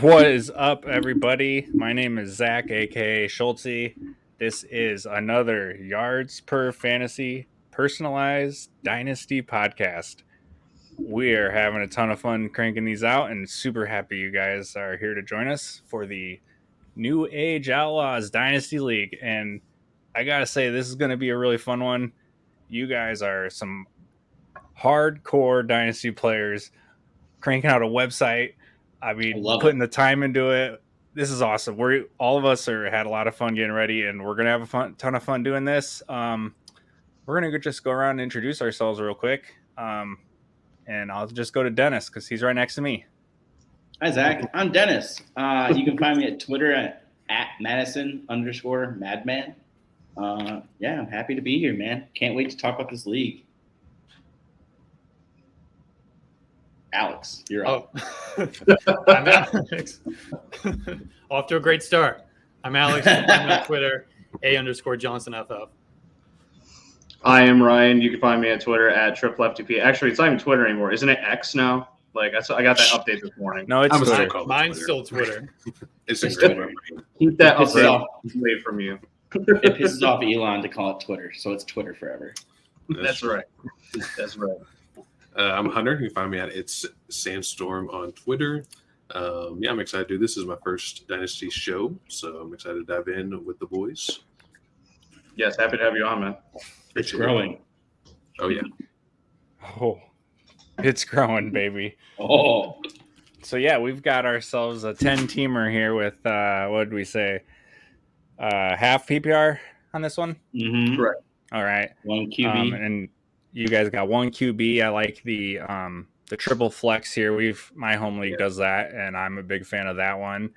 What is up, everybody? My name is Zach, aka Schultz. This is another Yards Per Fantasy personalized Dynasty podcast. We are having a ton of fun cranking these out and super happy you guys are here to join us for the new Age Outlaws Dynasty League. And I gotta say, this is going to be a really fun one. You guys are some hardcore Dynasty players cranking out a website. I mean, putting the time into it. This is awesome. All of us had a lot of fun getting ready, and we're gonna have a ton of fun doing this. We're gonna just go around and introduce ourselves real quick, and I'll just go to Dennis because he's right next to me. Hi, Zach. I'm Dennis. You can find me at Twitter at Madison_Madman. Yeah, I'm happy to be here, man. Can't wait to talk about this league. Alex, you're up. I'm Alex. Off to a great start. I'm Alex. You can find me on Twitter, _JohnsonFF. I am Ryan. You can find me at Twitter at TripLeftP. Actually, it's not even Twitter anymore. Isn't it X now? I got that update this morning. No, it's Twitter. Mine's still Twitter. It's Twitter. Keep that update away from you. It pisses off Elon to call it Twitter, so it's Twitter forever. That's right. That's right. I'm Hunter. You can find me at itssandstorm on Twitter. I'm excited to do this. This is my first Dynasty show, so I'm excited to dive in with the boys. Yes, happy to have you on, man. It's growing. Oh, yeah. Oh, it's growing, baby. Oh. So, yeah, we've got ourselves a 10-teamer here with, what did we say, half PPR on this one? Mm-hmm. Correct. All right. One QB. And you guys got one QB. I like the triple flex here. My home league does that, and I'm a big fan of that one.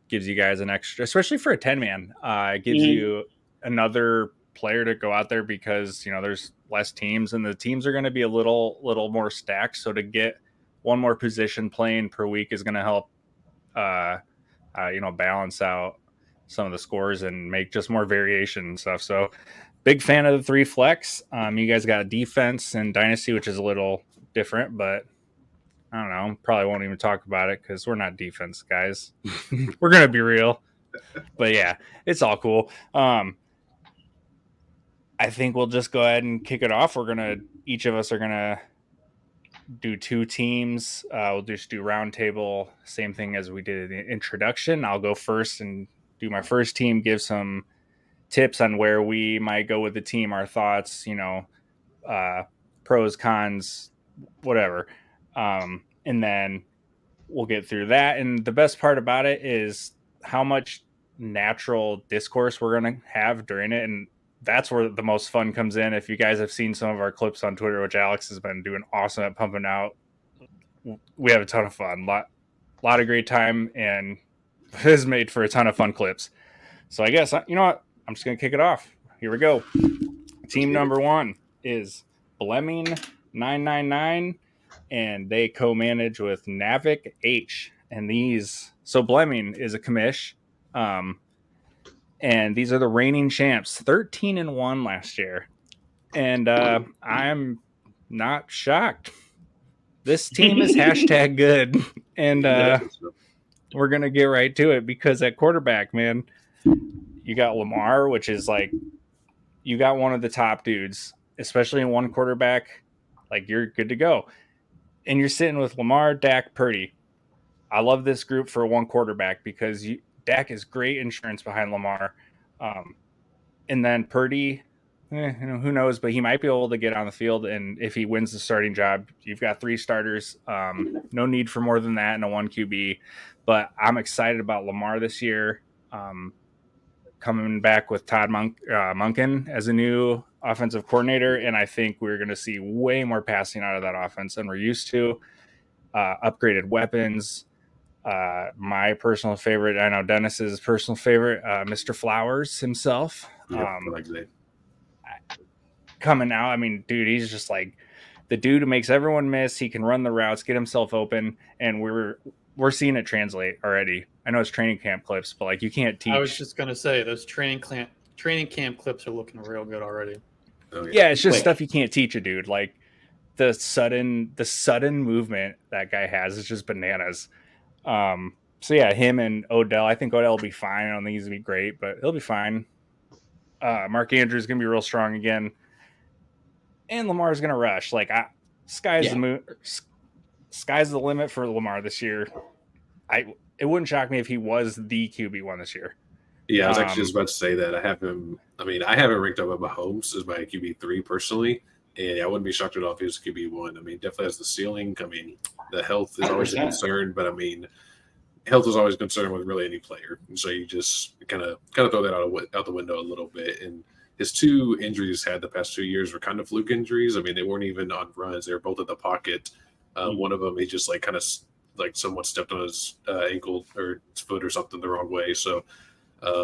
Gives you guys an extra, especially for a 10-man. It gives you another player to go out there because there's less teams, and the teams are going to be a little more stacked. So to get one more position playing per week is going to help, balance out some of the scores and make just more variation and stuff. So. Big fan of the 3 flex. You guys got defense and Dynasty, which is a little different, but I don't know. Probably won't even talk about it because we're not defense guys. We're going to be real. But yeah, it's all cool. I think we'll just go ahead and kick it off. Each of us are going to do 2 teams. We'll just do round table. Same thing as we did in the introduction. I'll go first and do my first team, give some tips on where we might go with the team, our thoughts, pros, cons, whatever. And then we'll get through that. And the best part about it is how much natural discourse we're going to have during it. And that's where the most fun comes in. If you guys have seen some of our clips on Twitter, which Alex has been doing awesome at pumping out, we have a ton of fun, lot of great time, and it is made for a ton of fun clips. So I guess, you know what? I'm just going to kick it off. Here we go. Team number 1 is Blemming 999, and they co-manage with Navik H. And so Blemming is a commish, and these are the reigning champs, 13-1 last year. And I'm not shocked. This team is hashtag good, and we're going to get right to it because at quarterback, man, you got Lamar, which is you got one of the top dudes, especially in one quarterback. You're good to go. And you're sitting with Lamar, Dak, Purdy. I love this group for one quarterback because Dak is great insurance behind Lamar. And then Purdy, who knows, but he might be able to get on the field. And if he wins the starting job, you've got 3 starters. No need for more than that in a 1 QB. But I'm excited about Lamar this year. Coming back with Todd Monken as a new offensive coordinator, and I think we're going to see way more passing out of that offense than we're used to. Upgraded weapons. My personal favorite, I know Dennis's personal favorite, Mr. Flowers himself. Coming out, I mean, dude, he's just the dude who makes everyone miss. He can run the routes, get himself open, and we're seeing it translate already. I know it's training camp clips, but you can't teach. I was just gonna say those training camp clips are looking real good already. Oh, yeah, it's just stuff you can't teach a dude. The sudden movement that guy has is just bananas. So yeah, him and Odell. I think Odell will be fine. I don't think he's gonna be great, but he'll be fine. Mark Andrews is gonna be real strong again, and Lamar's gonna rush. Like, sky's the moon. Sky's the limit for Lamar this year. It wouldn't shock me if he was the QB1 this year. Yeah, I was actually just about to say that. I have him. I mean, I haven't ranked up Mahomes as my QB3 personally, and I wouldn't be shocked at all if he was QB1. I mean, definitely has the ceiling. I mean, the health is always a concern, but I mean, health is always a concern with really any player. And so you just kind of throw that out the window a little bit. And his 2 injuries he's had the past 2 years were kind of fluke injuries. I mean, they weren't even on runs; they were both in the pocket. One of them, he just like kind of like someone stepped on his ankle or his foot or something the wrong way. So.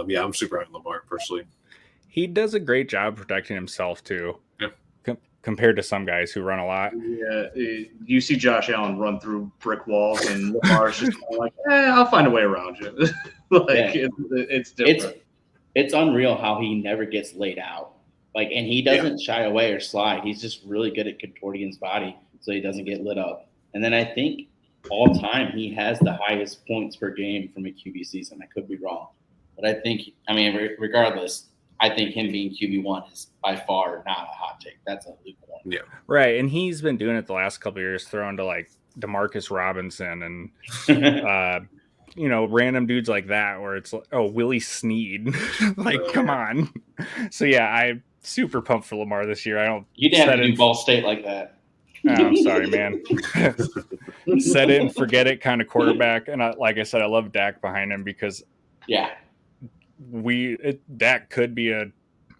Yeah, I'm super high on Lamar personally. He does a great job protecting himself too. Yeah. Compared to some guys who run a lot. Yeah, you see Josh Allen run through brick walls, and Lamar's just kind of like, I'll find a way around you. It's different. It's unreal how he never gets laid out. Like, and he doesn't shy away or slide. He's just really good at contorting his body so he doesn't get lit up. And then I think all time he has the highest points per game from a QB season. I could be wrong. But I think, regardless, I think him being QB1 is by far not a hot take. That's a lukewarm. Yeah. Right. And he's been doing it the last couple of years, throwing to like Demarcus Robinson and, random dudes like that where it's like, Willie Snead. Like, come on. So, yeah, I'm super pumped for Lamar this year. You didn't have to do Ball State like that. Oh, I'm sorry, man. Set it and forget it kind of quarterback. And like I said, I love Dak behind him because Dak could be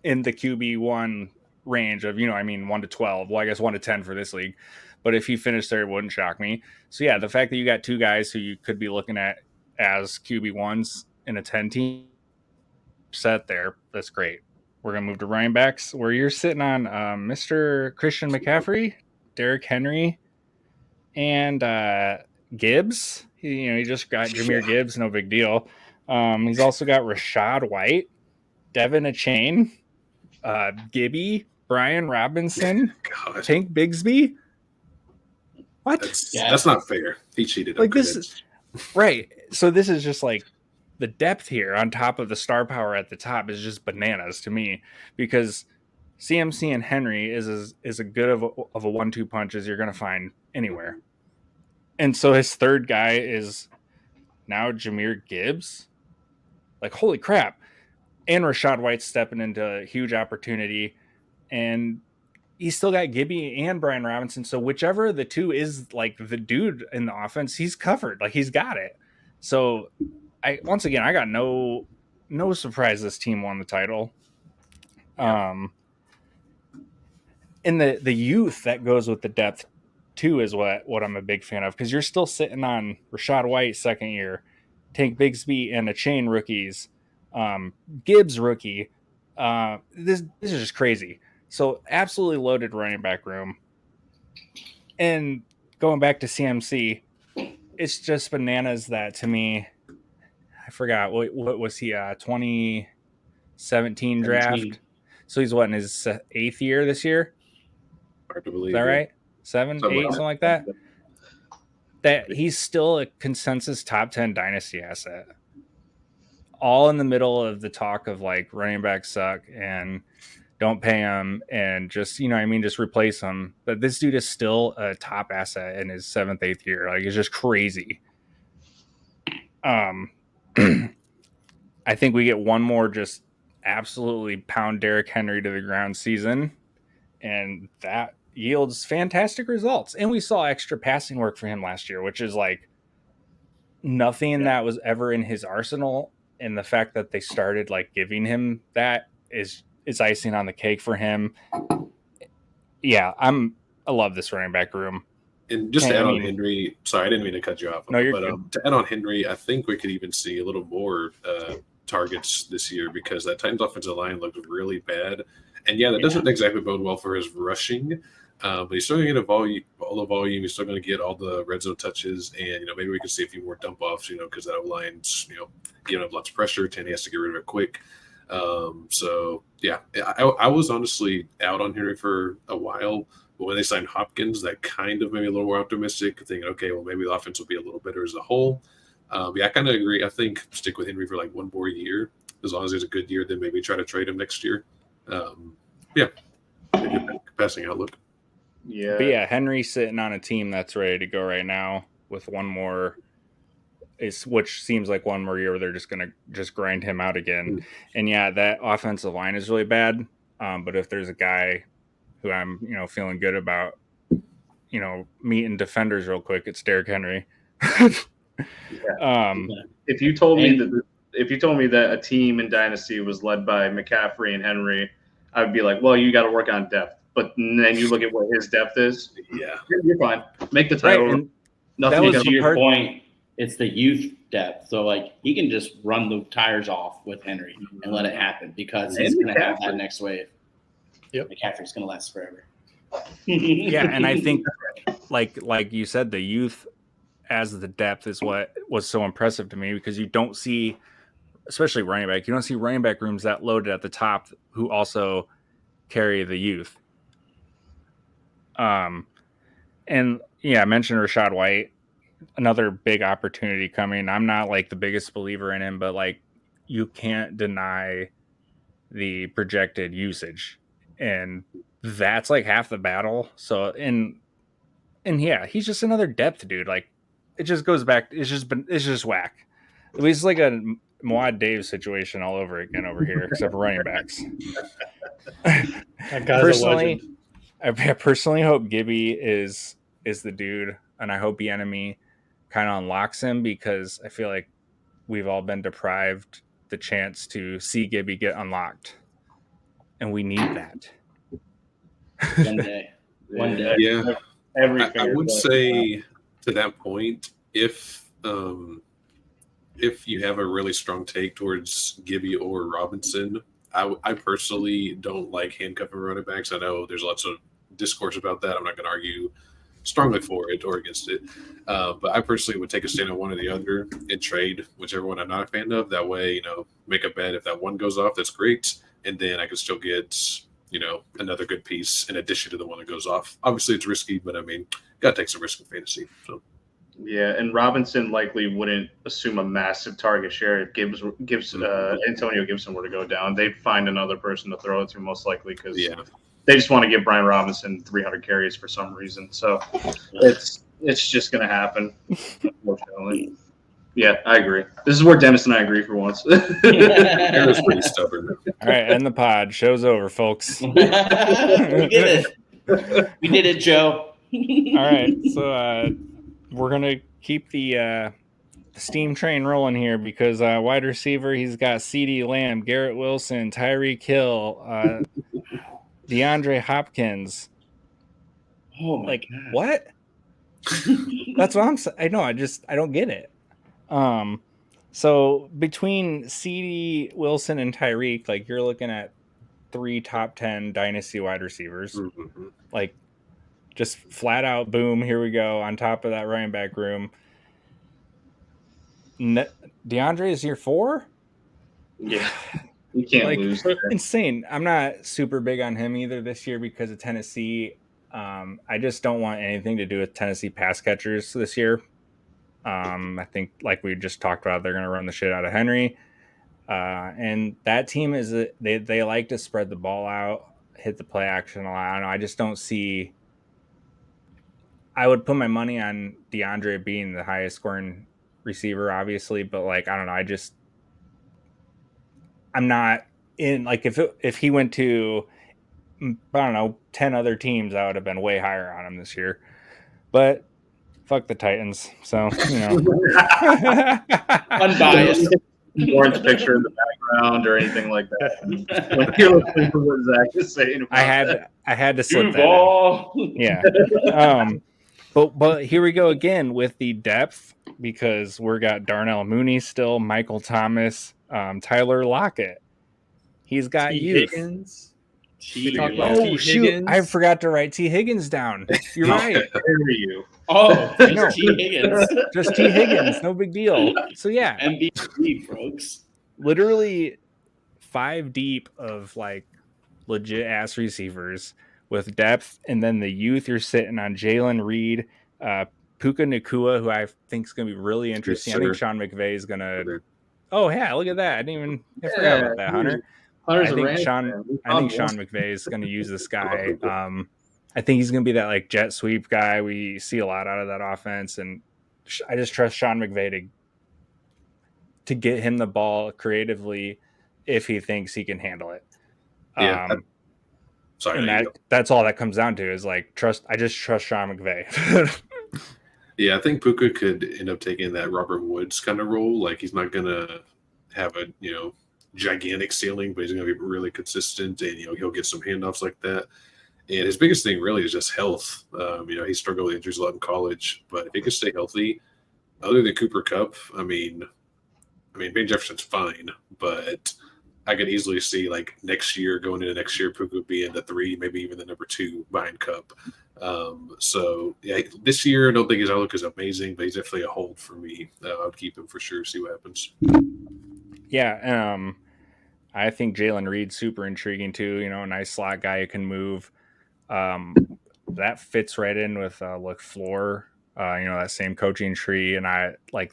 in the QB1 range of 1 to 12. Well, I guess 1 to 10 for this league, but if he finished there, it wouldn't shock me. So yeah, the fact that you got 2 guys who you could be looking at as QB1s in a 10 team set there, that's great. We're gonna move to running backs where you're sitting on Mr. Christian McCaffrey, Derrick Henry, and Gibbs. He just got Jahmyr Gibbs, no big deal. He's also got Rashad White, Devin Achane, Gibby, Brian Robinson, Tank Bigsby. What? That's not fair. He cheated. Like this, right? So this is just like the depth here on top of the star power at the top is just bananas to me because CMC and Henry is a good of a 1-2 punch as you're going to find anywhere. And so his third guy is now Jahmyr Gibbs. Like, holy crap. And Rashad White's stepping into a huge opportunity. And he's still got Gibby and Brian Robinson. So whichever the 2 is like the dude in the offense, he's covered. Like, he's got it. So I got no surprise this team won the title. And the youth that goes with the depth too is what I'm a big fan of because you're still sitting on Rashad White second year, Tank Bigsby and Achane rookies, Gibbs rookie. This is just crazy. So absolutely loaded running back room. And going back to CMC, it's just bananas that to me. I forgot what was he 2017 draft. So he's in his 8th year this year. Hard to believe. Is that right? 7, 8, something like that. That he's still a consensus top 10 dynasty asset. All in the middle of the talk of like running backs suck and don't pay him and just just replace him. But this dude is still a top asset in his 7th, 8th year. Like it's just crazy. I think we get one more just absolutely pound Derrick Henry to the ground season, and that yields fantastic results. And we saw extra passing work for him last year, which is like nothing that was ever in his arsenal. And the fact that they started like giving him that is icing on the cake for him. Yeah, I love this running back room. And just to add on Henry, sorry, I didn't mean to cut you off. No, to add on Henry, I think we could even see a little more targets this year because that Titans offensive line looked really bad. And that doesn't exactly bode well for his rushing. But he's still going to get all the volume. He's still going to get all the red zone touches. And, maybe we can see a few more dump offs, because that O-line's, giving up lots of pressure. Tanny has to get rid of it quick. I was honestly out on Henry for a while. But when they signed Hopkins, that kind of made me a little more optimistic, thinking, okay, well, maybe the offense will be a little better as a whole. I kind of agree. I think stick with Henry for like one more year. As long as it's a good year, then maybe try to trade him next year. Maybe a passing outlook. Yeah. But yeah, Henry's sitting on a team that's ready to go right now with one more, which seems like one more year where they're just going to just grind him out again. And yeah, that offensive line is really bad. But if there's a guy who I'm, feeling good about, meeting defenders real quick, it's Derrick Henry. If you told me that a team in Dynasty was led by McCaffrey and Henry, I would be like, well, you got to work on depth. But then you look at what his depth is. Yeah, you're fine. Make the title. Right, that was to your point. It's the youth depth, so like he can just run the tires off with Henry and let it happen because he's going to have that next wave. Yep, McCaffrey's going to last forever. Yeah, and I think like you said, the youth as the depth is what was so impressive to me because you don't see, especially running back, you don't see running back rooms that loaded at the top who also carry the youth. And yeah, I mentioned Rachaad White, another big opportunity coming. I'm not like the biggest believer in him, but like you can't deny the projected usage, and that's like half the battle. So and yeah, he's just another depth dude. Like it just goes back. It's just whack. At least like a Mawad Dave situation all over again over here, except for running backs. That guy's a legend. I personally hope Gibby is the dude, and I hope Bieniemy kind of unlocks him because I feel like we've all been deprived the chance to see Gibby get unlocked, and we need that. One day. Yeah. I would say to that point, if you have a really strong take towards Gibby or Robinson, I personally don't like handcuffing running backs. I know there's lots of discourse about that. I'm not going to argue strongly for it or against it. But I personally would take a stand on one or the other and trade whichever one I'm not a fan of. That way, make a bet. If that one goes off, that's great. And then I can still get, another good piece in addition to the one that goes off. Obviously, it's risky, but I mean, got to take some risk in fantasy. So. Yeah, and Robinson likely wouldn't assume a massive target share if Antonio Gibson were to go down. They'd find another person to throw it to most likely because they just want to give Brian Robinson 300 carries for some reason. So it's just going to happen, unfortunately. Yeah, I agree. This is where Dennis and I agree for once. Aaron's pretty stubborn. All right, end the pod. Show's over, folks. We did it. We did it, Joe. All right, so we're gonna keep the steam train rolling here because wide receiver, he's got CeeDee Lamb, Garrett Wilson, Tyreek Hill, DeAndre Hopkins. Oh my God. What? That's what I'm saying. I know. I don't get it. So between CeeDee, Wilson, and Tyreek, like you're looking at 3 top 10 dynasty wide receivers. Mm-hmm. Like just flat out, boom, here we go on top of that running back room. DeAndre is year 4? Yeah, you can't lose. Insane. I'm not super big on him either this year because of Tennessee. I just don't want anything to do with Tennessee pass catchers this year. I think, like we just talked about, they're going to run the shit out of Henry. And that team they like to spread the ball out, hit the play action a lot. I don't know. I just don't see. I would put my money on DeAndre being the highest scoring receiver, obviously, but like I don't know. I'm not in like if he went to I don't know 10 other teams, I would have been way higher on him this year. But fuck the Titans. So unbiased. Orange picture in the background or anything like that. When you're listening to what Zach is saying, I had to slip that in. Yeah. But here we go again with the depth because we got Darnell Mooney still, Michael Thomas, Tyler Lockett. He's got youth. Higgins. Shoot! I forgot to write T. Higgins down. You're right. Where are you? Oh, just T. Higgins. Just T. Higgins. No big deal. So yeah, MVP, folks. Literally 5 deep of like legit ass receivers with depth, and then the youth. You're sitting on Jalen Reed, Puka Nakua, who I think is going to be really interesting. Yes, I think sir. Sean McVay is going to. Oh yeah, look at that! I forgot about that, Hunter. Hunter's I a think Rams Sean fan. McVay is going to use this guy. I think he's going to be that like jet sweep guy. We see a lot out of that offense, and I just trust Sean McVay to get him the ball creatively if he thinks he can handle it. Yeah. Sorry. And that's all that comes down to is like trust. I just trust Sean McVay. Yeah, I think Puka could end up taking that Robert Woods kind of role. Like he's not gonna have a gigantic ceiling, but he's gonna be really consistent, and he'll get some handoffs like that. And his biggest thing really is just health. He struggled with injuries a lot in college, but if he can stay healthy, other than Cooper Kupp, I mean, Ben Jefferson's fine, but I could easily see like going into next year, Puka being the 3, maybe even the number 2 behind Kupp. So yeah, this year I don't think his outlook is amazing, but he's definitely a hold for me. I would keep him for sure. See what happens. Yeah, I think Jalen Reed's super intriguing too. A nice slot guy who can move. That fits right in with LaFleur. That same coaching tree, and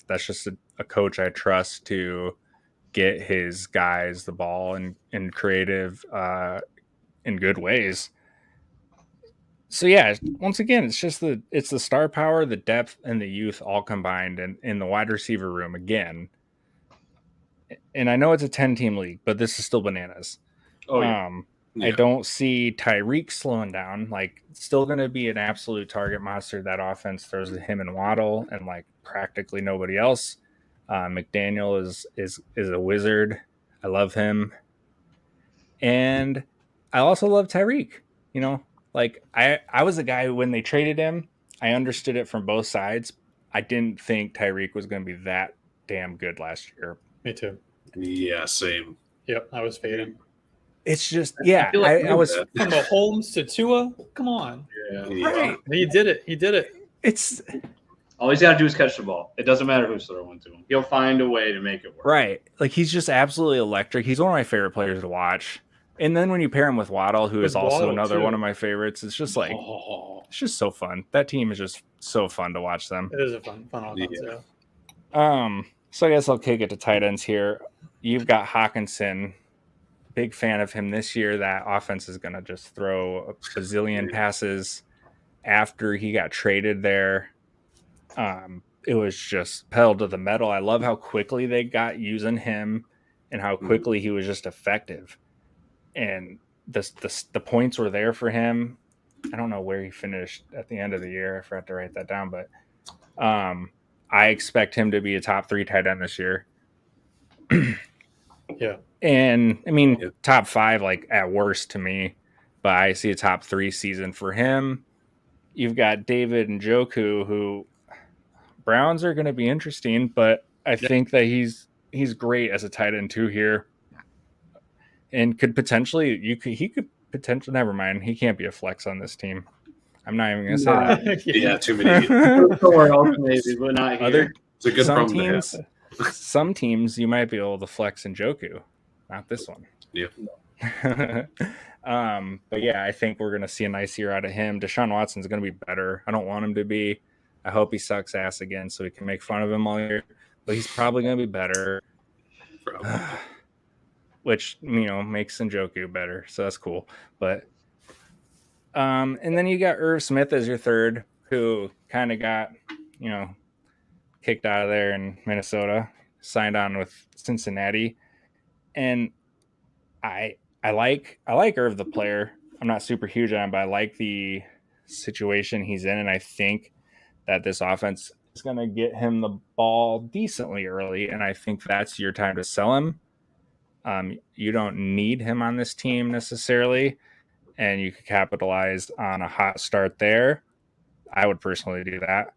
that's just a coach I trust to get his guys the ball in creative, in good ways. So yeah, once again, it's the star power, the depth, and the youth all combined in the wide receiver room again. And I know it's a 10-team league, but this is still bananas. Oh yeah. I don't see Tyreek slowing down. Like, still going to be an absolute target monster. That offense throws to him and Waddle, and like practically nobody else. McDaniel is a wizard. I love him, and I also love Tyreek. Like I was a guy who, when they traded him, I understood it from both sides. I didn't think Tyreek was going to be that damn good last year. Me too. Yeah, same. Yep, I was fading. It's just, yeah, I was from Mahomes to Tua. Come on, right. He did it. It's all he's got to do is catch the ball. It doesn't matter who's throwing to him. He'll find a way to make it work. Right. Like, he's just absolutely electric. He's one of my favorite players to watch. And then when you pair him with Waddle, who is also another one of my favorites, it's just like, it's just so fun. That team is just so fun to watch them. It is a fun offense. Yeah. So I guess I'll kick it to tight ends here. You've got Hawkinson. Big fan of him this year. That offense is going to just throw a bazillion passes. After he got traded there, it was just pedal to the metal. I love how quickly they got using him and how quickly he was just effective. And the points were there for him. I don't know where he finished at the end of the year. I forgot to write that down, but I expect him to be a top 3 tight end this year. Yeah. And I mean, top 5, like at worst to me, but I see a top 3 season for him. You've got David and Njoku, who Browns are going to be interesting, but I think that he's great as a tight end too here, and could potentially never mind. He can't be a flex on this team. I'm not even going to say that. Yeah, too many. Somewhere else maybe, but not here. It's a good some problem teams. to have. Some teams you might be able to flex in Njoku, not this one. Yeah. But yeah, I think we're going to see a nice year out of him. Deshaun Watson's going to be better. I don't want him to be. I hope he sucks ass again so we can make fun of him all year. But he's probably going to be better. Which, makes Njoku better. So that's cool. But and then you got Irv Smith as your third, who kind of got, kicked out of there in Minnesota, signed on with Cincinnati. And I like Irv the player. I'm not super huge on him, but I like the situation he's in, and I think that this offense is going to get him the ball decently early, and I think that's your time to sell him. You don't need him on this team necessarily, and you could capitalize on a hot start there. I would personally do that.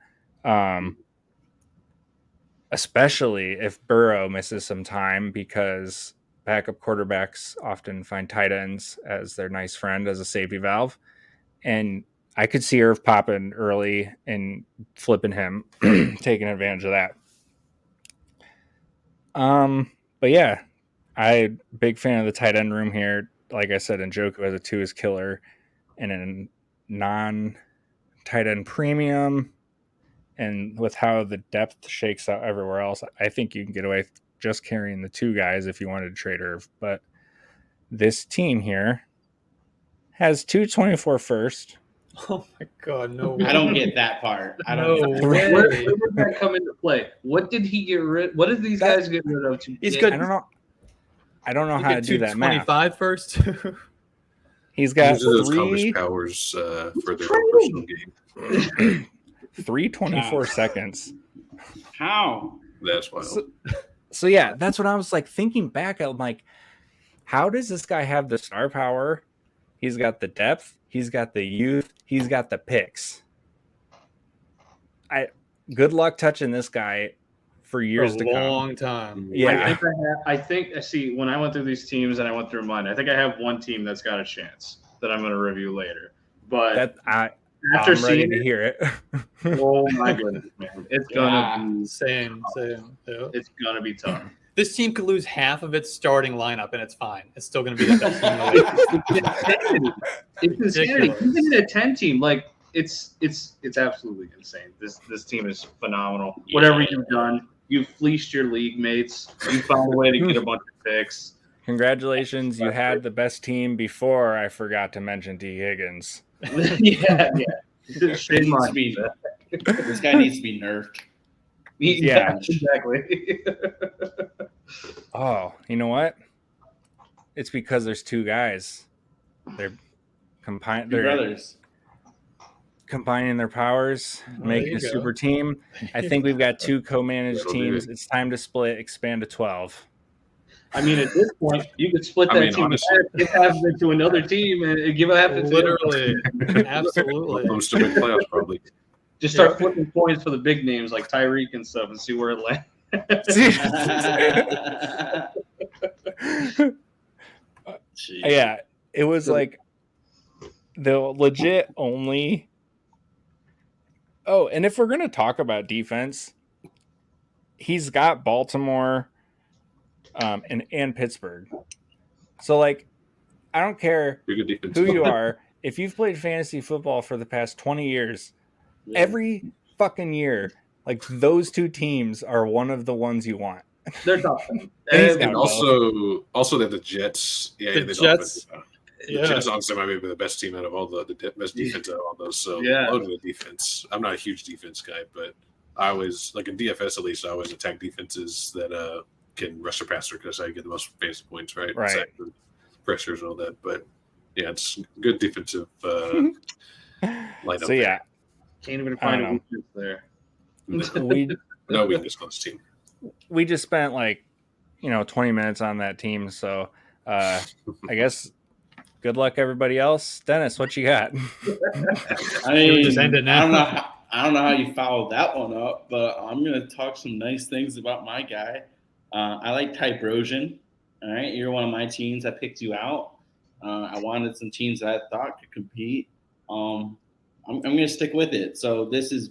Especially if Burrow misses some time, because backup quarterbacks often find tight ends as their nice friend as a safety valve. And I could see Irv popping early and flipping him, taking advantage of that. But yeah, I'm a big fan of the tight end room here. Like I said, Njoku as a 2 is killer, and a non-tight end premium And with how the depth shakes out everywhere else, I think you can get away with just carrying the 2 guys if you wanted to trade Irv. But this team here has 224 first. Oh my God, no! I don't get that part. I No don't. way. Where did that come into play? What did he get rid? What did these guys get rid of? He's get- good. I don't know You how to get do that math. 225 first. He's got Uses those 3 college powers for their own personal game. 324 seconds. How? That's wild. So yeah, that's what I was like thinking back. I'm like, how does this guy have the star power? He's got the depth. He's got the youth. He's got the picks. Good luck touching this guy for years For to a come. long time. Yeah. I think see when I went through these teams and I went through mine, I think I have one team that's got a chance that I'm going to review later. But after I'm ready seeing to it, hear it. oh my goodness, man, it's gonna be Same. Yeah. it's gonna be tough. This team could lose half of its starting lineup, and it's fine. It's still going to be the best team in the league. It's insanity. Even in a 10 team, like it's absolutely insane. This team is phenomenal. Yeah. Whatever you've done, you've fleeced your league mates. You found a way to get a bunch of picks. Congratulations, you had the best team before I forgot to mention T. Higgins. yeah. Needs Shame to on be- you. This guy needs to be nerfed. Yeah. exactly. Oh, you know what? It's because there's 2 guys. They're Two they're brothers. combining their powers, making you a go. super team. I think we've got 2 co-managed That'll do teams. it. It's time to split, expand to 12. I mean, at this point, you could split I that mean, team honestly. give half of it to another team and give half of it to Literally. When Absolutely. it comes to make playoffs, probably. Just start flipping points for the big names like Tyreek and stuff and see where it lands. Jeez. Yeah, it was like the legit only. Oh, and if we're going to talk about defense, he's got Baltimore and Pittsburgh. So, like, I don't care You're good defense. who you are. If you've played fantasy football for the past 20 years, Yeah. every fucking year, like, those 2 teams are one of the ones you want. They're tough. And he's got And also that the Jets. Yeah, The they Jets. The Yeah. Jets honestly might be the best team out of all the best defense out of all those. So Yeah. load of the defense. I'm not a huge defense guy, but I always like in DFS at least. I always attack defenses that can rush the passer because I get the most fantasy points, right? Right. Sack and pressures and all that. But yeah, it's good defensive lineup. So, yeah, Can't even I find don't a weakness there. we No weakness on this team. we just spent 20 minutes on that team. So, I guess good luck, everybody else. Dennis, what you got? I mean, just end it now. I don't know how you followed that one up, but I'm gonna talk some nice things about my guy. I like Ty Brosian. All right, you're one of my teams. I picked you out. I wanted some teams that I thought could compete. I'm gonna stick with it. So this is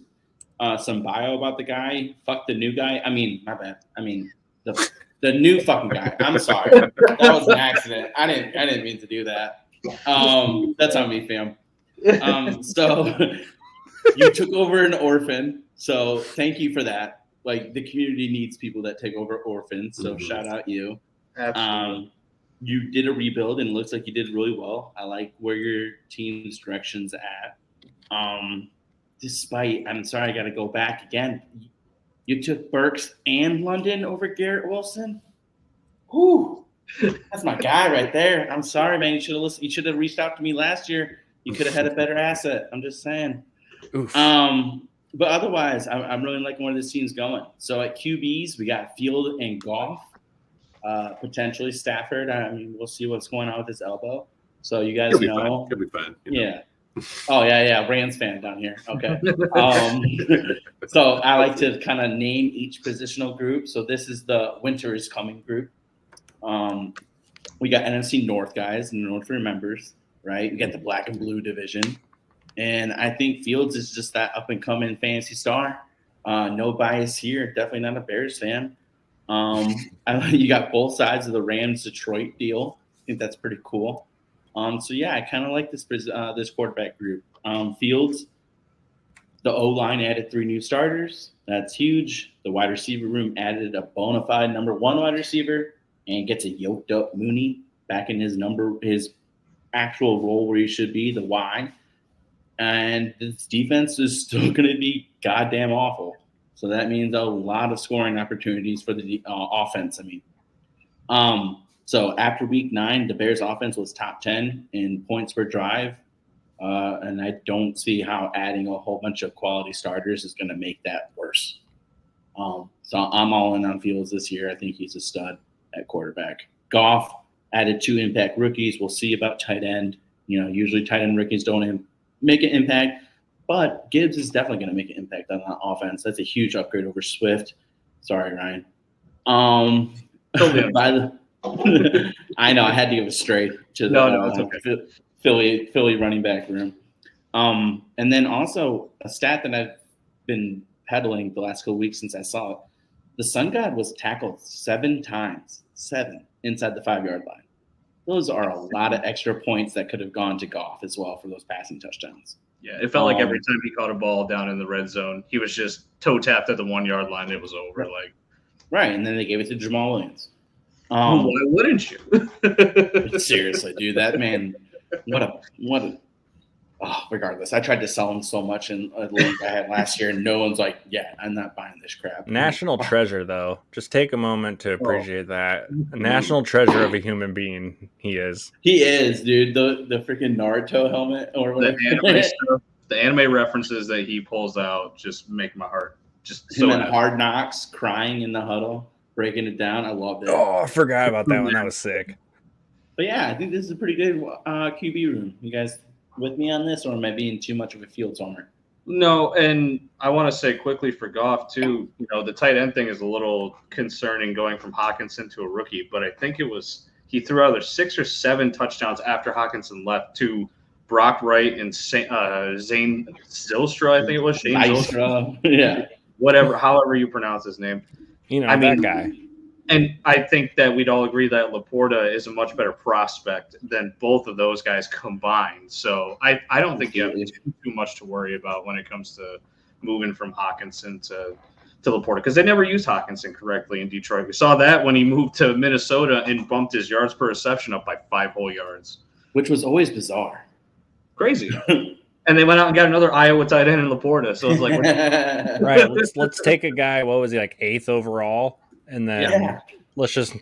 some bio about the guy. Fuck the new guy. I mean, my bad. I mean the new fucking guy. I'm sorry. That was an accident. I didn't mean to do that. That's on me, fam. So you took over an orphan. So thank you for that. Like the community needs people that take over orphans. So shout out you. Absolutely. You did a rebuild and it looks like you did really well. I like where your team's direction's at. Despite, I'm sorry, I got to go back again. You took Burks and London over Garrett Wilson. Whew. That's my guy right there. I'm sorry, man. You should have listened. You should have reached out to me last year. You could have had a better asset. I'm just saying. Oof. But otherwise, I'm really liking where this team's going. So at QBs, we got Field and Goff. Potentially Stafford. I mean, we'll see what's going on with his elbow. So you guys know. He'll be fine. You know. Yeah. Oh, yeah. Rams fan down here. Okay. So I like to kind of name each positional group. So this is the winter is coming group. We got NFC North guys, and North remembers, right? We got the black and blue division. And I think Fields is just that up-and-coming fantasy star. No bias here. Definitely not a Bears fan. You got both sides of the Rams-Detroit deal. I think that's pretty cool. So, yeah, I kind of like this quarterback group. Fields, The O-line added 3 new starters. That's huge. The wide receiver room added a bona fide number 1 wide receiver and gets a yoked up Mooney back in his actual role where he should be, the Y. And this defense is still going to be goddamn awful. So that means a lot of scoring opportunities for the offense. So after week 9, the Bears offense was top 10 in points per drive. And I don't see how adding a whole bunch of quality starters is going to make that worse. So I'm all in on Fields this year. I think he's a stud at quarterback. Goff added 2 impact rookies. We'll see about tight end. Usually tight end rookies don't make an impact, but Gibbs is definitely going to make an impact on the offense. That's a huge upgrade over Swift. Sorry, Ryan. I know I had to give it straight to the Philly running back room. And then also a stat that I've been peddling the last couple of weeks since I saw it. The Sun God was tackled 7 times, 7 inside the 5-yard line. Those are a lot of extra points that could have gone to Goff as well for those passing touchdowns. Yeah, it felt like every time he caught a ball down in the red zone, he was just toe tapped at the 1-yard line. It was over. Right, and then they gave it to Jamal Williams. Why wouldn't you? Seriously, dude, that man. Regardless, I tried to sell him so much in a league I had last year, and no one's like, "Yeah, I'm not buying this crap." National treasure, though. Just take a moment to appreciate that. A national treasure of a human being, he is. He is, dude. The freaking Naruto helmet or whatever. The anime references that he pulls out just make my heart just so. And Hard Knocks, crying in the huddle, breaking it down. I loved it. Oh, I forgot about that one. That was sick. But yeah, I think this is a pretty good QB room. You guys with me on this, or am I being too much of a Fields homer? No, and I want to say quickly for Goff too, the tight end thing is a little concerning going from Hawkinson to a rookie, but I think he threw either 6 or 7 touchdowns after Hawkinson left to Brock Wright and Zane Zylstra, I think it was. Shane Zylstra. Yeah. Whatever, however you pronounce his name. That guy. And I think that we'd all agree that Laporta is a much better prospect than both of those guys combined. So I don't think you have too much to worry about when it comes to moving from Hawkinson to Laporta, because they never used Hawkinson correctly in Detroit. We saw that when he moved to Minnesota and bumped his yards per reception up by 5 whole yards. Which was always bizarre. Crazy. And they went out and got another Iowa tight end in Laporta. So it's like, right, let's take a guy, what was he, like 8th overall? And then let's just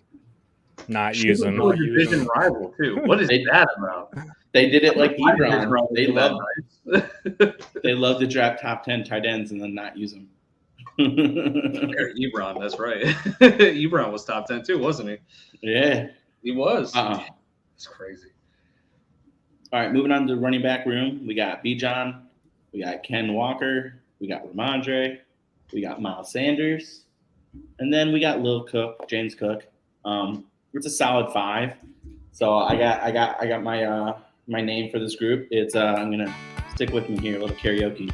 not use him. Division rival too. What is that about? They did it like Ebron. They love to draft top 10 tight ends and then not use them. Ebron, that's right. Ebron was top 10 too, wasn't he? Yeah, he was. It's crazy. All right, moving on to the running back room. We got Bijan, we got Ken Walker, we got Ramondre, we got Miles Sanders. And then we got Lil Cook, James Cook. It's a solid 5. So I got my name for this group. It's I'm gonna stick with me here, a little karaoke.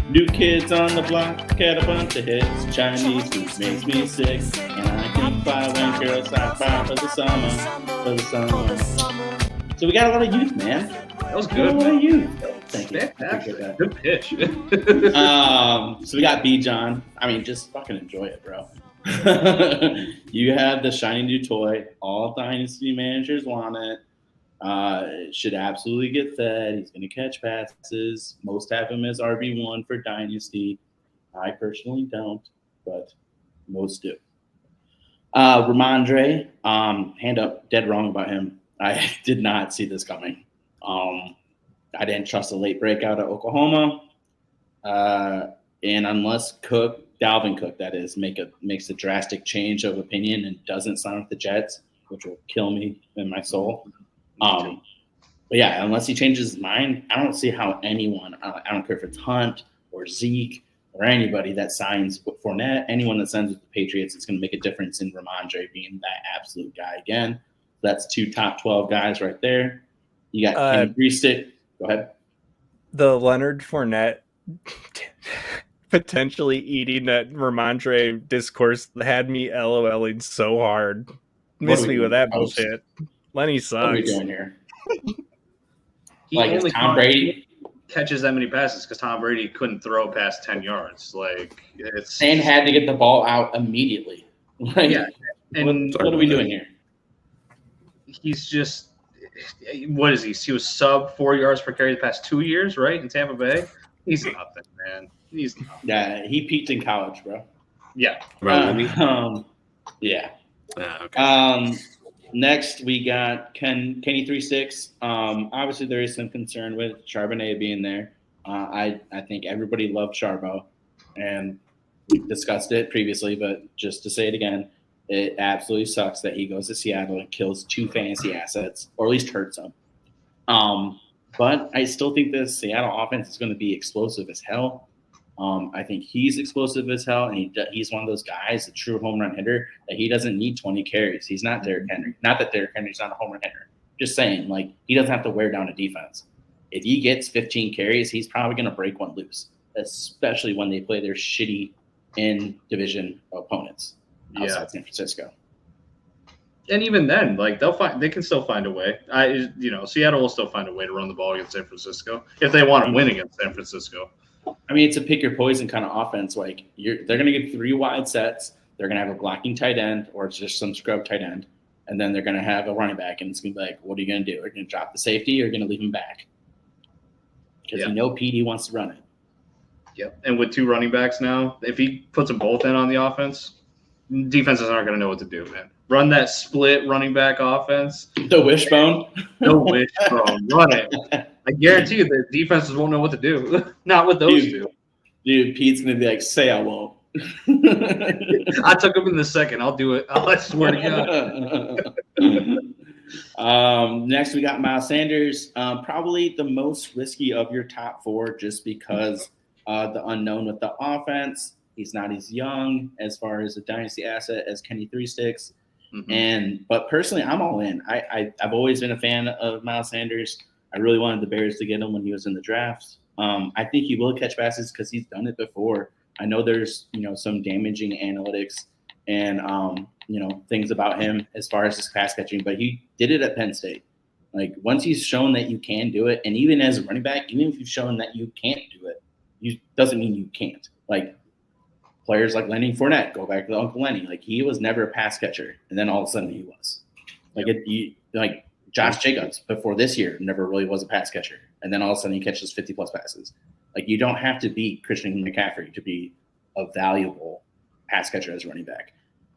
New kids on the block, got a bunch of hits. Chinese food makes me sick, and I can fly when girls I fly for the summer. So we got a lot of youth, man. That was good. A lot of youth. Thank you. Fantastic. Good pitch. So we got Bijan. I mean, just fucking enjoy it, bro. You have the shiny new toy. All Dynasty managers want it. It should absolutely get fed. He's going to catch passes. Most have him as RB1 for Dynasty. I personally don't, but most do. Ramondre, hand up, dead wrong about him. I did not see this coming. I didn't trust a late breakout at Oklahoma. And unless Dalvin Cook, that is, makes a drastic change of opinion and doesn't sign with the Jets, which will kill me in my soul. But yeah, unless he changes his mind, I don't see how anyone, I don't care if it's Hunt or Zeke or anybody that signs with Fournette, anyone that signs with the Patriots, it's going to make a difference in Ramondre being that absolute guy again. That's 2 top 12 guys right there. You got Kenny Bristick. Go ahead. The Leonard Fournette potentially eating that Ramondre discourse had me LOLing so hard. Miss me with that bullshit. Lenny sucks. What are we doing here? Like Tom Brady? catches that many passes because Tom Brady couldn't throw past 10 yards. And had to get the ball out immediately. Yeah. And what are we doing here? He's just, what is he? He was sub 4 yards per carry the past 2 years, right? In Tampa Bay. He's nothing, man. He's nothing. Yeah, he peaked in college, bro. Yeah. Yeah. Okay. Next we got Kenny 3-6. Obviously there is some concern with Charbonnet being there. I think everybody loved Charbo, and we've discussed it previously, but just to say it again, it absolutely sucks that he goes to Seattle and kills 2 fantasy assets, or at least hurts them. But I still think the Seattle offense is going to be explosive as hell. I think he's explosive as hell, and he's one of those guys, a true home run hitter, that he doesn't need 20 carries. He's not Derrick Henry. Not that Derrick Henry's not a home run hitter. Just saying, he doesn't have to wear down a defense. If he gets 15 carries, he's probably going to break one loose, especially when they play their shitty in-division opponents outside San Francisco. And even then, they can still find a way. Seattle will still find a way to run the ball against San Francisco if they want to win against San Francisco. I mean, it's a pick your poison kind of offense. They're going to get 3 wide sets. They're going to have a blocking tight end, or it's just some scrub tight end, and then they're going to have a running back, and it's going to be like, what are you going to do? Are you going to drop the safety, or are you going to leave him back? Because you know PD wants to run it. Yep. And with 2 running backs now, if he puts them both in on the offense, defenses aren't going to know what to do, man. Run that split running back offense. The wishbone. The wishbone. Run it. I guarantee you the defenses won't know what to do. Not with those two. Dude, Pete's going to be like, say I won't. I took him in the second. I'll do it. I swear to God. Next, we got Miles Sanders. Probably the most risky of your top 4 just because the unknown with the offense. He's not as young as far as a dynasty asset as Kenny 3-6. Mm-hmm. But personally, I'm all in. I've always been a fan of Miles Sanders. I really wanted the Bears to get him when he was in the draft. I think he will catch passes because he's done it before. I know there's some damaging analytics and things about him as far as his pass catching, but he did it at Penn State. Once he's shown that you can do it, and even as a running back, even if you've shown that you can't do it, doesn't mean you can't. Players like Lenny Fournette, go back to Uncle Lenny. He was never a pass catcher, and then all of a sudden he was. Josh Jacobs before this year never really was a pass catcher, and then all of a sudden he catches 50-plus passes. You don't have to be Christian McCaffrey to be a valuable pass catcher as a running back.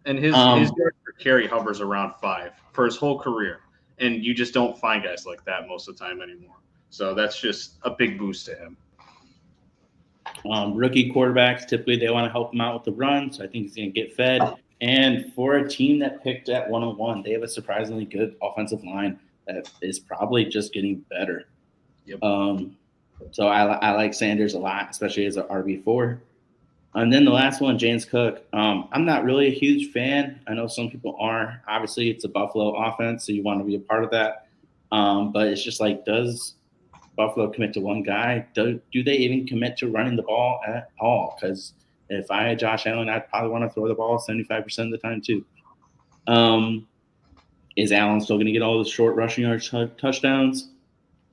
And his yards per carry hovers around 5 for his whole career, and you just don't find guys like that most of the time anymore. So that's just a big boost to him. Rookie quarterbacks, typically they want to help him out with the run, so I think he's going to get fed. And for a team that picked at 101, they have a surprisingly good offensive line that is probably just getting better. Yep. So I like Sanders a lot, especially as an RB4. And then the last one, James Cook. I'm not really a huge fan. I know some people are. Obviously, it's a Buffalo offense, so you want to be a part of that. But it's just does Buffalo commit to one guy? Do they even commit to running the ball at all? Because if I had Josh Allen, I'd probably want to throw the ball 75% of the time too. Is Allen still going to get all the short rushing yards touchdowns?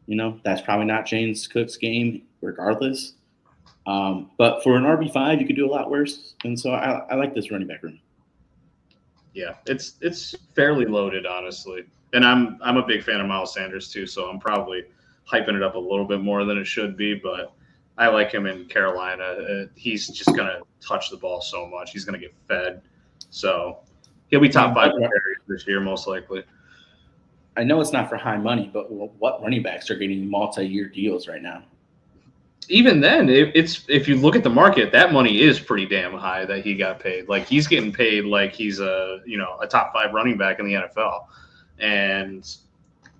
That's probably not James Cook's game regardless. But for an RB5, you could do a lot worse. And so I like this running back room. Yeah, it's fairly loaded, honestly. And I'm a big fan of Miles Sanders too, so I'm probably hyping it up a little bit more than it should be. But I like him in Carolina. He's just going to touch the ball so much. He's going to get fed. So he'll be top 5 carries this year, most likely. I know it's not for high money, but what running backs are getting multi-year deals right now? Even then, if you look at the market, that money is pretty damn high that he got paid. He's getting paid like he's a top 5 running back in the NFL. And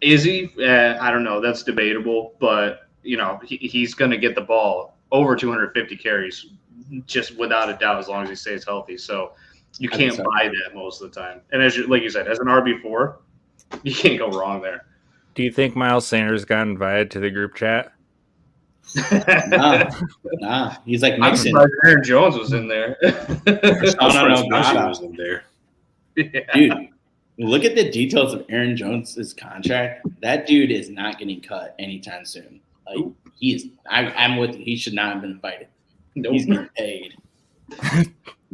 is he? I don't know. That's debatable. But he's going to get the ball over 250 carries, just without a doubt, as long as he stays healthy. So you can't buy that most of the time. And like you said, as an RB4, you can't go wrong there. Do you think Miles Sanders got invited to the group chat? Nah. He's like I'm Nixon. surprised Aaron Jones was in there. No. was in there. Yeah. Dude, look at the details of Aaron Jones' contract. That dude is not getting cut anytime soon. I'm with you. He should not have been invited. Nope. He's getting paid.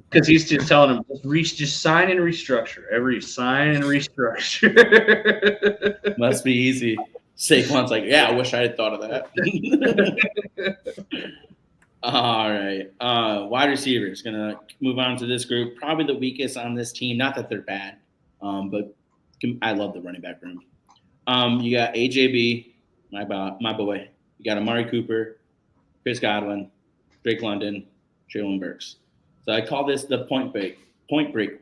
Because he's just telling him, just sign and restructure. Sign and restructure. Must be easy. Saquon's like, yeah, I wish I had thought of that. All right. Wide receivers. Gonna move on to this group. Probably the weakest on this team. Not that they're bad, but I love the running back room. You got AJB, my boy. You got Amari Cooper, Chris Godwin, Drake London, Traylon Burks. So I call this the point break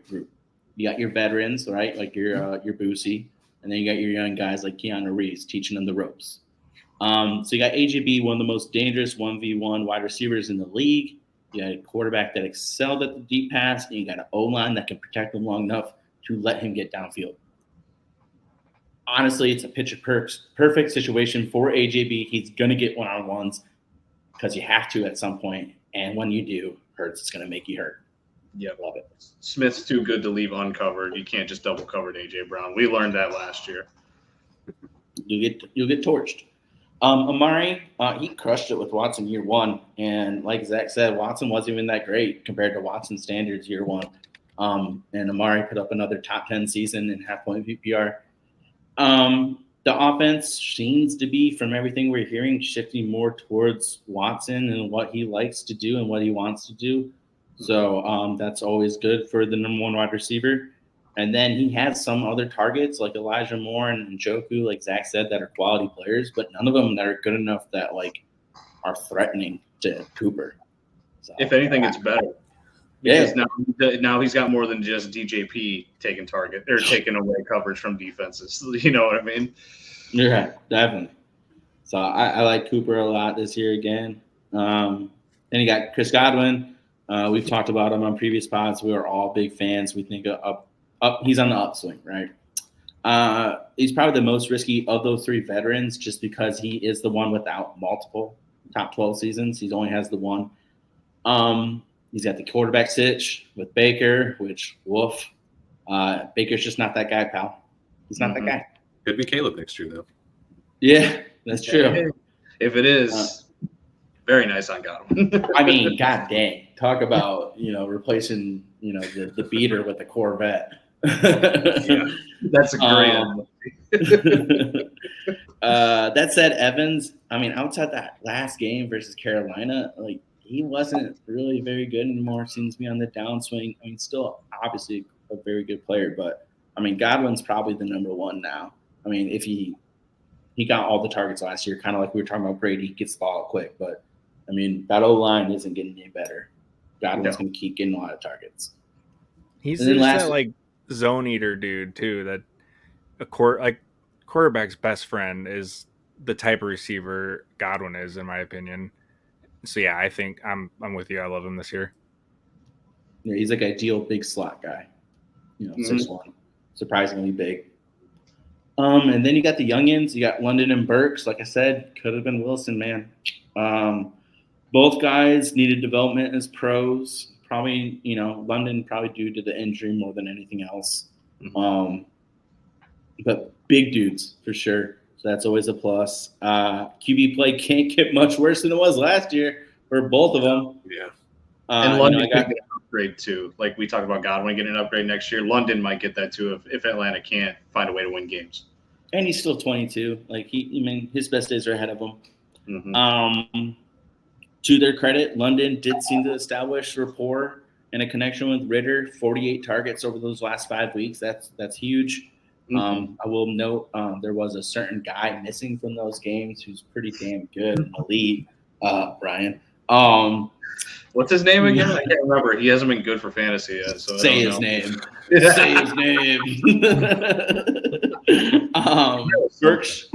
group. You got your veterans, right? Like your Boosie, and then you got your young guys like Keanu Reeves teaching them the ropes. So you got AJB, one of the most dangerous 1v1 wide receivers in the league. You got a quarterback that excelled at the deep pass, and you got an O-line that can protect him long enough to let him get downfield. Honestly, it's a perfect situation for AJB. He's going to get one-on-ones because you have to at some point. And when you do, Hurts is going to make you hurt. Yeah, love it. Smith's too good to leave uncovered. You can't just double cover AJ Brown. We learned that last year. You'll get torched. Amari, he crushed it with Watson year one. And like Zach said, Watson wasn't even that great compared to Watson standards year one. And Amari put up another top 10 season in half-point PPR. The offense seems to be, from everything we're hearing, shifting more towards Watson and what he likes to do and what he wants to do. So that's always good for the number one wide receiver. And then he has some other targets like Elijah Moore and Njoku, like Zach said, that are quality players, but none of them that are good enough that like are threatening to Cooper. So, if anything, it's better. Because now he's got more than just DJP taking away coverage from defenses. You know what I mean? Yeah, definitely. So I like Cooper a lot this year again. Then you got Chris Godwin. We've talked about him on previous pods. We are all big fans. We think he's on the upswing, right? He's probably the most risky of those three veterans just because he is the one without multiple top 12 seasons. He only has the one. He's got the quarterback sitch with Baker, which, woof. Baker's just not that guy, pal. He's not that guy. Could be Caleb next year, though. Yeah, that's true. If it is, very nice on Godwin. I mean, god dang. Talk about, replacing, the beater with the Corvette. Yeah, that's a great that said, Evans, I mean, outside that last game versus Carolina, like, he wasn't really very good anymore. Seems to be on the downswing. I mean, still obviously a very good player, but I mean, Godwin's probably the number one now. I mean, if he got all the targets last year, kind of like we were talking about Brady, gets the ball quick, but I mean, that O-line isn't getting any better. Godwin's going to keep getting a lot of targets. He's that like zone eater dude too. That quarterback's best friend is the type of receiver Godwin is, in my opinion. So yeah, I think I'm with you. I love him this year. Yeah, he's like ideal big slot guy. 6'1", surprisingly big. And then you got the youngins. You got London and Burks. Like I said, could have been Wilson, man. Both guys needed development as pros. Probably, London probably due to the injury more than anything else. But big dudes for sure. So that's always a plus. QB play can't get much worse than it was last year for both of them. Yeah. And London got an upgrade too. Like we talked about Godwin getting an upgrade next year. London might get that too if Atlanta can't find a way to win games. And he's still 22. Like his best days are ahead of him. Mm-hmm. To their credit, London did seem to establish rapport and a connection with Ritter. 48 targets over those last 5 weeks. That's huge. I will note there was a certain guy missing from those games who's pretty damn good in the league, Brian. What's his name again? I can't remember. He hasn't been good for fantasy yet. So Say his name. Burks,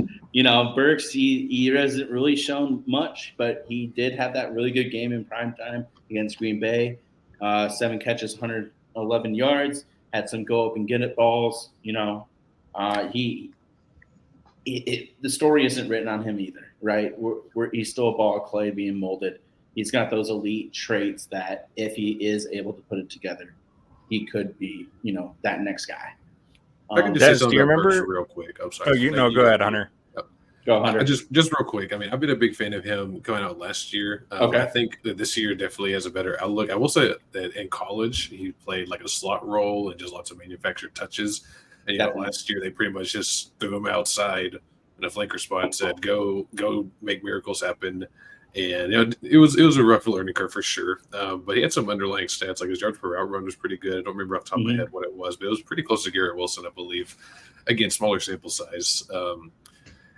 Burks, he hasn't really shown much, but he did have that really good game in primetime against Green Bay. 7 catches, 111 yards, had some go up and get it balls, the story isn't written on him either, right? He's still a ball of clay being molded. He's got those elite traits that if he is able to put it together, he could be, that next guy. I can just say something real quick. I'm sorry. Go ahead, Hunter. Go 100. Just real quick. I mean, I've been a big fan of him coming out last year. Okay. I think that this year definitely has a better outlook. I will say that in college, he played like a slot role and just lots of manufactured touches. And last year they pretty much just threw him outside in a flanker spot and said, "Go make miracles happen." And it was a rough learning curve for sure. But he had some underlying stats, like his yards per route run was pretty good. I don't remember off the top of my head what it was, but it was pretty close to Garrett Wilson, I believe. Again, smaller sample size.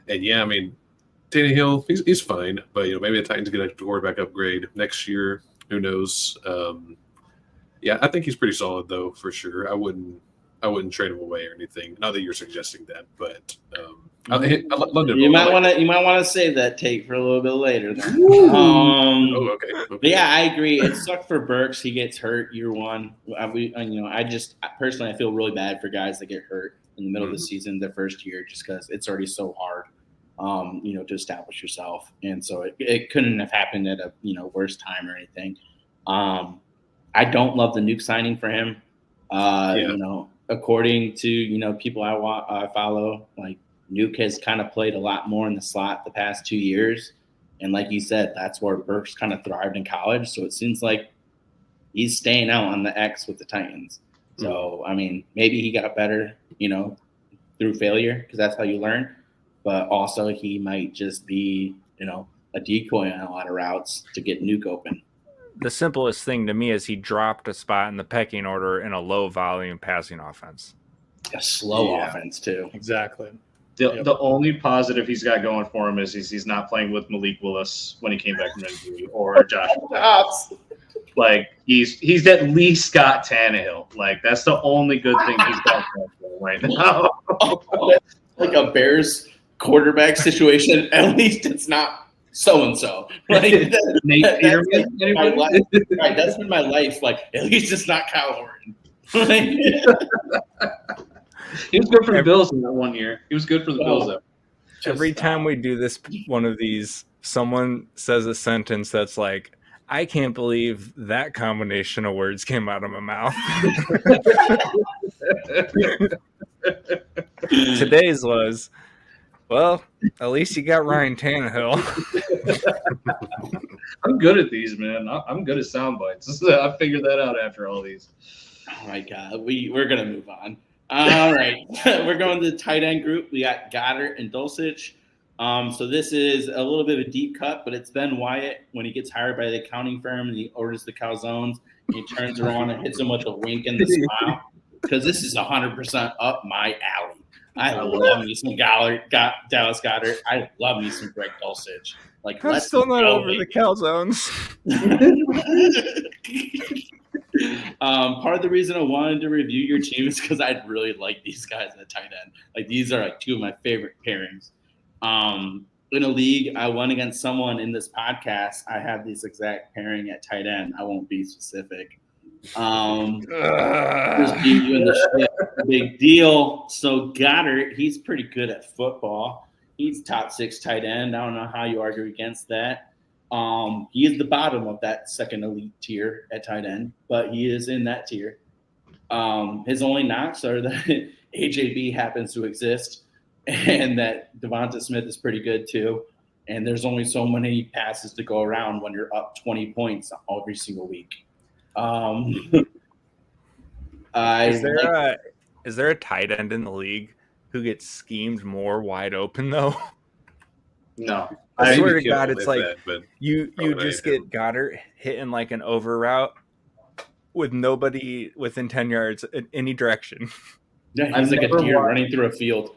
And yeah, I mean, Tannehill, he's fine, but maybe the Titans get a quarterback upgrade next year. Who knows? Yeah, I think he's pretty solid though, for sure. I wouldn't trade him away or anything. Not that you're suggesting that, but London. You might want to save that take for a little bit later. Then. Okay. Yeah, I agree. It sucked for Burks. He gets hurt year one. I personally, I feel really bad for guys that get hurt in the middle of the season, their first year, just because it's already so hard, to establish yourself. And so it couldn't have happened at a worse time or anything. I don't love the Nuke signing for him. According to people I follow, like Nuke has kind of played a lot more in the slot the past 2 years, and like you said, that's where Burks kind of thrived in college. So it seems like he's staying out on the X with the Titans. So I mean, maybe he got better, through failure, because that's how you learn. But also, he might just be, a decoy on a lot of routes to get Nuke open. The simplest thing to me is he dropped a spot in the pecking order in a low volume passing offense. A slow offense too. Exactly. The only positive he's got going for him is he's not playing with Malik Willis when he came back from injury or Josh. Like he's at least got Tannehill. Like that's the only good thing he's got going for him right now. Like a Bears quarterback situation. At least it's not so-and-so. Like Nate Peterman. That's been my life. Like at least it's not Kyle Orton. He was good for the Bills in that 1 year. He was good for the Bills. Every time we do this, one of these, someone says a sentence that's like, I can't believe that combination of words came out of my mouth. Today's was, well, at least you got Ryan Tannehill. I'm good at these, man. I'm good at sound bites. I figured that out after all these. Oh, my God. We're going to move on. All right. We're going to the tight end group. We got Goddard and Dulcich. So this is a little bit of a deep cut, but it's Ben Wyatt when he gets hired by the accounting firm and he orders the calzones. He turns around and hits him with a wink and the smile because this is 100% up my alley. I love me some Dallas Goedert. I love me some Greg Dulcich. Like, I'm still not over the calzones. Part of the reason I wanted to review your team is because I really like these guys at tight end. Like these are like two of my favorite pairings. In a league, I won against someone in this podcast. I have this exact pairing at tight end. I won't be specific. Just beat you in the shit. Big deal. So Goddard, he's pretty good at football. He's top 6 tight end. I don't know how you argue against that. He is the bottom of that second elite tier at tight end, but he is in that tier. His only knocks are that AJB happens to exist and that Devonta Smith is pretty good too. And there's only so many passes to go around when you're up 20 points every single week. Is there a tight end in the league who gets schemed more wide open though? No. I swear to God, it's like you just get Goddard hitting like an over route with nobody within 10 yards in any direction. Yeah, he's like a deer running through a field.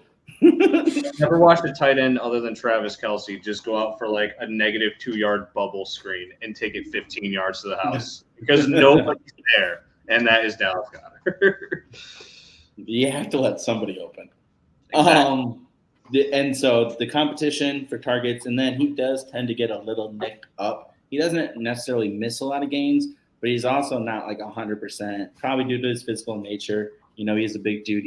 Never watched a tight end other than Travis Kelce just go out for like a negative 2-yard bubble screen and take it 15 yards to the house because nobody's there, and that is Dallas Goedert. You have to let somebody open. Exactly. And so the competition for targets, and then he does tend to get a little nicked up. He doesn't necessarily miss a lot of games, but he's also not like 100%, probably due to his physical nature. He's a big dude.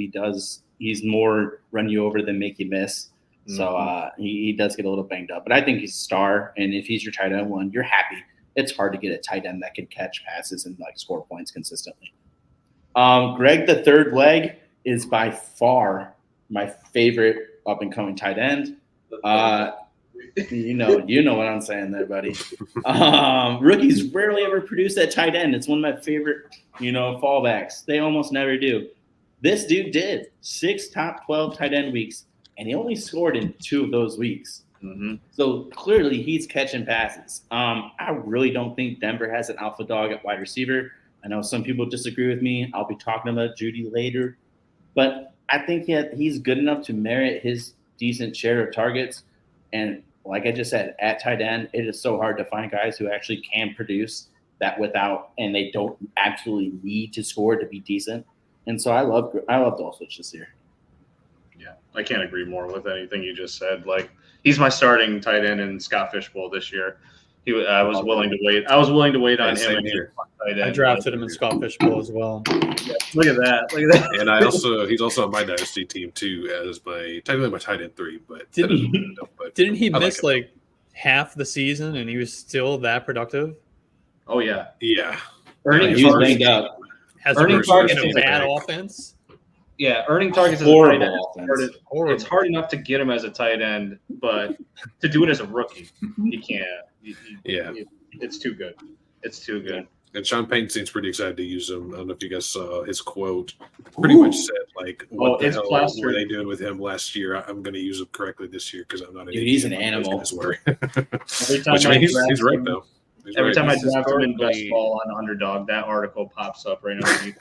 He's more run you over than make you miss. So he does get a little banged up. But I think he's a star, and if he's your tight end one, you're happy. It's hard to get a tight end that can catch passes and like score points consistently. Greg, the third leg, is by far my favorite up-and-coming tight end. You know what I'm saying there, buddy. Rookies rarely ever produce at tight end. It's one of my favorite, fallbacks. They almost never do. This dude did 6 top 12 tight end weeks, and he only scored in 2 of those weeks. Mm-hmm. So clearly he's catching passes. I really don't think Denver has an alpha dog at wide receiver. I know some people disagree with me. I'll be talking about Judy later. But I think he's good enough to merit his decent share of targets. And like I just said, at tight end, it is so hard to find guys who actually can produce that and they don't absolutely need to score to be decent. And so I love Dulcich this year. Yeah, I can't agree more with anything you just said. Like, he's my starting tight end in Scott Fishbowl this year. I was willing to wait. I was willing to wait on him. I drafted him in Scott Fishbowl as well. Yeah, look at that. And he's also on my Dynasty team too, as technically my tight end 3. But didn't he miss like half the season and he was still that productive? Oh yeah. He was banged up. Has earning targets a bad offense? Yeah, earning targets horrible offense. It's hard enough to get him as a tight end, but to do it as a rookie, he can't. It's too good. It's too good. And Sean Payton seems pretty excited to use him. I don't know if you guys saw his quote. Pretty much said, like, what the hell were they doing with him last year? I'm going to use him correctly this year because I'm not. Dude, he's an animal. Every time he's right though. Every time I draft him in best ball on Underdog, that article pops up right underneath.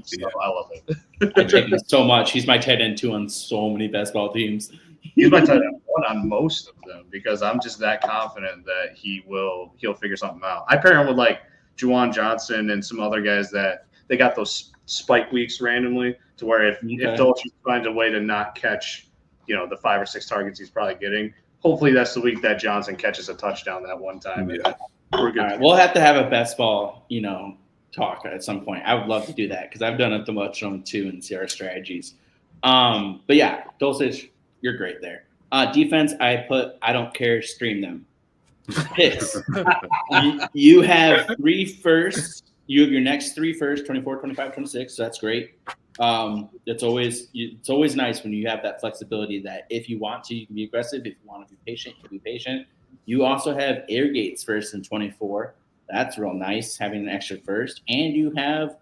So I love it. I take him so much. He's my tight end 2 on so many best ball teams. He's my tight end 1 on most of them because I'm just that confident that he'll figure something out. I pair him with like Juwan Johnson and some other guys that they got those spike weeks randomly to where if Dulcich finds a way to not catch, the 5 or 6 targets he's probably getting, hopefully that's the week that Johnson catches a touchdown that one time. Yeah. We're good. All right, we'll have to have a best ball, talk at some point. I would love to do that because I've done it too much on too and see our strategies. But yeah, Dulcich, you're great there. Defense, I don't care, stream them. Picks. You have 3 firsts. You have your next 3 firsts, 24, 25, 26. So that's great. It's always nice when you have that flexibility that if you want to, you can be aggressive. If you want to be patient, you can be patient. You also have air gates first and 24. That's real nice, having an extra first. And you have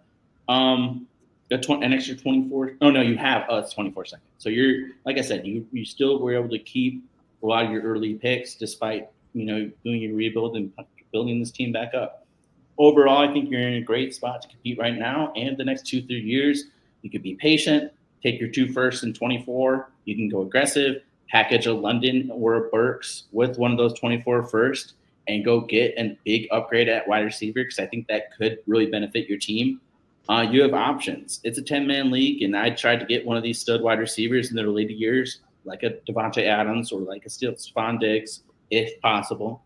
an extra 24. Oh, no, you have 24 seconds. So you're, like I said, you still were able to keep a lot of your early picks despite, doing your rebuild and building this team back up. Overall, I think you're in a great spot to compete right now. And the next 2-3 years, you could be patient, take your 2 firsts and 24. You can go aggressive. Package a London or a Burks with one of those 24 first and go get a big upgrade at wide receiver because I think that could really benefit your team. You have options. It's a 10-man league, and I tried to get one of these stud wide receivers in their later years, like a Devontae Adams or like a Stephon Diggs, if possible.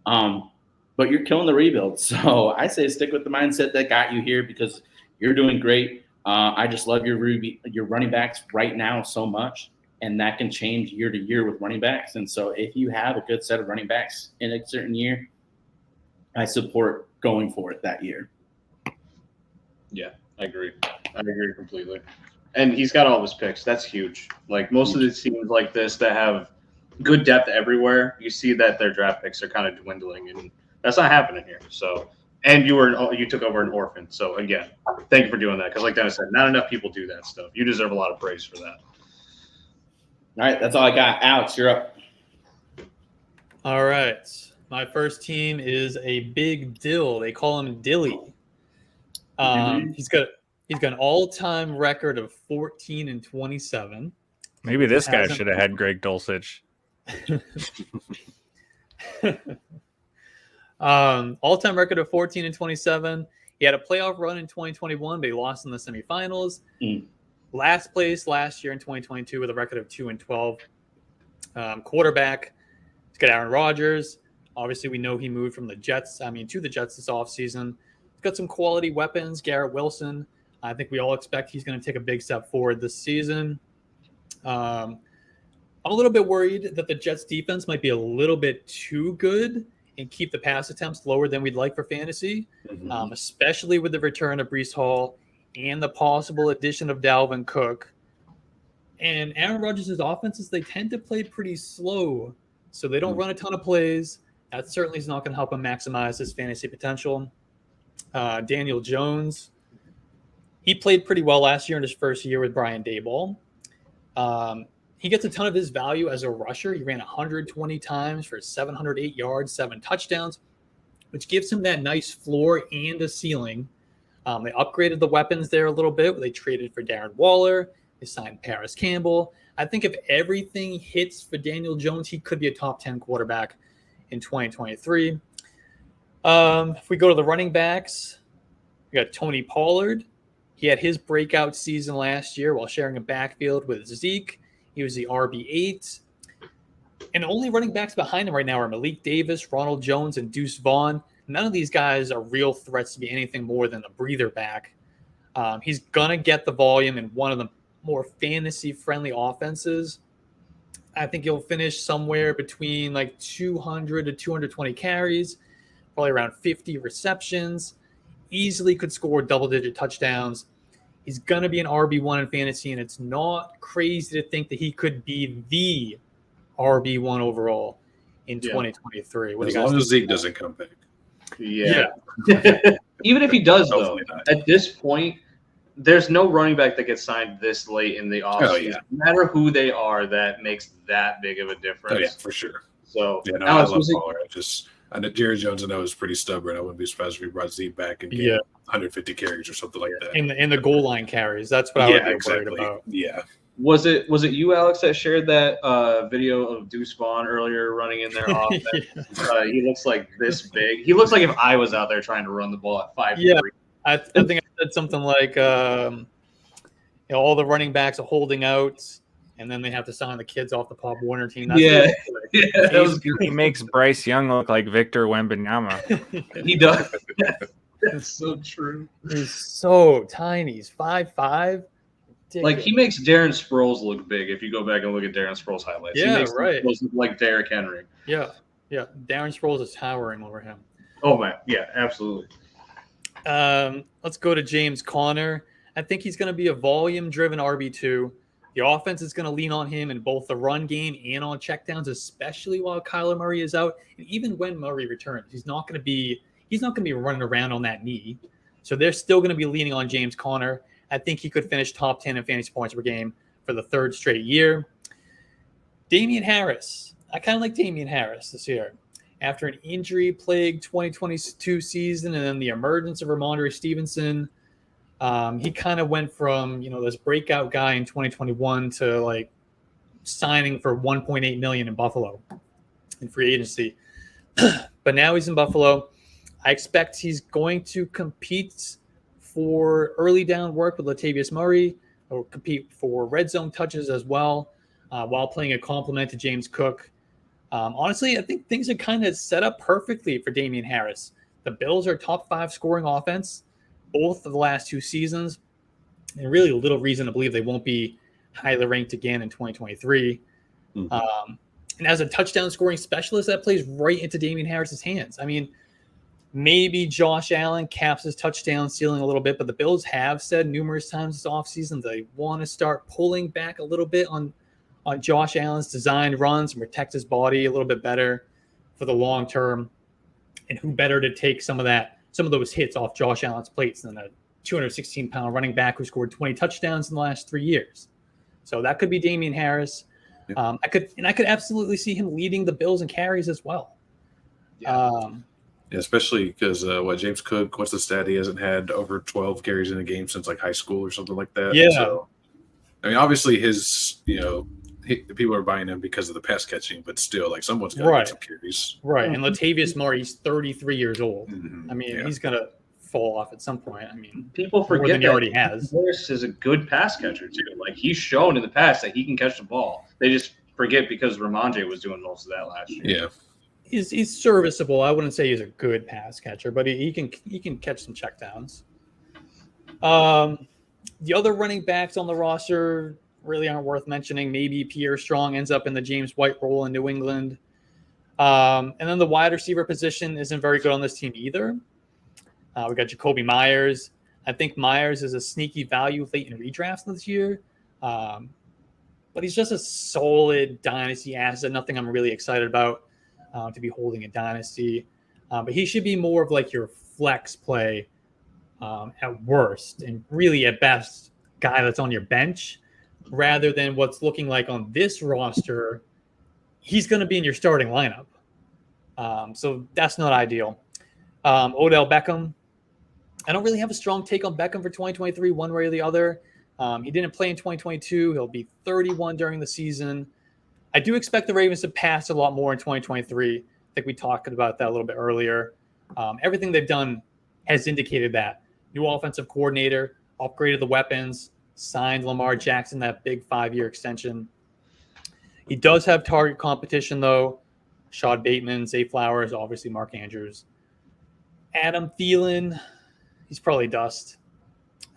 But you're killing the rebuild. So I say stick with the mindset that got you here because you're doing great. I just love your running backs right now so much. And that can change year to year with running backs. And so if you have a good set of running backs in a certain year, I support going for it that year. Yeah, I agree. I agree completely. And he's got all of his picks. That's huge. Like most of the teams like this that have good depth everywhere, you see that their draft picks are kind of dwindling, and that's not happening here. So, and you took over an orphan. So again, thank you for doing that. Because like Dennis said, not enough people do that stuff. You deserve a lot of praise for that. All right, that's all I got. Alex, you're up. All right. My first team is a big dill. They call him Dilly. He's got an all-time record of 14-27. Maybe this guy should have had Greg Dulcich. All-time record of 14-27. He had a playoff run in 2021, but he lost in the semifinals. Last place last year in 2022 with a record of 2-12. Quarterback, he's got Aaron Rodgers. Obviously, we know he moved from to the Jets this offseason. He's got some quality weapons. Garrett Wilson. I think we all expect he's going to take a big step forward this season. I'm a little bit worried that the Jets defense might be a little bit too good and keep the pass attempts lower than we'd like for fantasy, especially with the return of Breece Hall and the possible addition of Dalvin Cook. And Aaron Rodgers' offenses, they tend to play pretty slow, so they don't run a ton of plays. That certainly is not going to help him maximize his fantasy potential. Daniel Jones, he played pretty well last year in his first year with Brian Daboll. He gets a ton of his value as a rusher. He ran 120 times for 708 yards, 7 touchdowns, which gives him that nice floor and a ceiling. They upgraded the weapons there a little bit. They traded for Darren Waller. They signed Paris Campbell. I think if everything hits for Daniel Jones, he could be a top 10 quarterback in 2023. If we go to the running backs, we got Tony Pollard. He had his breakout season last year while sharing a backfield with Zeke. He was the RB8. And the only running backs behind him right now are Malik Davis, Ronald Jones, and Deuce Vaughn. None of these guys are real threats to be anything more than a breather back. He's going to get the volume in one of the more fantasy-friendly offenses. I think he'll finish somewhere between like 200 to 220 carries, probably around 50 receptions. Easily could score double-digit touchdowns. He's going to be an RB1 in fantasy, and it's not crazy to think that he could be the RB1 overall in 2023. As long as Zeke doesn't come back. Yeah. Even if he does, though, at this point, there's no running back that gets signed this late in the offseason. No matter who they are, that makes that big of a difference. Oh, yeah, for sure. So, yeah, no, I love Pollard. I know Jerry Jones, I know, is pretty stubborn. I wouldn't be surprised if he brought Zeke back and gave 150 carries or something like that. In the goal line carries. That's what I would be worried about. Yeah. Was it you, Alex, that shared that video of Deuce Vaughn earlier running in their offense? He looks like this big. He looks like if I was out there trying to run the ball at 5'3". Yeah, I think I said something like, all the running backs are holding out, and then they have to sign the kids off the Pop Warner team. That's he makes Bryce Young look like Victor Wembanyama. He does. That's so true. He's so tiny. He's 5'5". Like, he makes Darren Sproles look big if you go back and look at Darren Sproles highlights. Yeah, he makes right. Sproles look like Derrick Henry. Yeah. Darren Sproles is towering over him. Oh, man. Yeah, absolutely. Let's go to James Conner. I think he's going to be a volume-driven RB2. The offense is going to lean on him in both the run game and on checkdowns, especially while Kyler Murray is out. And even when Murray returns, he's not going to be running around on that knee. So they're still going to be leaning on James Conner. I think he could finish top 10 in fantasy points per game for the 3rd straight year. Damian Harris. I kind of like Damian Harris this year. After an injury-plagued 2022 season and then the emergence of Ramondre Stevenson, he kind of went from, this breakout guy in 2021 to like signing for $1.8 million in Buffalo in free agency. But now he's in Buffalo. I expect he's going to compete for early down work with Latavius Murray, or compete for red zone touches as well, while playing a complement to James Cook. Honestly, I think things are kind of set up perfectly for Damian Harris. The Bills are top 5 scoring offense both of the last 2 seasons, and really little reason to believe they won't be highly ranked again in 2023. Mm-hmm. And as a touchdown scoring specialist, that plays right into Damian Harris's hands. I mean, maybe Josh Allen caps his touchdown ceiling a little bit, but the Bills have said numerous times this offseason they want to start pulling back a little bit on Josh Allen's designed runs and protect his body a little bit better for the long term. And who better to take some of those hits off Josh Allen's plates than a 216-pound running back who scored 20 touchdowns in the last 3 years. So that could be Damian Harris. Yeah. I could absolutely see him leading the Bills in carries as well. Yeah. Especially because James Cook, what's the stat? He hasn't had over 12 carries in a game since like high school or something like that. Yeah. So, I mean, obviously his, people are buying him because of the pass catching, but still, like, someone's got to get some carries. Right. And Latavius Murray's 33 years old. Mm-hmm. I mean, he's going to fall off at some point. I mean, people forget that he already has. Harris is a good pass catcher too. Like, he's shown in the past that he can catch the ball. They just forget because Ramondre was doing most of that last year. Yeah. He's serviceable. I wouldn't say he's a good pass catcher, but he can catch some checkdowns. The other running backs on the roster really aren't worth mentioning. Maybe Pierre Strong ends up in the James White role in New England. And then the wide receiver position isn't very good on this team either. We got Jacoby Myers. I think Myers is a sneaky value late in redrafts this year. but he's just a solid dynasty asset. Nothing I'm really excited about to be holding a dynasty. But he should be more of like your flex play at worst, and really at best, guy that's on your bench, rather than what's looking like on this roster. He's going to be in your starting lineup. So that's not ideal. Odell Beckham. I don't really have a strong take on Beckham for 2023, one way or the other. He didn't play in 2022. He'll be 31 during the season. I do expect the Ravens to pass a lot more in 2023. I think we talked about that a little bit earlier. Everything they've done has indicated that. New offensive coordinator, upgraded the weapons, signed Lamar Jackson, that big 5-year extension. He does have target competition, though. Rashad Bateman, Zay Flowers, obviously Mark Andrews. Adam Thielen, he's probably dust.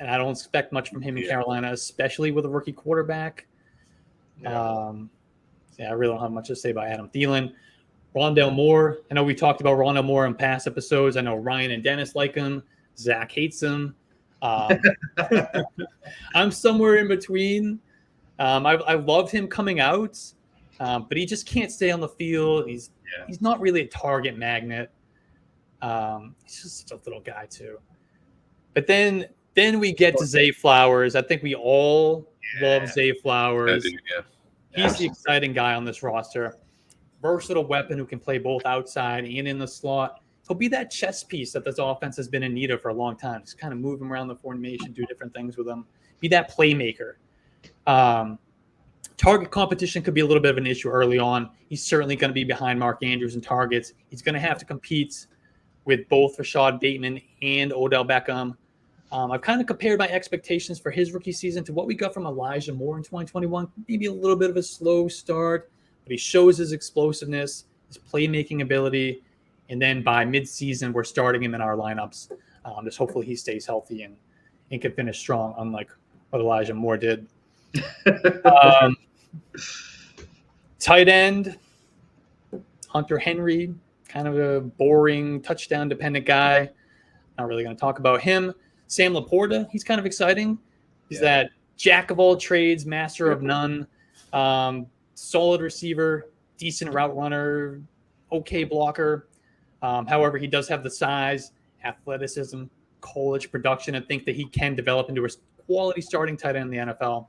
And I don't expect much from him in Carolina, especially with a rookie quarterback. I really don't have much to say about Adam Thielen. Rondale Moore, I know we talked about Rondale Moore in past episodes. I know Ryan and Dennis like him. Zach hates him. I'm somewhere in between. I loved him coming out, but he just can't stay on the field. He's not really a target magnet. He's just such a little guy too. But then we get to Zay Flowers. I think we all love Zay Flowers. He's the exciting guy on this roster. Versatile weapon who can play both outside and in the slot. He'll be that chess piece that this offense has been in need of for a long time. Just kind of move him around the formation, do different things with him. Be that playmaker. Target competition could be a little bit of an issue early on. He's certainly going to be behind Mark Andrews in targets. He's going to have to compete with both Rashad Bateman and Odell Beckham. I've kind of compared my expectations for his rookie season to what we got from Elijah Moore in 2021. Maybe a little bit of a slow start, but he shows his explosiveness, his playmaking ability, and then by midseason, we're starting him in our lineups. Just hopefully he stays healthy and can finish strong, unlike what Elijah Moore did. Tight end, Hunter Henry, kind of a boring touchdown-dependent guy. Not really going to talk about him. Sam Laporta, he's kind of exciting. He's that jack of all trades, master of none, solid receiver, decent route runner, okay blocker. However, he does have the size, athleticism, college production, and think that he can develop into a quality starting tight end in the NFL.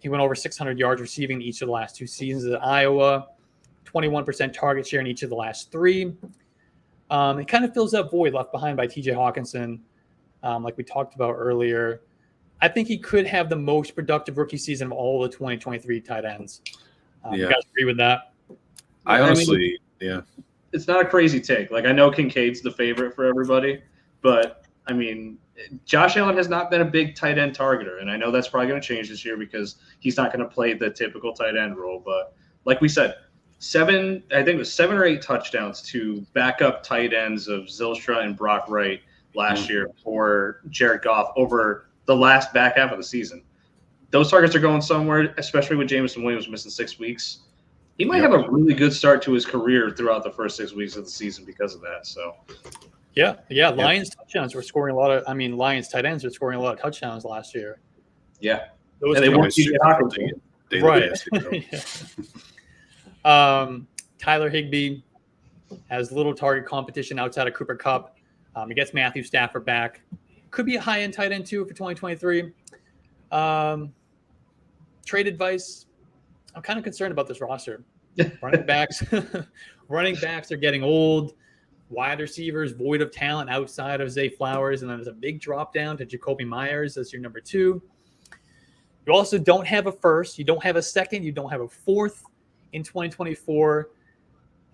He went over 600 yards receiving each of the last 2 seasons at Iowa, 21% target share in each of the last 3. It kind of fills that void left behind by TJ Hawkinson, like we talked about earlier. I think he could have the most productive rookie season of all the 2023 tight ends. You guys agree with that? I honestly, it's not a crazy take. Like, I know Kincaid's the favorite for everybody, but I mean, Josh Allen has not been a big tight end targeter, and I know that's probably going to change this year because he's not going to play the typical tight end role. But like we said, 7 or 8 touchdowns to backup tight ends of Zylstra and Brock Wright last year for Jared Goff over the last back half of the season. Those targets are going somewhere, especially with Jameson Williams missing 6 weeks. He might have a really good start to his career throughout the first 6 weeks of the season because of that. So, Lions touchdowns were scoring a lot of. Lions tight ends were scoring a lot of touchdowns last year. Yeah, those and they weren't TJ Hawkinson, right? Tyler Higbee has little target competition outside of Cooper Kupp. He gets Matthew Stafford back. Could be a high-end tight end too for 2023. Trade advice. I'm kind of concerned about this roster. Running backs are getting old. Wide receivers void of talent outside of Zay Flowers, and then there's a big drop down to Jacoby Myers as your number 2. You also don't have a first. You don't have a second. You don't have a fourth in 2024.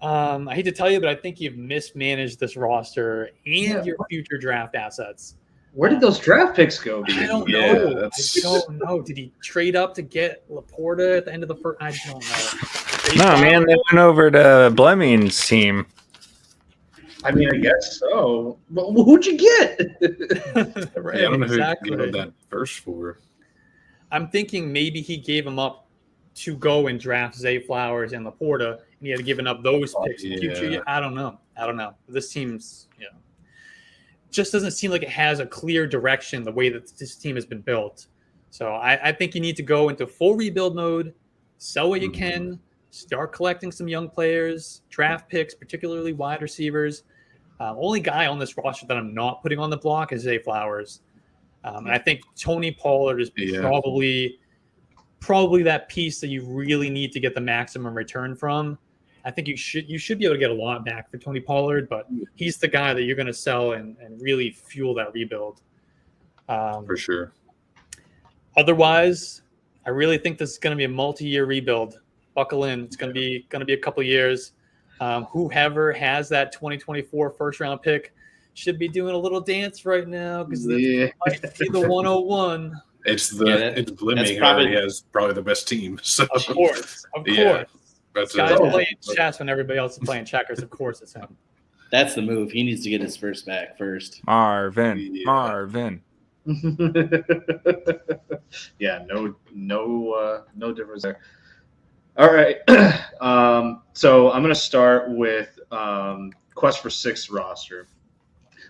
I hate to tell you, but I think you've mismanaged this roster and your future draft assets. Where did those draft picks go? I don't know. I don't know. Did he trade up to get Laporta at the end of the first? I don't know. No, man, they went over to Blemming's team. I mean, I guess so. But who'd you get? Right, I don't know exactly. who that first for. I'm thinking maybe he gave him up to go and draft Zay Flowers and Laporta, and he had given up those picks in the future. I don't know. This team's, just doesn't seem like it has a clear direction the way that this team has been built. So I think you need to go into full rebuild mode, sell what you can, start collecting some young players, draft picks, particularly wide receivers. Only guy on this roster that I'm not putting on the block is Zay Flowers. And I think Tony Pollard is probably that piece that you really need to get the maximum return from. I think you should be able to get a lot back for Tony Pollard, but he's the guy that you're going to sell and really fuel that rebuild. For sure. Otherwise, I really think this is going to be a multi-year rebuild. Buckle in. It's going to be a couple of years. Whoever has that 2024 first-round pick should be doing a little dance right now because it might be the 101. It's Blimming already has probably the best team. So. Of course. This guy's playing chess when everybody else is playing checkers. Of course, it's him. That's the move. He needs to get his first back first. Marvin. Yeah, no difference there. All right. So I'm going to start with Quest for Six roster.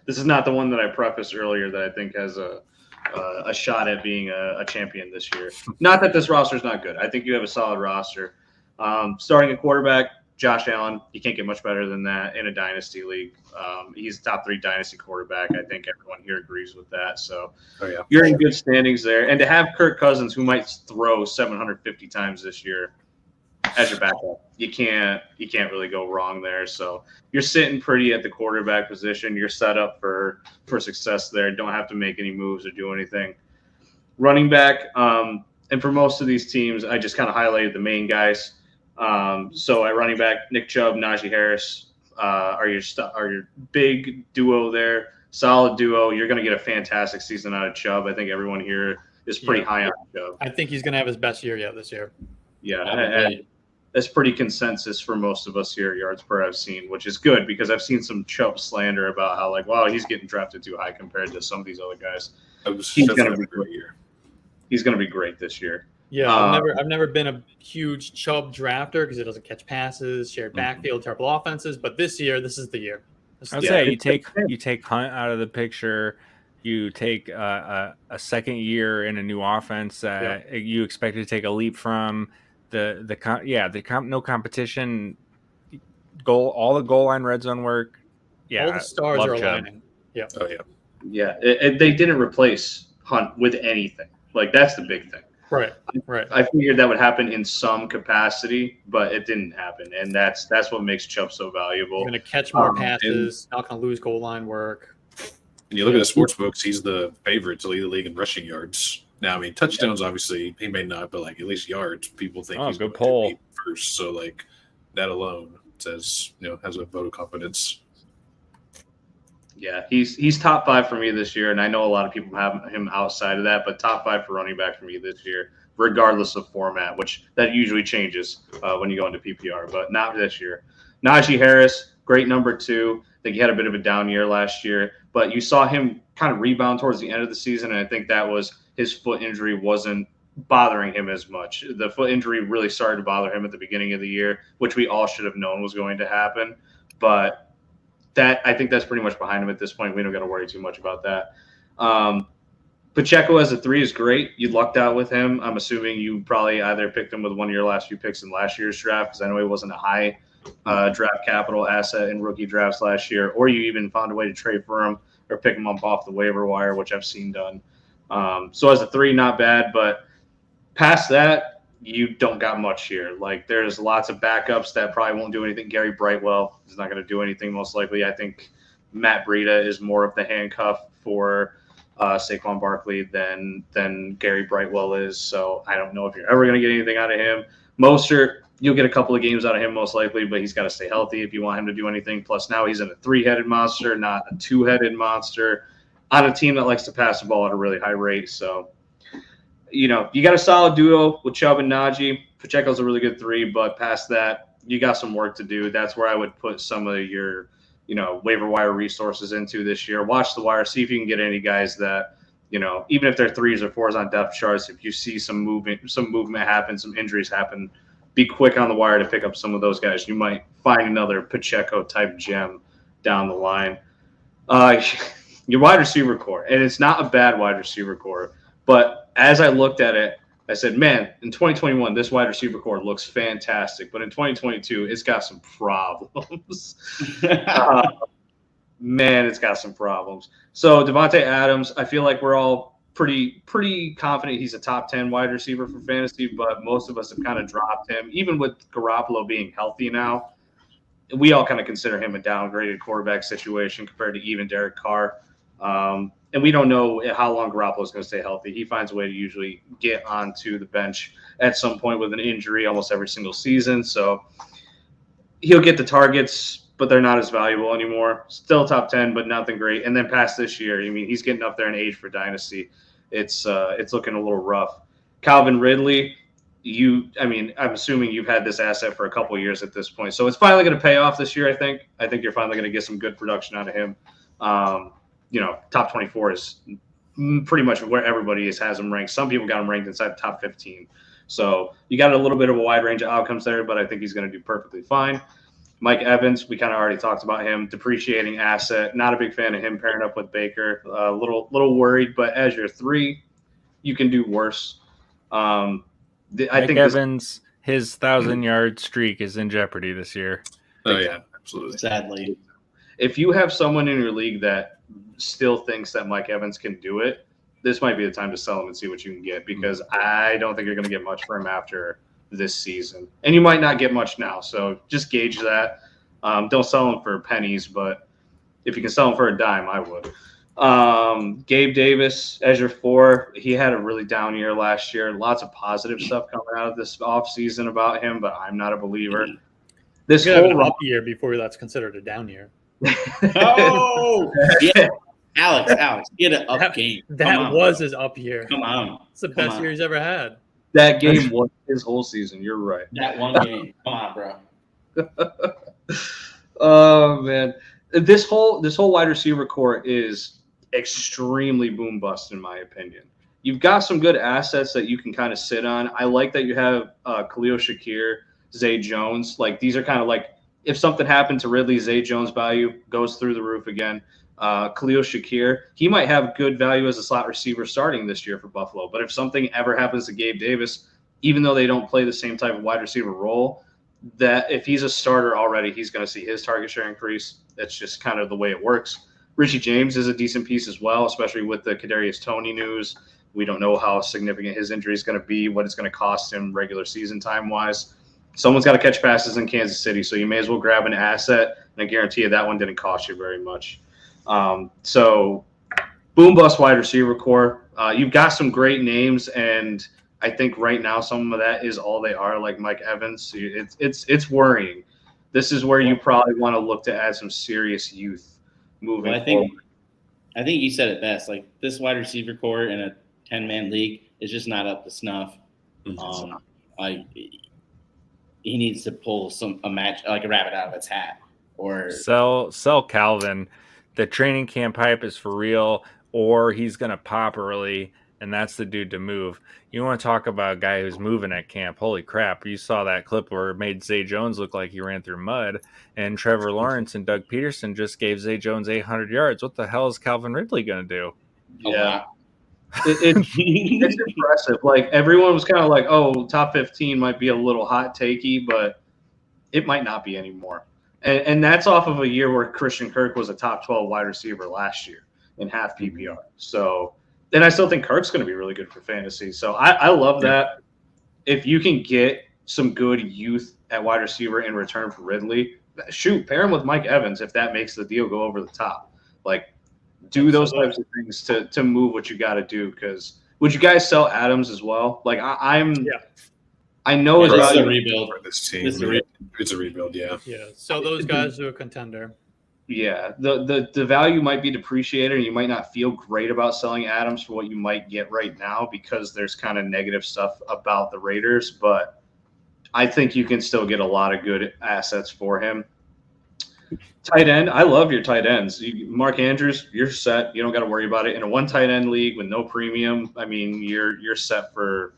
This is not the one that I prefaced earlier that I think has a shot at being a champion this year. Not that this roster is not good. I think you have a solid roster. Starting at quarterback, Josh Allen. You can't get much better than that in a dynasty league. He's top 3 dynasty quarterback. I think everyone here agrees with that. So you're in good standings there. And to have Kirk Cousins, who might throw 750 times this year, as your backup, you can't really go wrong there. So you're sitting pretty at the quarterback position. You're set up for success there. Don't have to make any moves or do anything. Running back, and for most of these teams, I just kind of highlighted the main guys. So at running back, Nick Chubb, Najee Harris are your big duo there. Solid duo. You're going to get a fantastic season out of Chubb. I think everyone here is pretty high on Chubb. I think he's going to have his best year yet this year. Yeah, that's pretty consensus for most of us here at Yards Per I've seen, which is good because I've seen some Chubb slander about how wow, he's getting drafted too high compared to some of these other guys. He's going to be great year. He's going to be great this year. Yeah, I've never been a huge Chubb drafter because he doesn't catch passes, shared backfield, terrible offenses. But this year, this is the year. I'd say you take Hunt out of the picture. You take a second year in a new offense that you expect to take a leap from. No competition. All the goal line red zone work. Yeah, all the stars are aligning. Yeah. Oh yeah. Yeah, they didn't replace Hunt with anything. That's the big thing. Right. I figured that would happen in some capacity, but it didn't happen, and that's what makes Chubb so valuable. You're going to catch more passes, not going to lose goal line work. And you look at the sports books; he's the favorite to lead the league in rushing yards. Now, I mean, touchdowns obviously he may not, but at least yards, people think he's good going to be first. So that alone says has a vote of confidence. Yeah, he's top 5 for me this year, and I know a lot of people have him outside of that, but top 5 for running back for me this year, regardless of format, which that usually changes when you go into PPR, but not this year. Najee Harris, great number 2. I think he had a bit of a down year last year, but you saw him kind of rebound towards the end of the season, and I think that was his foot injury wasn't bothering him as much. The foot injury really started to bother him at the beginning of the year, which we all should have known was going to happen, but I think that's pretty much behind him at this point. We don't got to worry too much about that. Pacheco as a 3 is great. You lucked out with him. I'm assuming you probably either picked him with one of your last few picks in last year's draft because I know he wasn't a high draft capital asset in rookie drafts last year, or you even found a way to trade for him or pick him up off the waiver wire, which I've seen done. So as a 3, not bad, but past that, you don't got much here. There's lots of backups that probably won't do anything. Gary Brightwell is not going to do anything most likely. I think Matt Breida is more of the handcuff for Saquon Barkley than Gary Brightwell is. So I don't know if you're ever going to get anything out of him. Mostert, you'll get a couple of games out of him most likely, but he's got to stay healthy if you want him to do anything. Plus now he's in a 3-headed monster, not a 2-headed monster on a team that likes to pass the ball at a really high rate. So you got a solid duo with Chubb and Najee. Pacheco's a really good 3, but past that, you got some work to do. That's where I would put some of your, waiver wire resources into this year. Watch the wire, see if you can get any guys that, even if they're 3s or 4s on depth charts, if you see some movement happen, some injuries happen, be quick on the wire to pick up some of those guys. You might find another Pacheco type gem down the line. Your wide receiver core, and it's not a bad wide receiver core, but as I looked at it, I said, man, in 2021, this wide receiver core looks fantastic. But in 2022, it's got some problems. Man, it's got some problems. So Devontae Adams, I feel like we're all pretty confident he's a top 10 wide receiver for fantasy, but most of us have kind of dropped him. Even with Garoppolo being healthy now, we all kind of consider him a downgraded quarterback situation compared to even Derek Carr. And we don't know how long Garoppolo is going to stay healthy. He finds a way to usually get onto the bench at some point with an injury almost every single season. So he'll get the targets, but they're not as valuable anymore. Still top 10, but nothing great. And then past this year, I mean, he's getting up there in age for Dynasty. It's looking a little rough. Calvin Ridley, I'm assuming you've had this asset for a couple of years at this point. So it's finally going to pay off this year, I think. I think you're finally going to get some good production out of him. Top 24 is pretty much where everybody has him ranked. Some people got him ranked inside the top 15. So you got a little bit of a wide range of outcomes there, but I think he's going to do perfectly fine. Mike Evans, we kind of already talked about him, depreciating asset. Not a big fan of him pairing up with Baker. A little worried, but as your 3, you can do worse. I think Evans, his 1,000-yard streak is in jeopardy this year. Oh yeah, absolutely. Sadly, if you have someone in your league that still thinks that Mike Evans can do it, this might be the time to sell him and see what you can get, because I don't think you're going to get much for him after this season, and you might not get much now. So just gauge that. Don't sell him for pennies, but if you can sell him for a dime, I would. Gabe Davis as your 4, he had a really down year last year. Lots of positive stuff coming out of this offseason about him, but I'm not a believer. This whole up year before that's considered a down year. Oh, yeah. Alex, get an up game. That was his up year. Come on. It's the best year he's ever had. That game was his whole season. You're right. That one game. Come on, bro. Oh man, this whole wide receiver core is extremely boom bust in my opinion. You've got some good assets that you can kind of sit on. I like that you have Khalil Shakir, Zay Jones. Like these are kind of like, if something happened to Ridley, Zay Jones' value goes through the roof again. Khalil Shakir, he might have good value as a slot receiver starting this year for Buffalo. But if something ever happens to Gabe Davis, even though they don't play the same type of wide receiver role, that if he's a starter already, he's going to see his target share increase. That's just kind of the way it works. Richie James is a decent piece as well, especially with the Kadarius Toney news. We don't know how significant his injury is going to be, what it's going to cost him regular season time-wise. Someone's got to catch passes in Kansas City, so you may as well grab an asset, and I guarantee you that one didn't cost you very much. So boom bust wide receiver core. You've got some great names, and I think right now some of that is all they are, like Mike Evans. It's worrying. This is where you probably want to look to add some serious youth moving forward. I think you said it best. Like this wide receiver core in a 10-man league is just not up to snuff. He needs to pull a match like a rabbit out of its hat, or sell Calvin. The training camp hype is for real, or he's going to pop early, and that's the dude to move. You want to talk about a guy who's moving at camp. Holy crap. You saw that clip where it made Zay Jones look like he ran through mud, and Trevor Lawrence and Doug Peterson just gave Zay Jones 800 yards. What the hell is Calvin Ridley going to do? Yeah. It's impressive. Like everyone was kind of like, oh, top 15 might be a little hot takey, but it might not be anymore. And that's off of a year where Christian Kirk was a top 12 wide receiver last year in half PPR. So, and I still think Kirk's going to be really good for fantasy. So I love that. If you can get some good youth at wide receiver in return for Ridley, shoot, pair him with Mike Evans if that makes the deal go over the top. Like, do those types of things to move what you got to do. Because would you guys sell Adams as well? Like I know his it's value. a rebuild. For this team, it's a rebuild. Yeah. So those guys to a contender. Yeah, the value might be depreciated, and you might not feel great about selling Adams for what you might get right now because there's kind of negative stuff about the Raiders. But I think you can still get a lot of good assets for him. Tight end, I love your tight ends. Mark Andrews, you're set. You don't got to worry about it. In a one tight end league with no premium, I mean, you're set for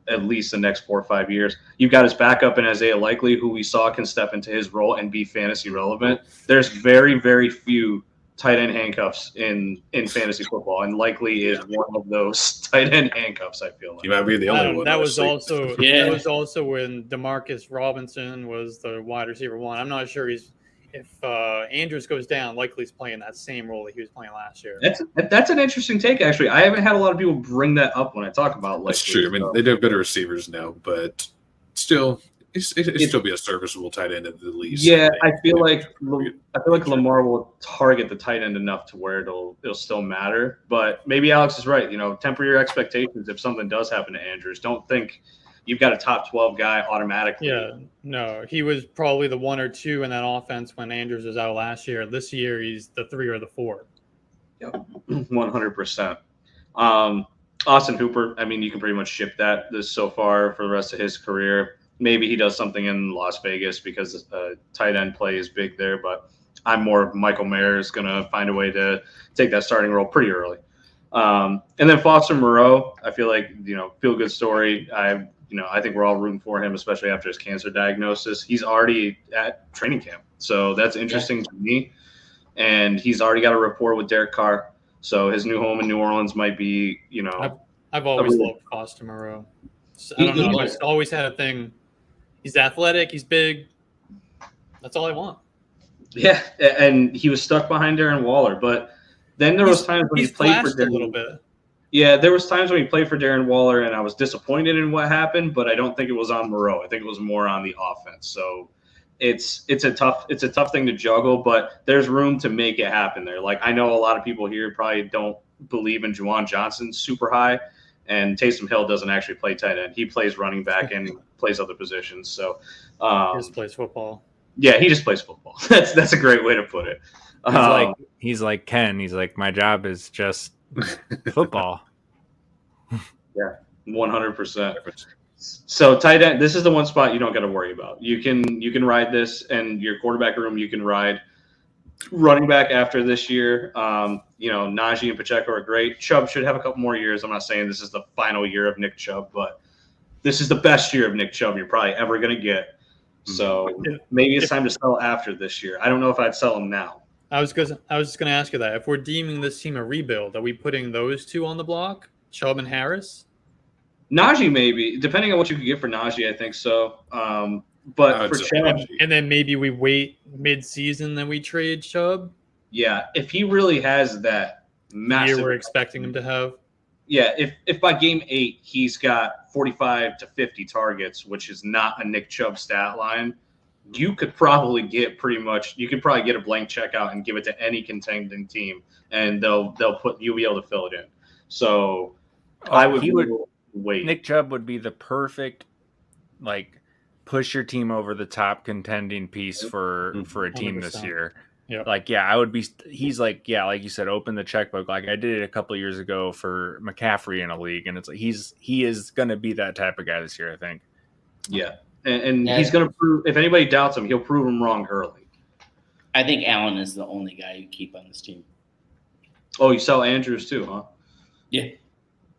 at least the next 4 or 5 years. You've got his backup in Isaiah Likely, who we saw can step into his role and be fantasy relevant. There's very, very few tight end handcuffs in fantasy football, and likely is one of those tight end handcuffs. I feel like He might be the only one. That was honestly. also when Demarcus Robinson was the wide receiver one. I'm not sure if Andrews goes down, likely he's playing that same role that he was playing last year. That's an interesting take, actually. I haven't had a lot of people bring that up when I talk about. That's true. I mean, they do have better receivers now, but still, it'd still be a serviceable tight end at the least. Yeah, I feel like Lamar will target the tight end enough to where it'll still matter. But maybe Alex is right. Temper your expectations if something does happen to Andrews. Don't think you've got a top 12 guy automatically. Yeah, no, he was probably the 1 or 2 in that offense when Andrews was out last year. This year, he's the 3 or the 4. Yep, 100%. Austin Hooper, I mean, you can pretty much ship this so far for the rest of his career. Maybe he does something in Las Vegas because tight end play is big there, but I'm more of Michael Mayer is going to find a way to take that starting role pretty early. And then Foster Moreau, I feel like, feel good story. I think we're all rooting for him, especially after his cancer diagnosis. He's already at training camp, so that's interesting to me. And he's already got a rapport with Derek Carr, so his new home in New Orleans might be, I've always loved Foster Moreau. I don't know. I've always had a thing. He's athletic. He's big. That's all I want. Yeah, and he was stuck behind Darren Waller, but then there was times when he played for Darren. A little bit. Yeah, there was times when he played for Darren Waller, and I was disappointed in what happened, but I don't think it was on Moreau. I think it was more on the offense. So it's a tough thing to juggle, but there's room to make it happen there. Like, I know a lot of people here probably don't believe in Juwan Johnson super high, and Taysom Hill doesn't actually play tight end. He plays running back and plays other positions. So he just plays football. Yeah, he just plays football. That's a great way to put it. He's like Ken. He's like, my job is just football. Yeah, 100%. So tight end, this is the one spot you don't got to worry about. You can ride this, and your quarterback room you can ride. Running back after this year, Najee and Pacheco are great. Chubb should have a couple more years. I'm not saying this is the final year of Nick Chubb, but this is the best year of Nick Chubb you're probably ever going to get. So maybe it's time to sell after this year. I don't know if I'd sell him now. I was just going to ask you that. If we're deeming this team a rebuild, are we putting those two on the block, Chubb and Harris? Najee maybe, depending on what you could get for Najee, I think so. But for Chubb, and then maybe we wait mid-season, then we trade Chubb. Yeah, if he really has that massive year we're expecting him to have. Yeah, if by game 8 he's got 45 to 50 targets, which is not a Nick Chubb stat line, you could probably get a blank check out and give it to any contending team, and you'll be able to fill it in. So wait. Nick Chubb would be the perfect push your team over the top contending piece for a team 100%. This year. Yeah. I would be. He's like you said, open the checkbook. Like I did it a couple of years ago for McCaffrey in a league, and it's like he is going to be that type of guy this year, I think. Yeah, and he's going to prove. If anybody doubts him, he'll prove him wrong early. I think Allen is the only guy you keep on this team. Oh, you sell Andrews too, huh? Yeah.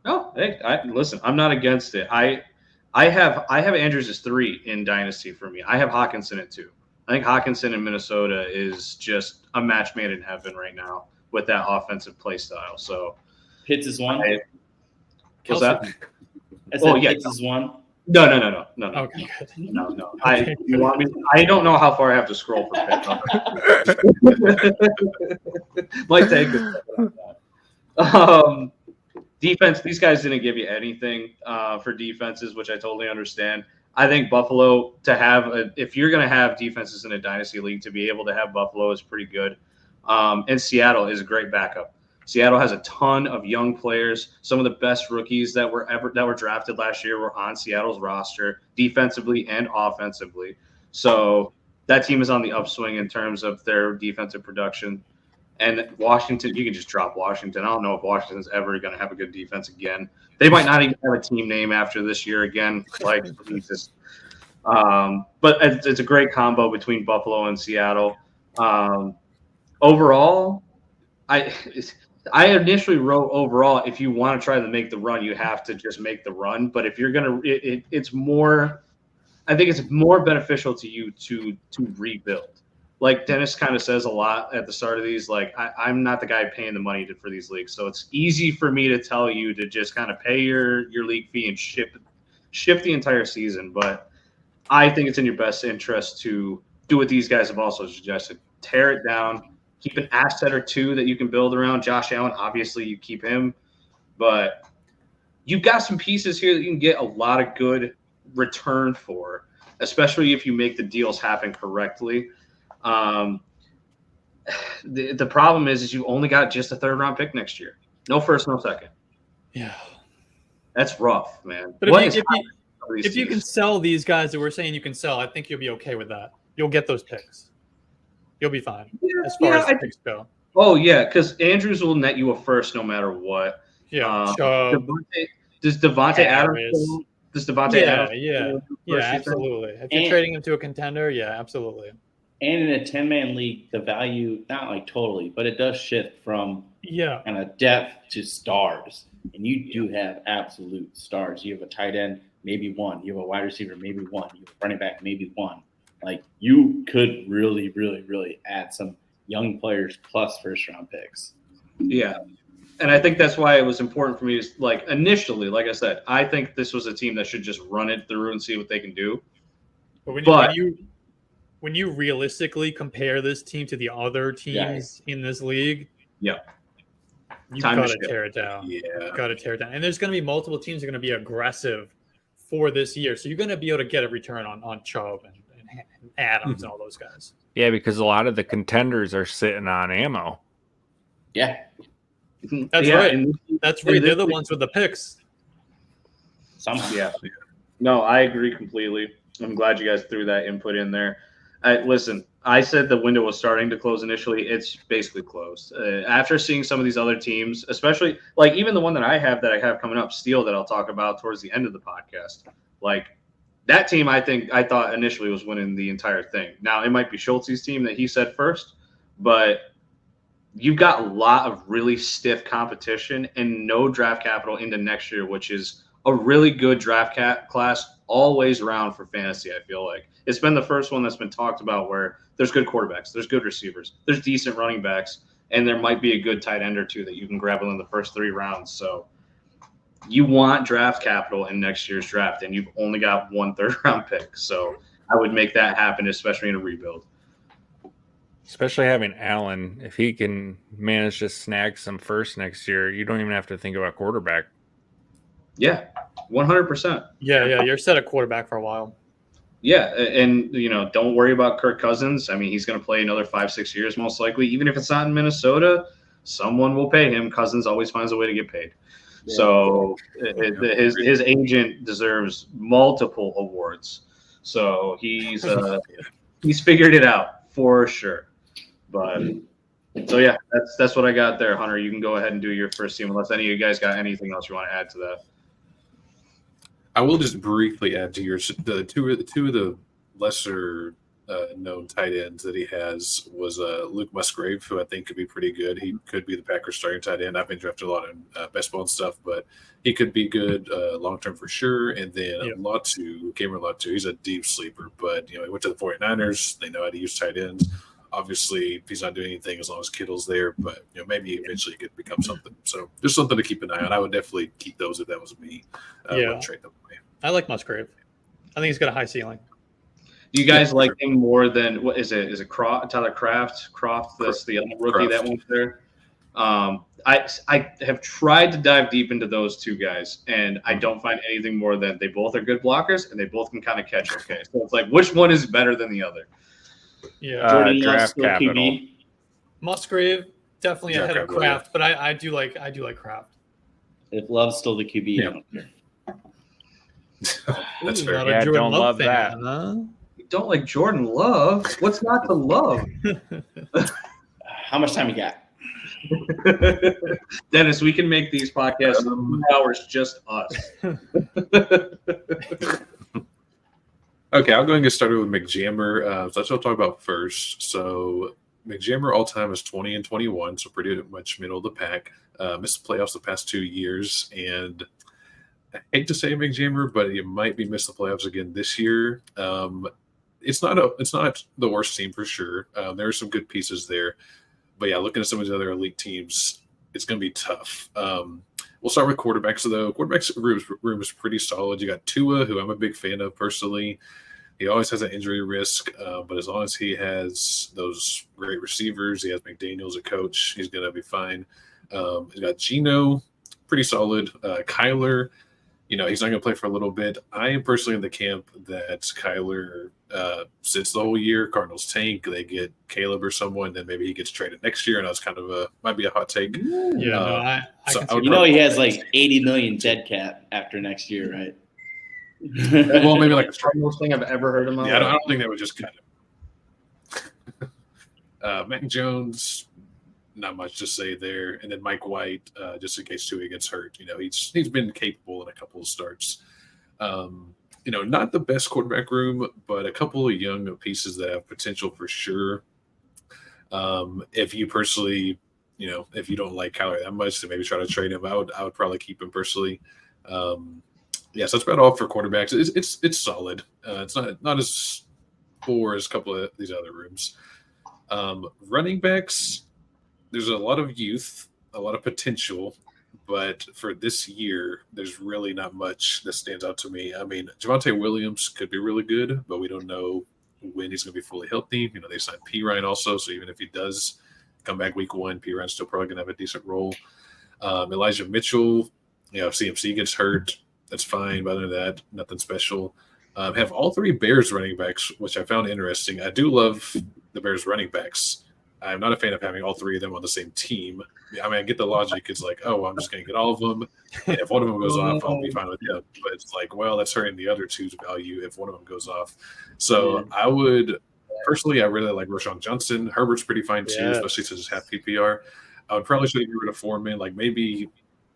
Oh, hey, listen. I'm not against it. I have Andrews as 3 in Dynasty for me. I have Hawkinson at 2. I think Hawkinson in Minnesota is just a match made in heaven right now with that offensive play style. So Pitts is 1. What's that? Pitts is 1. No. Okay, good. No. Okay. You want me? I don't know how far I have to scroll for Pitts. Might take it. Defense, these guys didn't give you anything for defenses, which I totally understand. I think Buffalo if you're going to have defenses in a dynasty league, to be able to have Buffalo is pretty good. And Seattle is a great backup. Seattle has a ton of young players. Some of the best rookies that were drafted last year were on Seattle's roster, defensively and offensively. So that team is on the upswing in terms of their defensive production. And Washington, you can just drop Washington. I don't know if Washington's ever going to have a good defense again. They might not even have a team name after this year again. But it's a great combo between Buffalo and Seattle. Overall, I initially wrote overall, if you want to try to make the run, you have to just make the run. But if you're going to – it's more – I think it's more beneficial to you to rebuild. like Dennis kind of says a lot at the start of these, like I'm not the guy paying the money for these leagues. So it's easy for me to tell you to just kind of pay your league fee and ship the entire season. But I think it's in your best interest to do what these guys have also suggested. Tear it down. Keep an asset or two that you can build around. Josh Allen, obviously you keep him. But you've got some pieces here that you can get a lot of good return for, especially if you make the deals happen correctly. The problem is you only got just a 3rd round pick next year. No first, no second. Yeah. That's rough, man. But if you can sell these guys that we're saying you can sell, I think you'll be okay with that. You'll get those picks. You'll be fine as far as the picks go. Oh, yeah, because Andrews will net you a first no matter what. Yeah. Does Devontae Adams? Yeah, absolutely. If you're trading him to a contender, yeah, absolutely. And in a 10-man league, the value, not like totally, but it does shift from kind of depth to stars. And you do have absolute stars. You have a tight end, maybe one. You have a wide receiver, maybe one. You have a running back, maybe one. Like, you could really, really, really add some young players plus first-round picks. Yeah. And I think that's why it was important for me to, like, initially, like I said, I think this was a team that should just run it through and see what they can do. But when you realistically compare this team to the other teams in this league, you got to tear it down. Yeah. Got to tear it down. And there's going to be multiple teams that are going to be aggressive for this year. So you're going to be able to get a return on Chubb and Adams and all those guys. Yeah, because a lot of the contenders are sitting on ammo. Yeah. That's right. That's right. They're the ones with the picks. Somehow. Yeah. No, I agree completely. I'm glad you guys threw that input in there. Listen, I said the window was starting to close initially. It's basically closed. After seeing some of these other teams, especially like even the one that I have coming up, Steel, that I'll talk about towards the end of the podcast, like that team, I thought initially was winning the entire thing. Now, it might be Schultz's team that he said first, but you've got a lot of really stiff competition and no draft capital into next year, which is a really good draft class always around for fantasy, I feel like. It's been the first one that's been talked about where there's good quarterbacks, there's good receivers, there's decent running backs, and there might be a good tight end or two that you can grab in the first 3 rounds. So you want draft capital in next year's draft, and you've only got 1 third-round pick. So I would make that happen, especially in a rebuild. Especially having Allen, if he can manage to snag some first next year, you don't even have to think about quarterback. Yeah, 100%. Yeah, you're set at quarterback for a while. Yeah, and don't worry about Kirk Cousins. I mean, he's going to play another 5-6 years most likely. Even if it's not in Minnesota, someone will pay him. Cousins always finds a way to get paid. Yeah. So his agent deserves multiple awards. So he's figured it out for sure. But so yeah, that's what I got there, Hunter. You can go ahead and do your first team unless any of you guys got anything else you want to add to that. I will just briefly add to yours. The two of the lesser known tight ends that he has was Luke Musgrave, who I think could be pretty good. He could be the Packers starting tight end. I've been drafted a lot in best ball and stuff, but he could be good long term for sure. And then Cameron Latu, he's a deep sleeper, but he went to the 49ers. They know how to use tight ends. Obviously, he's not doing anything as long as Kittle's there, but maybe eventually he could become something. So there's something to keep an eye on. I would definitely keep those if that was me. Trade them away. I like Musgrave. I think he's got a high ceiling. Do you guys like him more than what is it? Is it Tyler Kraft? That's the other rookie that went there. I have tried to dive deep into those two guys, and I don't find anything more than they both are good blockers and they both can kind of catch okay. So it's like, which one is better than the other? Yeah, draft capital. QB. Musgrave definitely ahead of Kraft, but I do like Kraft. If Love's still the QB, I don't care. That's fair. Yeah, don't love that. Huh? You don't like Jordan Love? What's not to love? How much time you got? Dennis, we can make these podcasts 2 hours just us. Okay, I'll go ahead and get started with McJammer. So that's what I'll talk about first. So McJammer all time is 20-21, so pretty much middle of the pack. Missed the playoffs the past 2 years, and I hate to say McJammer, but he might be missed the playoffs again this year. it's not the worst team for sure. There are some good pieces there, but yeah, looking at some of the other elite teams, it's going to be tough. We'll start with quarterbacks though. Quarterbacks room is pretty solid. You got Tua, who I'm a big fan of personally. He always has an injury risk, but as long as he has those great receivers, he has McDaniels a coach, he's going to be fine. He's got Geno, pretty solid. Kyler, he's not going to play for a little bit. I am personally in the camp that Kyler sits the whole year. Cardinals tank, they get Caleb or someone, then maybe he gets traded next year, and that's kind of might be a hot take. Yeah, he has like 80 million dead cap after next year, right? Well, maybe like the strongest thing I've ever heard of. Yeah, I don't think they would just cut him. Mac Jones, not much to say there, and then Mike White, just in case Tua gets hurt. He's been capable in a couple of starts. Not the best quarterback room, but a couple of young pieces that have potential for sure. If you personally, if you don't like Kyler that much, then maybe try to trade him. I would probably keep him personally. Yeah, so that's about all for quarterbacks. It's solid. It's not as poor as a couple of these other rooms. Running backs, there's a lot of youth, a lot of potential, but for this year, there's really not much that stands out to me. I mean, Javonte Williams could be really good, but we don't know when he's going to be fully healthy. They signed P. Ryan also, so even if he does come back week 1, P. Ryan's still probably going to have a decent role. Elijah Mitchell, if CMC gets hurt, that's fine. But other than that, nothing special. Have all 3 Bears running backs, which I found interesting. I do love the Bears running backs. I'm not a fan of having all 3 of them on the same team. I mean, I get the logic. It's like, oh, I'm just going to get all of them. And if one of them goes off, I'll be fine with it. But it's like, well, that's hurting the other two's value if one of them goes off. So I would personally, I really like Roschon Johnson. Herbert's pretty fine too, especially since it's half PPR. I would probably try to get rid of Foreman. Like maybe,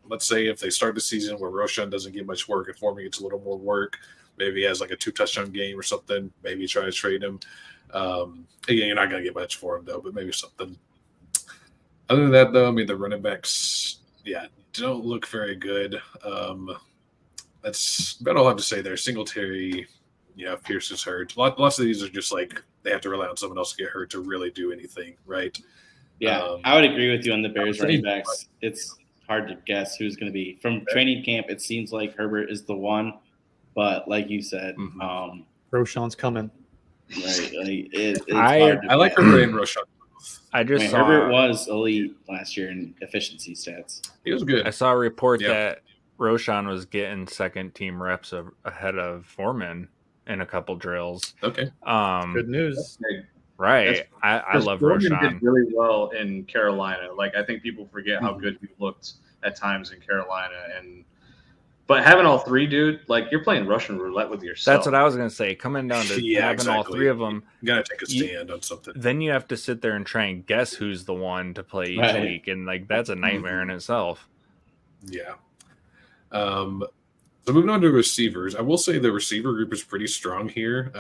let's say if they start the season where Roschon doesn't get much work and Foreman gets a little more work, maybe he has like a 2-touchdown game or something. Maybe try to trade him. Again, you're not going to get much for him though, but maybe something. Other than that, though, I mean, the running backs, don't look very good. That's about all I have to say there. Singletary, Pierce is hurt. Lots of these are just like they have to rely on someone else to get hurt to really do anything, right? Yeah, I would agree with you on the Bears running backs. It's hard to guess who's going to be. From training camp, it seems like Herbert is the one, but like you said, Roschon's coming. Right, it's hard to I like Herbert and Roschon. Herbert was elite last year in efficiency stats. He was good. I saw a report that Roschon was getting second team reps ahead of Foreman in a couple drills. Okay. Good news. Right. I love Roschon. Did really well in Carolina. Like I think people forget how good he looked at times in Carolina, but having all 3, dude, like you're playing Russian roulette with yourself. That's what I was gonna say. Coming down to having all 3 of them, you gotta take a stand on something. Then you have to sit there and try and guess who's the one to play each week, and like that's a nightmare in itself. Yeah. So moving on to receivers, I will say the receiver group is pretty strong here.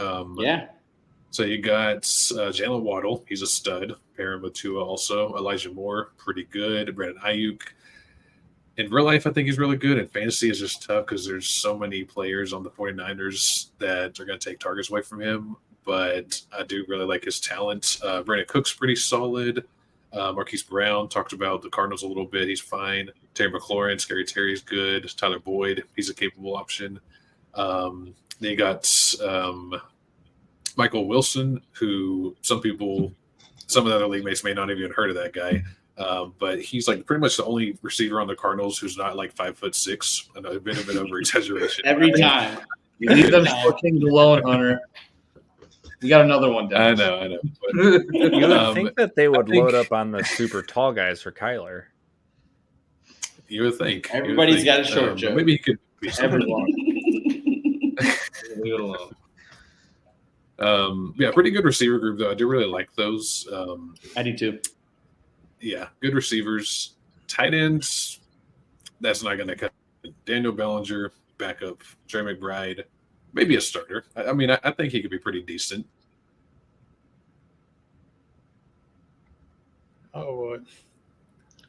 So you got Jalen Waddle, he's a stud. Pair him with Tua also. Elijah Moore, pretty good. Brandon Ayuk. In real life, I think he's really good. And fantasy is just tough because there's so many players on the 49ers that are going to take targets away from him. But I do really like his talent. Brandon Cook's pretty solid. Marquise Brown, talked about the Cardinals a little bit. He's fine. Terry McLaurin, Scary Terry's good. Tyler Boyd, he's a capable option. Then you got Michael Wilson, who some of the other league mates may not have even heard of that guy. But he's like pretty much the only receiver on the Cardinals who's not like 5'6". I know a bit of an over exaggeration. Every time. You leave them kings alone, Hunter. You got another one down. I know. But, you would think that they would load up on the super tall guys for Kyler. You would think. Everybody's got a short joke. Maybe he could be everyone. Leave it alone. Pretty good receiver group though. I do really like those. I do too. Yeah, good receivers. Tight ends, that's not going to cut. Daniel Bellinger, backup. Trey McBride, maybe a starter. I mean, I think he could be pretty decent.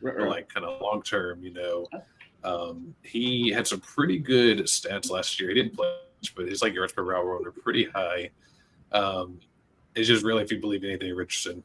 Like kind of long term, he had some pretty good stats last year. He didn't play much, but his yards per route were pretty high. It's just really if you believe in Anthony Richardson.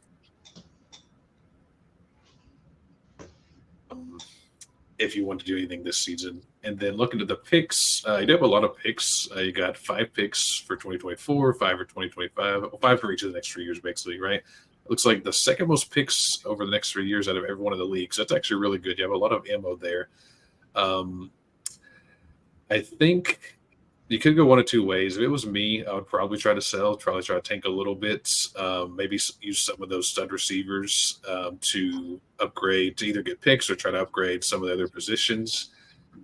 If you want to do anything this season. And then looking at the picks, you do have a lot of picks. You got 5 picks for 2024, 5 for 2025, 5 for each of the next 3 years, basically, right? It looks like the second most picks over the next 3 years out of every one of the leagues. That's actually really good. You have a lot of ammo there. I think you could go one of 2 ways. If it was me, I would probably try to sell, probably try to tank a little bit, maybe use some of those stud receivers to upgrade, to either get picks or try to upgrade some of the other positions.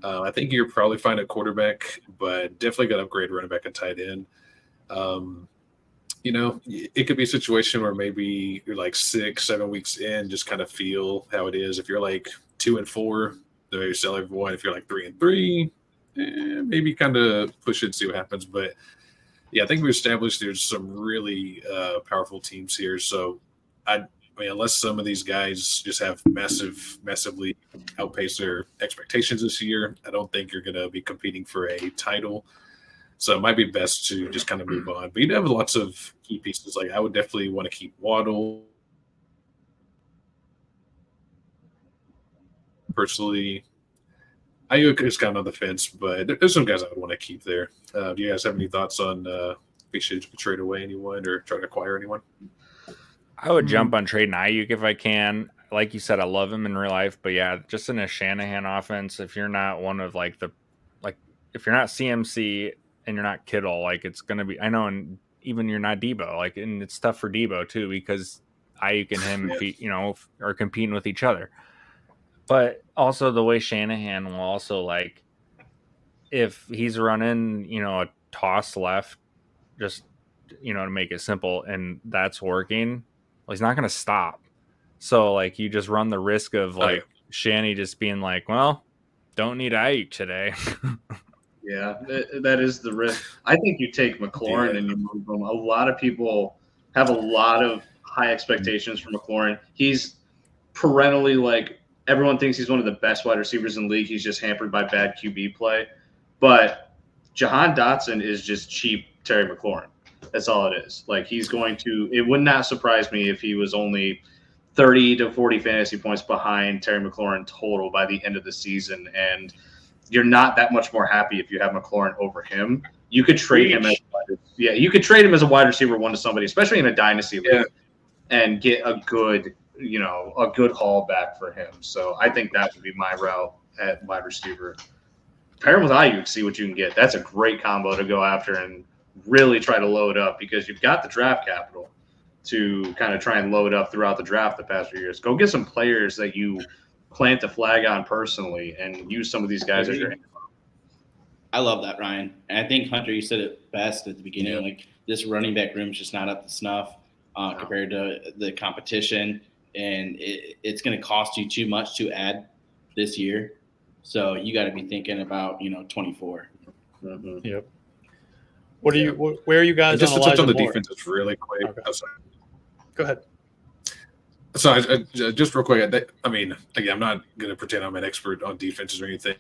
I think you're probably fine at quarterback, but definitely got to upgrade running back and tight end. It could be a situation where maybe you're like 6-7 weeks in, just kind of feel how it is. If you're like 2-4, then maybe sell everyone. If you're like 3-3, maybe kind of push it and see what happens. But yeah, I think we've established there's some really powerful teams here. So I mean, unless some of these guys just have massively outpaced their expectations this year, I don't think you're going to be competing for a title. So it might be best to just kind of move on. But you have lots of key pieces. Like I would definitely want to keep Waddle. Personally, Ayuk is kind of on the fence, but there's some guys I would want to keep there. Do you guys have any thoughts on we should trade away anyone or try to acquire anyone? I would jump on trading Ayuk if I can. Like you said, I love him in real life, but yeah, just in a Shanahan offense, if you're not one of if you're not CMC and you're not Kittle, like it's going to be, I know, and even you're not Debo, and it's tough for Debo too, because Ayuk and him, are competing with each other. But also the way Shanahan will also if he's running, a toss left, just, to make it simple, and that's working, well, he's not going to stop. So you just run the risk of Shanny just being like, well, don't need Ayuk today. Yeah, that is the risk. I think you take McLaurin and you move him. A lot of people have a lot of high expectations for McLaurin. He's perennially everyone thinks he's one of the best wide receivers in the league. He's just hampered by bad QB play. But Jahan Dotson is just cheap Terry McLaurin. That's all it is. It would not surprise me if he was only 30 to 40 fantasy points behind Terry McLaurin total by the end of the season. And you're not that much more happy if you have McLaurin over him. You could trade him as a wide receiver one to somebody, especially in a dynasty league, and get a good haul back for him. So I think that would be my route at wide receiver. Pair him with Ayuk, see what you can get. That's a great combo to go after and really try to load up, because you've got the draft capital to kind of try and load up throughout the draft the past few years. Go get some players that you plant the flag on personally and use some of these guys as your. I love that, Ryan. And I think, Hunter, you said it best at the beginning. This running back room is just not up to snuff compared to the competition. And it's going to cost you too much to add this year. So you got to be thinking about, 24. Mm-hmm. Yep. Where are you guys just on to touch on the Moore? defenses really quick. Okay. Oh, sorry. Go ahead. So just real quick, again, I'm not going to pretend I'm an expert on defenses or anything.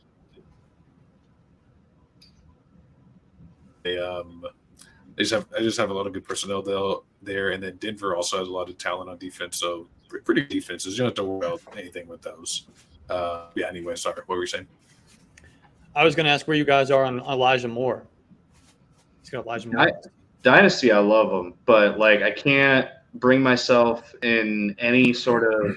I just have a lot of good personnel there, and then Denver also has a lot of talent on defense. So pretty good defenses. You don't have to worry about anything with those. Anyway, sorry. What were you saying? I was going to ask where you guys are on Elijah Moore. He's got Elijah Moore. Dynasty, I love him, but I can't bring myself in any sort of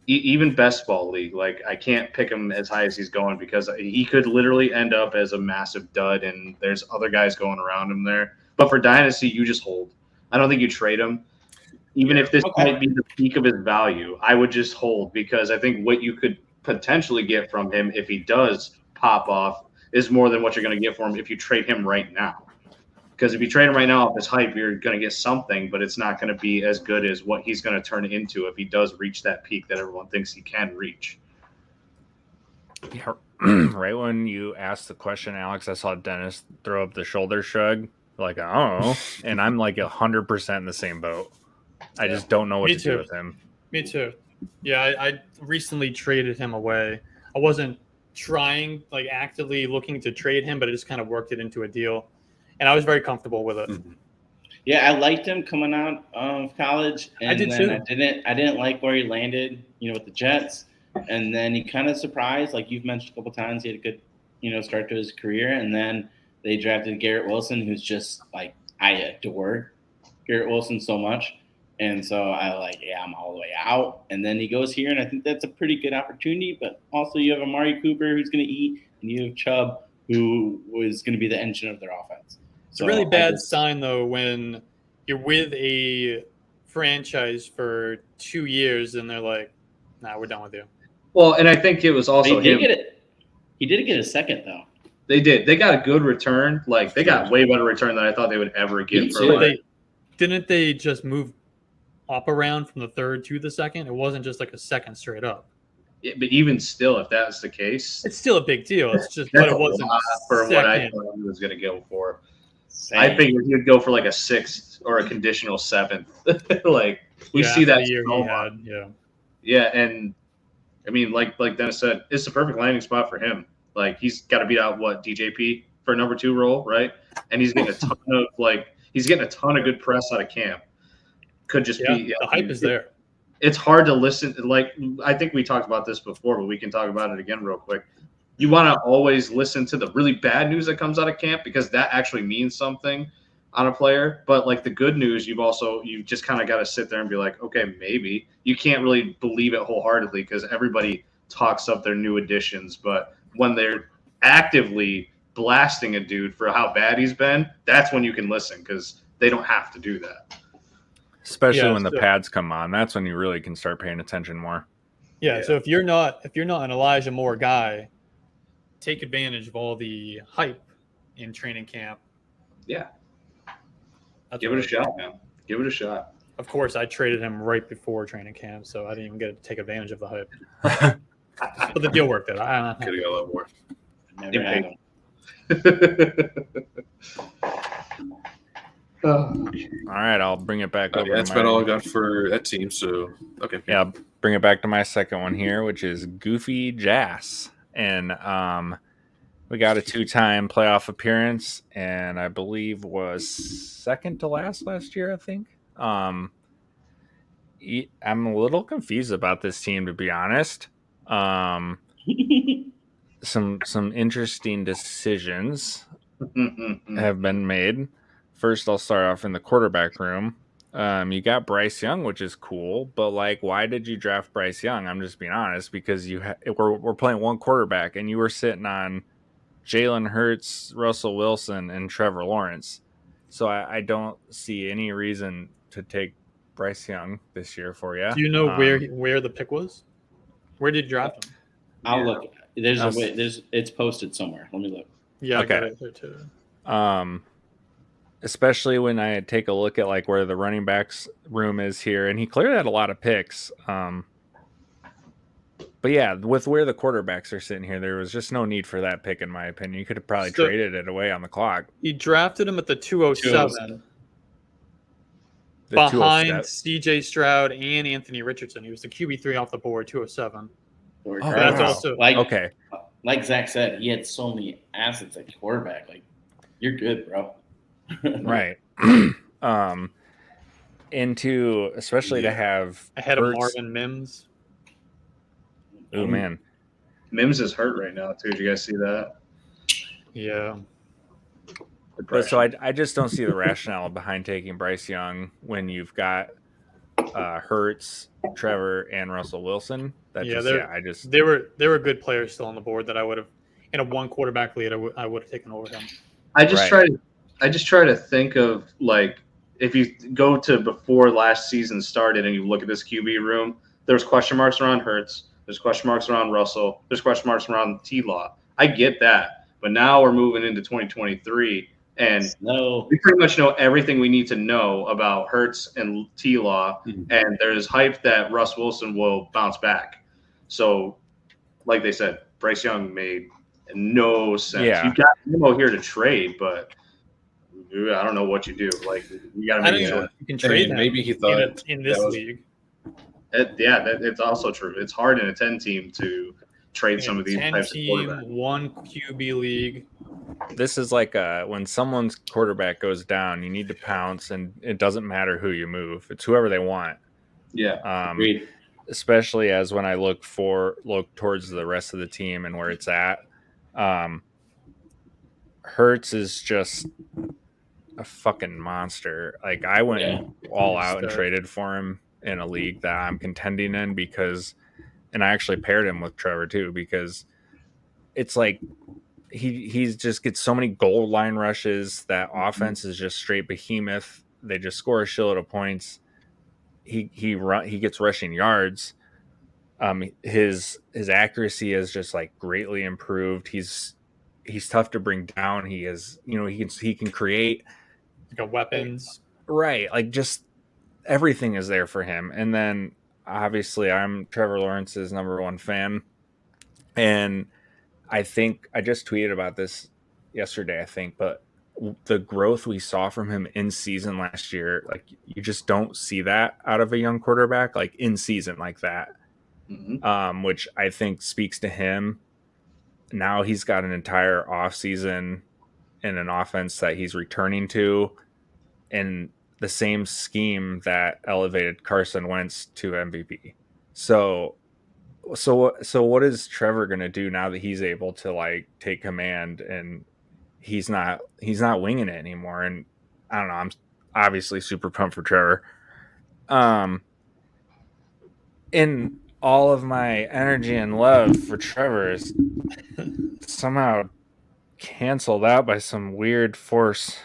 even best ball league. I can't pick him as high as he's going, because he could literally end up as a massive dud, and there's other guys going around him there. But for Dynasty, you just hold. I don't think you trade him. Even if this might be the peak of his value, I would just hold, because I think what you could potentially get from him if he does pop off is more than what you're going to get for him if you trade him right now. Because if you trade him right now off his hype, you're going to get something, but it's not going to be as good as what he's going to turn into if he does reach that peak that everyone thinks he can reach. Yeah, right when you asked the question, Alex, I saw Dennis throw up the shoulder shrug. I don't know. And I'm 100% in the same boat. I just don't know what to do with him. Me too. Yeah, I recently traded him away. I wasn't trying, actively looking to trade him, but I just kind of worked it into a deal. And I was very comfortable with it. Mm-hmm. Yeah, I liked him coming out of college, and I did then too. I didn't like where he landed, with the Jets, and then he kind of surprised, like you've mentioned a couple times. He had a good, start to his career, and then they drafted Garrett Wilson, who's just like I adore Garrett Wilson so much, and so I'm all the way out. And then he goes here, and I think that's a pretty good opportunity. But also, you have Amari Cooper who's going to eat, and you have Chubb who was going to be the engine of their offense. It's a really bad sign, though, when you're with a franchise for 2 years and they're like, "Nah, we're done with you." Well, and I think it was also he him. He did get a second, though. They did. They got a good return. Like they got way better return than I thought they would ever get. Didn't they just move up around from the third to the second? It wasn't just like a second straight up. Yeah, but even still, if that's the case, it's still a big deal. It's just, but it wasn't for what I thought he was going to go for. Same. I figured he would go for like a 6th or a conditional 7th. Like we see that so much. Yeah, and I mean, like Dennis said, it's the perfect landing spot for him. Like he's got to beat out DJP for a number 2 role, right? And he's getting a ton of good press out of camp. Could just be the hype is there. It's hard to listen. Like I think we talked about this before, but we can talk about it again real quick. You want to always listen to the really bad news that comes out of camp because that actually means something on a player. But like the good news, you've just kind of got to sit there and be like, okay, maybe. You can't really believe it wholeheartedly because everybody talks up their new additions. But when they're actively blasting a dude for how bad he's been, that's when you can listen because they don't have to do that. Especially when the pads come on, that's when you really can start paying attention more. Yeah. So if you're not an Elijah Moore guy, take advantage of all the hype in training camp. Yeah. Give it a shot, man. Give it a shot. Of course, I traded him right before training camp, so I didn't even get to take advantage of the hype. But the deal worked out. Could have got a lot more. Never had him. All right, I'll bring it back over. That's about all I got for that team. So, okay. Yeah, bring it back to my second one here, which is Goofy Jass. And we got a 2-time playoff appearance, and I believe was second to last year, I think. I'm a little confused about this team, to be honest. Some interesting decisions have been made. First, I'll start off in the quarterback room. You got Bryce Young, which is cool, but like, why did you draft Bryce Young? I'm just being honest because we're playing one quarterback, and you were sitting on Jalen Hurts, Russell Wilson, and Trevor Lawrence. So I don't see any reason to take Bryce Young this year for you. Do you know where the pick was? Where did you draft him? I'll look. It's posted somewhere. Let me look. Yeah, okay. I got it there too. Especially when I take a look at like where the running backs room is here, and he clearly had a lot of picks. But yeah, with where the quarterbacks are sitting here, there was just no need for that pick, in my opinion. You could have probably traded it away on the clock. He drafted him at the 207. Behind CJ Stroud and Anthony Richardson. He was the QB3 off the board, 207. That's also like Zach said, he had so many assets at quarterback. Like, you're good, bro. Right. Especially to have ahead of Marvin Mims. Oh man, Mims is hurt right now too. Did you guys see that? Yeah. But so I just don't see the rationale behind taking Bryce Young when you've got Hurts, Trevor, and Russell Wilson. They were good players still on the board that I would have in a 1 quarterback lead. I would have taken over him. I just try to think of, like, if you go to before last season started and you look at this QB room, there's question marks around Hurts, there's question marks around Russell, there's question marks around T-Law. I get that, but now we're moving into 2023, and we pretty much know everything we need to know about Hurts and T-Law, and there's hype that Russ Wilson will bounce back. So, like they said, Bryce Young made no sense. Yeah. You've got Nemo here to trade, but I don't know what you do. Like, you got to make sure you can trade. Maybe he thought in this league. It's also true. It's hard in a 10 team to trade some of these types of quarterbacks. 1 QB league. this is like when someone's quarterback goes down, you need to pounce, and it doesn't matter who you move; it's whoever they want. Yeah. Agreed. Especially as when I look towards the rest of the team and where it's at. Hurts is just a fucking monster. Like I went all out and traded for him in a league that I'm contending in and I actually paired him with Trevor too, because it's like he just gets so many goal line rushes. That offense is just straight behemoth. They just score a shitload of points. He gets rushing yards. His accuracy is just like greatly improved. He's tough to bring down. He is, he can create. Got weapons. Right. Like just everything is there for him. And then obviously I'm Trevor Lawrence's number one fan. And I think I just tweeted about this yesterday, I think, but the growth we saw from him in season last year, like you just don't see that out of a young quarterback, like in season like that. Mm-hmm. Which I think speaks to him. Now he's got an entire offseason in an offense that he's returning to, in the same scheme that elevated Carson Wentz to MVP. So what is Trevor going to do now that he's able to like take command and he's not winging it anymore? And I don't know, I'm obviously super pumped for Trevor. In all of my energy and love for Trevor is somehow canceled out by some weird force.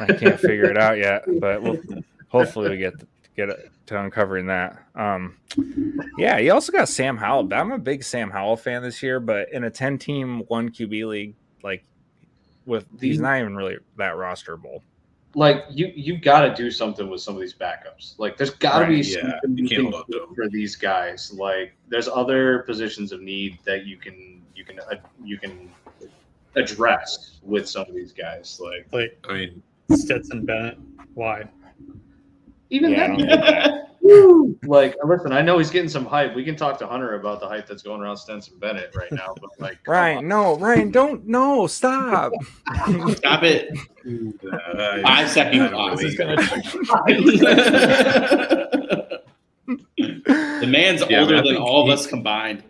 I can't figure it out yet, but hopefully we get to uncovering that. Yeah, you also got Sam Howell. I'm a big Sam Howell fan this year, but in a 10-team 1 QB league, like he's not even really that rosterable. Like you got to do something with some of these backups. Like there's got to be something you can't hold them for these guys. Like there's other positions of need that you can address with some of these guys. Like I mean, Stetson Bennett. Why? Even that. Like, listen, I know he's getting some hype. We can talk to Hunter about the hype that's going around Stetson Bennett right now. But like, Ryan, stop. Stop it. 5 second clock. The man's older than all of us combined.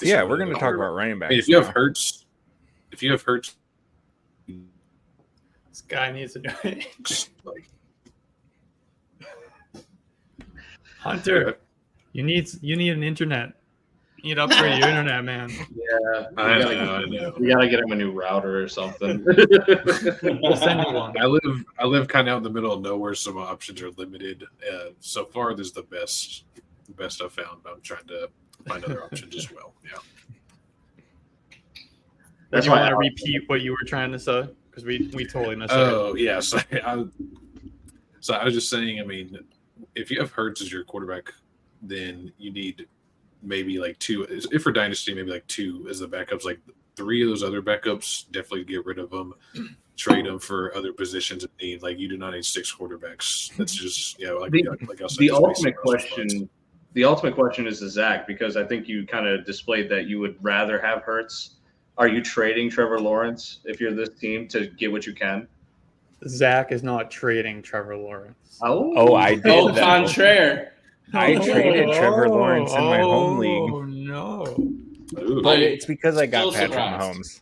Yeah, we're going to talk about running backs. I mean, if you have Hurts, this guy needs to do it. Hunter, you need an internet. You need to upgrade your internet, man. Yeah, I know. We gotta get him a new router or something. We'll send you one. I live kind of out in the middle of nowhere, so my options are limited. So far, this is the best I've found. But I'm trying to find other options as well. Yeah. That's why I want to repeat what you were trying to say, because we totally missed it. Oh yeah, so I was just saying. I mean, if you have Hurts as your quarterback, then you need maybe like 2. If for Dynasty, maybe like 2 as the backups. Like 3 of those other backups, definitely get rid of them. Trade them for other positions of need. Like you do not need 6 quarterbacks. That's just like I said. The ultimate question. The ultimate question is to Zach, because I think you kind of displayed that you would rather have Hurts. Are you trading Trevor Lawrence if you're this team to get what you can? Zach is not trading Trevor Lawrence. Oh, I did. Au contraire. I traded Trevor Lawrence in my home league. Oh no! But it's because I got Still Patrick surprised. Mahomes.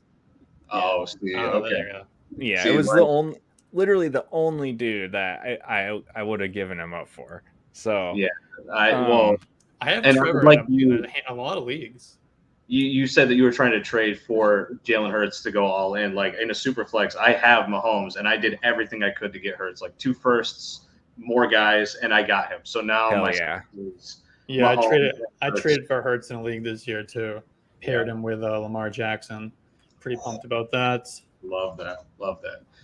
Oh, see, okay. Yeah, See, it was like- literally the only dude that I would have given him up for. So Yeah, I have and Trevor like in a lot of leagues. You said that you were trying to trade for Jalen Hurts to go all in. Like in a super flex, I have Mahomes, and I did everything I could to get Hurts, like 2 firsts, more guys, and I got him. So now I traded for Hurts in a league this year too. Paired him with Lamar Jackson. Pretty pumped about that. Love that.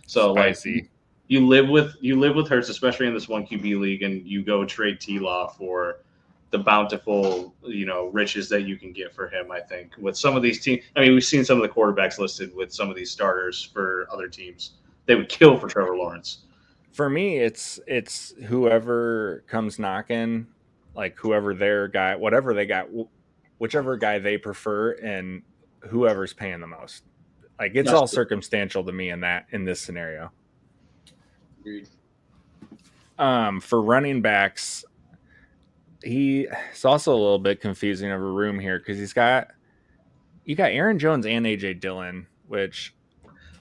So spicy. Like you live with Hurts, especially in this 1 QB league, and you go trade T-Law for the bountiful, riches that you can get for him. I think with some of these teams, I mean, we've seen some of the quarterbacks listed with some of these starters for other teams. They would kill for Trevor Lawrence. For me, it's whoever comes knocking, like whoever their guy, whatever they got, whichever guy they prefer and whoever's paying the most. Like it's all circumstantial to me in this scenario. Agreed. For running backs, it's also a little bit confusing of a room here because you got Aaron Jones and AJ Dillon, which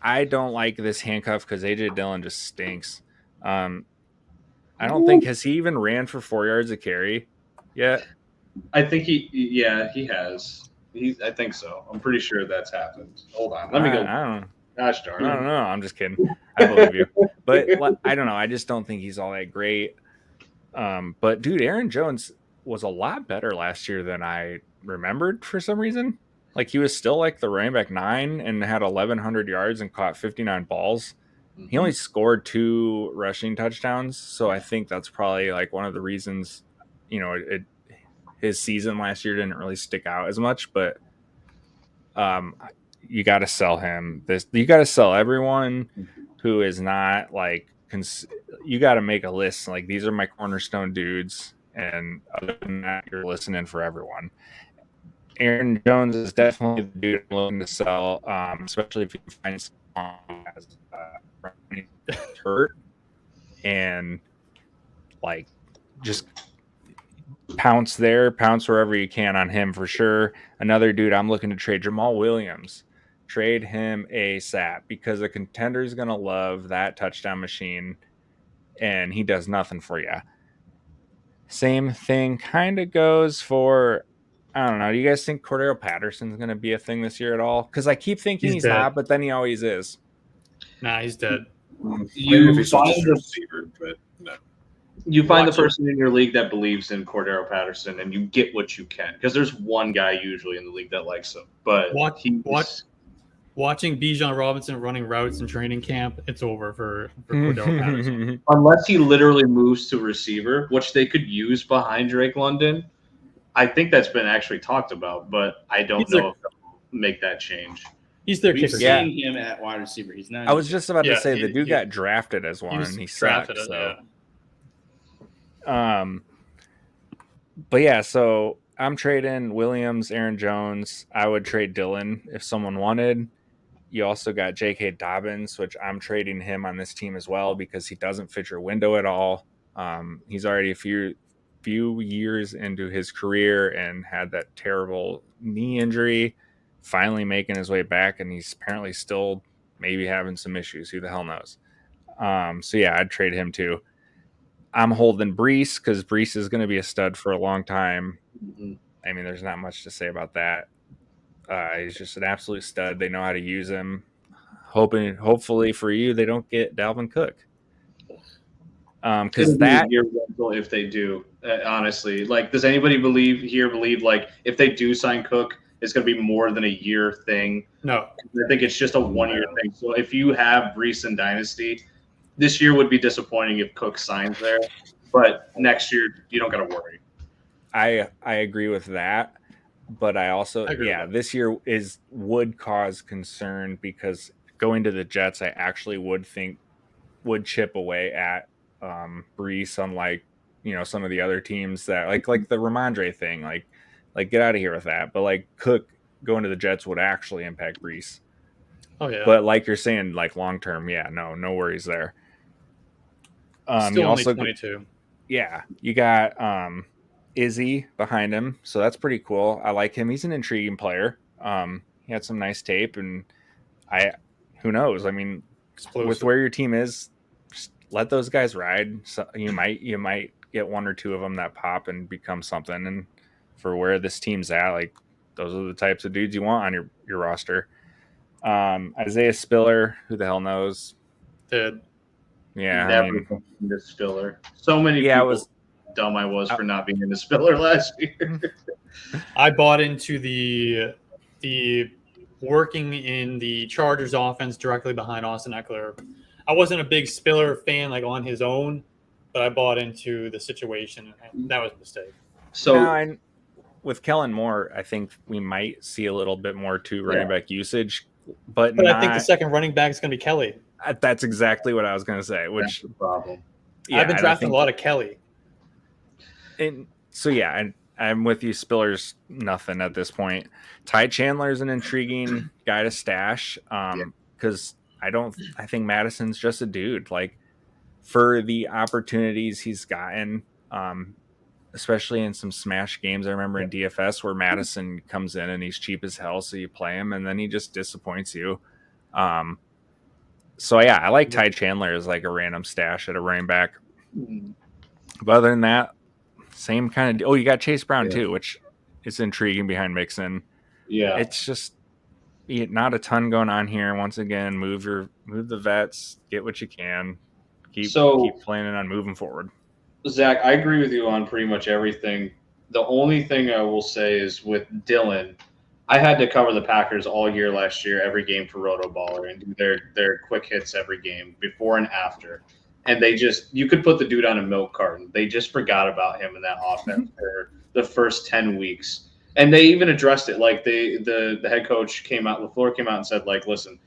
I don't like this handcuff because AJ Dillon just stinks. I don't think has he even ran for 4 yards a carry yet. I think he has. I think so. I'm pretty sure that's happened. Hold on, let me go. I don't know. Gosh darn it. I don't know. I'm just kidding. I believe you, but I don't know. I just don't think he's all that great. But dude, Aaron Jones was a lot better last year than I remembered for some reason. Like he was still like the running back 9 and had 1,100 yards and caught 59 balls. Mm-hmm. He only scored 2 rushing touchdowns, so I think that's probably like one of the reasons. His season last year didn't really stick out as much, but you got to sell him. You got to sell everyone who is not like. You got to make a list. Like these are my cornerstone dudes, and other than that, you're listening for everyone. Aaron Jones is definitely the dude I'm looking to sell, especially if you can find someone who has hurt and like just pounce wherever you can on him for sure. Another dude I'm looking to trade, Jamal Williams. Trade him ASAP because a contender is going to love that touchdown machine, and he does nothing for you. Same thing kind of goes for, I don't know. Do you guys think Cordero Patterson's going to be a thing this year at all? Because I keep thinking he's not, but then he always is. Nah, he's dead. You find the person in your league that believes in Cordero Patterson, and you get what you can. Because there's one guy usually in the league that likes him. But watching Bijan Robinson running routes in training camp, it's over for Cordero Patterson. Unless he literally moves to receiver, which they could use behind Drake London. I think that's been actually talked about, but I don't know if they'll make that change. He's their kicker. kicker. Seeing him at wide receiver. He's not. I was just about to say the dude got drafted as one, and he sucked. But yeah, so I'm trading Williams, Aaron Jones. I would trade Dillon if someone wanted. You also got J.K. Dobbins, which I'm trading him on this team as well because he doesn't fit your window at all. He's already a few years into his career and had that terrible knee injury, finally making his way back, and he's apparently still maybe having some issues. Who the hell knows? So yeah, I'd trade him too. I'm holding Breece because Breece is going to be a stud for a long time. Mm-hmm. I mean, there's not much to say about that. He's just an absolute stud. They know how to use him. Hopefully for you, they don't get Dalvin Cook. Because that year rental if they do, honestly, like, does anybody believe like if they do sign Cook, it's going to be more than a year thing? No, I think it's just a 1 year thing. So if you have Breece and Dynasty, this year would be disappointing if Cook signs there, but next year you don't got to worry. I agree with that, but I also this year would cause concern because going to the Jets, I actually would chip away at Breece, unlike some of the other teams that like the Ramondre thing, like get out of here with that. But like Cook going to the Jets would actually impact Breece. Oh yeah. But like you're saying, like long term, no worries there. Still only 22. Yeah, you got Izzy behind him, so that's pretty cool. I like him. He's an intriguing player. He had some nice tape, and who knows? I mean, explosive. With where your team is, just let those guys ride. So you might get one or two of them that pop and become something. And for where this team's at, like those are the types of dudes you want on your roster. Isaiah Spiller, who the hell knows? Dead. Yeah, never into Spiller. So many people dumb I was for not being into Spiller last year. I bought into the working in the Chargers offense directly behind Austin Eckler. I wasn't a big Spiller fan like on his own, but I bought into the situation, and that was a mistake. So with Kellen Moore, I think we might see a little bit more running back usage, but I think the second running back is going to be Kelly. That's exactly what I was going to say. Which that's the problem. Yeah, I've been drafting a lot of Kelly. And so, and I'm with you. Spiller's nothing at this point. Ty Chandler's an intriguing guy to stash because I think Madison's just a dude. Like, for the opportunities he's gotten, especially in some smash games. I remember in DFS where Madison comes in and he's cheap as hell, so you play him and then he just disappoints you. So yeah, I like Ty Chandler as like a random stash at a running back. But other than that, same kind of. Oh, you got Chase Brown too, which is intriguing behind Mixon. Yeah, it's just not a ton going on here. Once again, move the vets, get what you can, keep planning on moving forward. Zach, I agree with you on pretty much everything. The only thing I will say is with Dylan, I had to cover the Packers all year last year, every game for Roto Baller, and do their quick hits every game, before and after. And you could put the dude on a milk carton. They just forgot about him in that offense for the first 10 weeks. And they even addressed it. Like the head coach LaFleur came out and said, like, listen,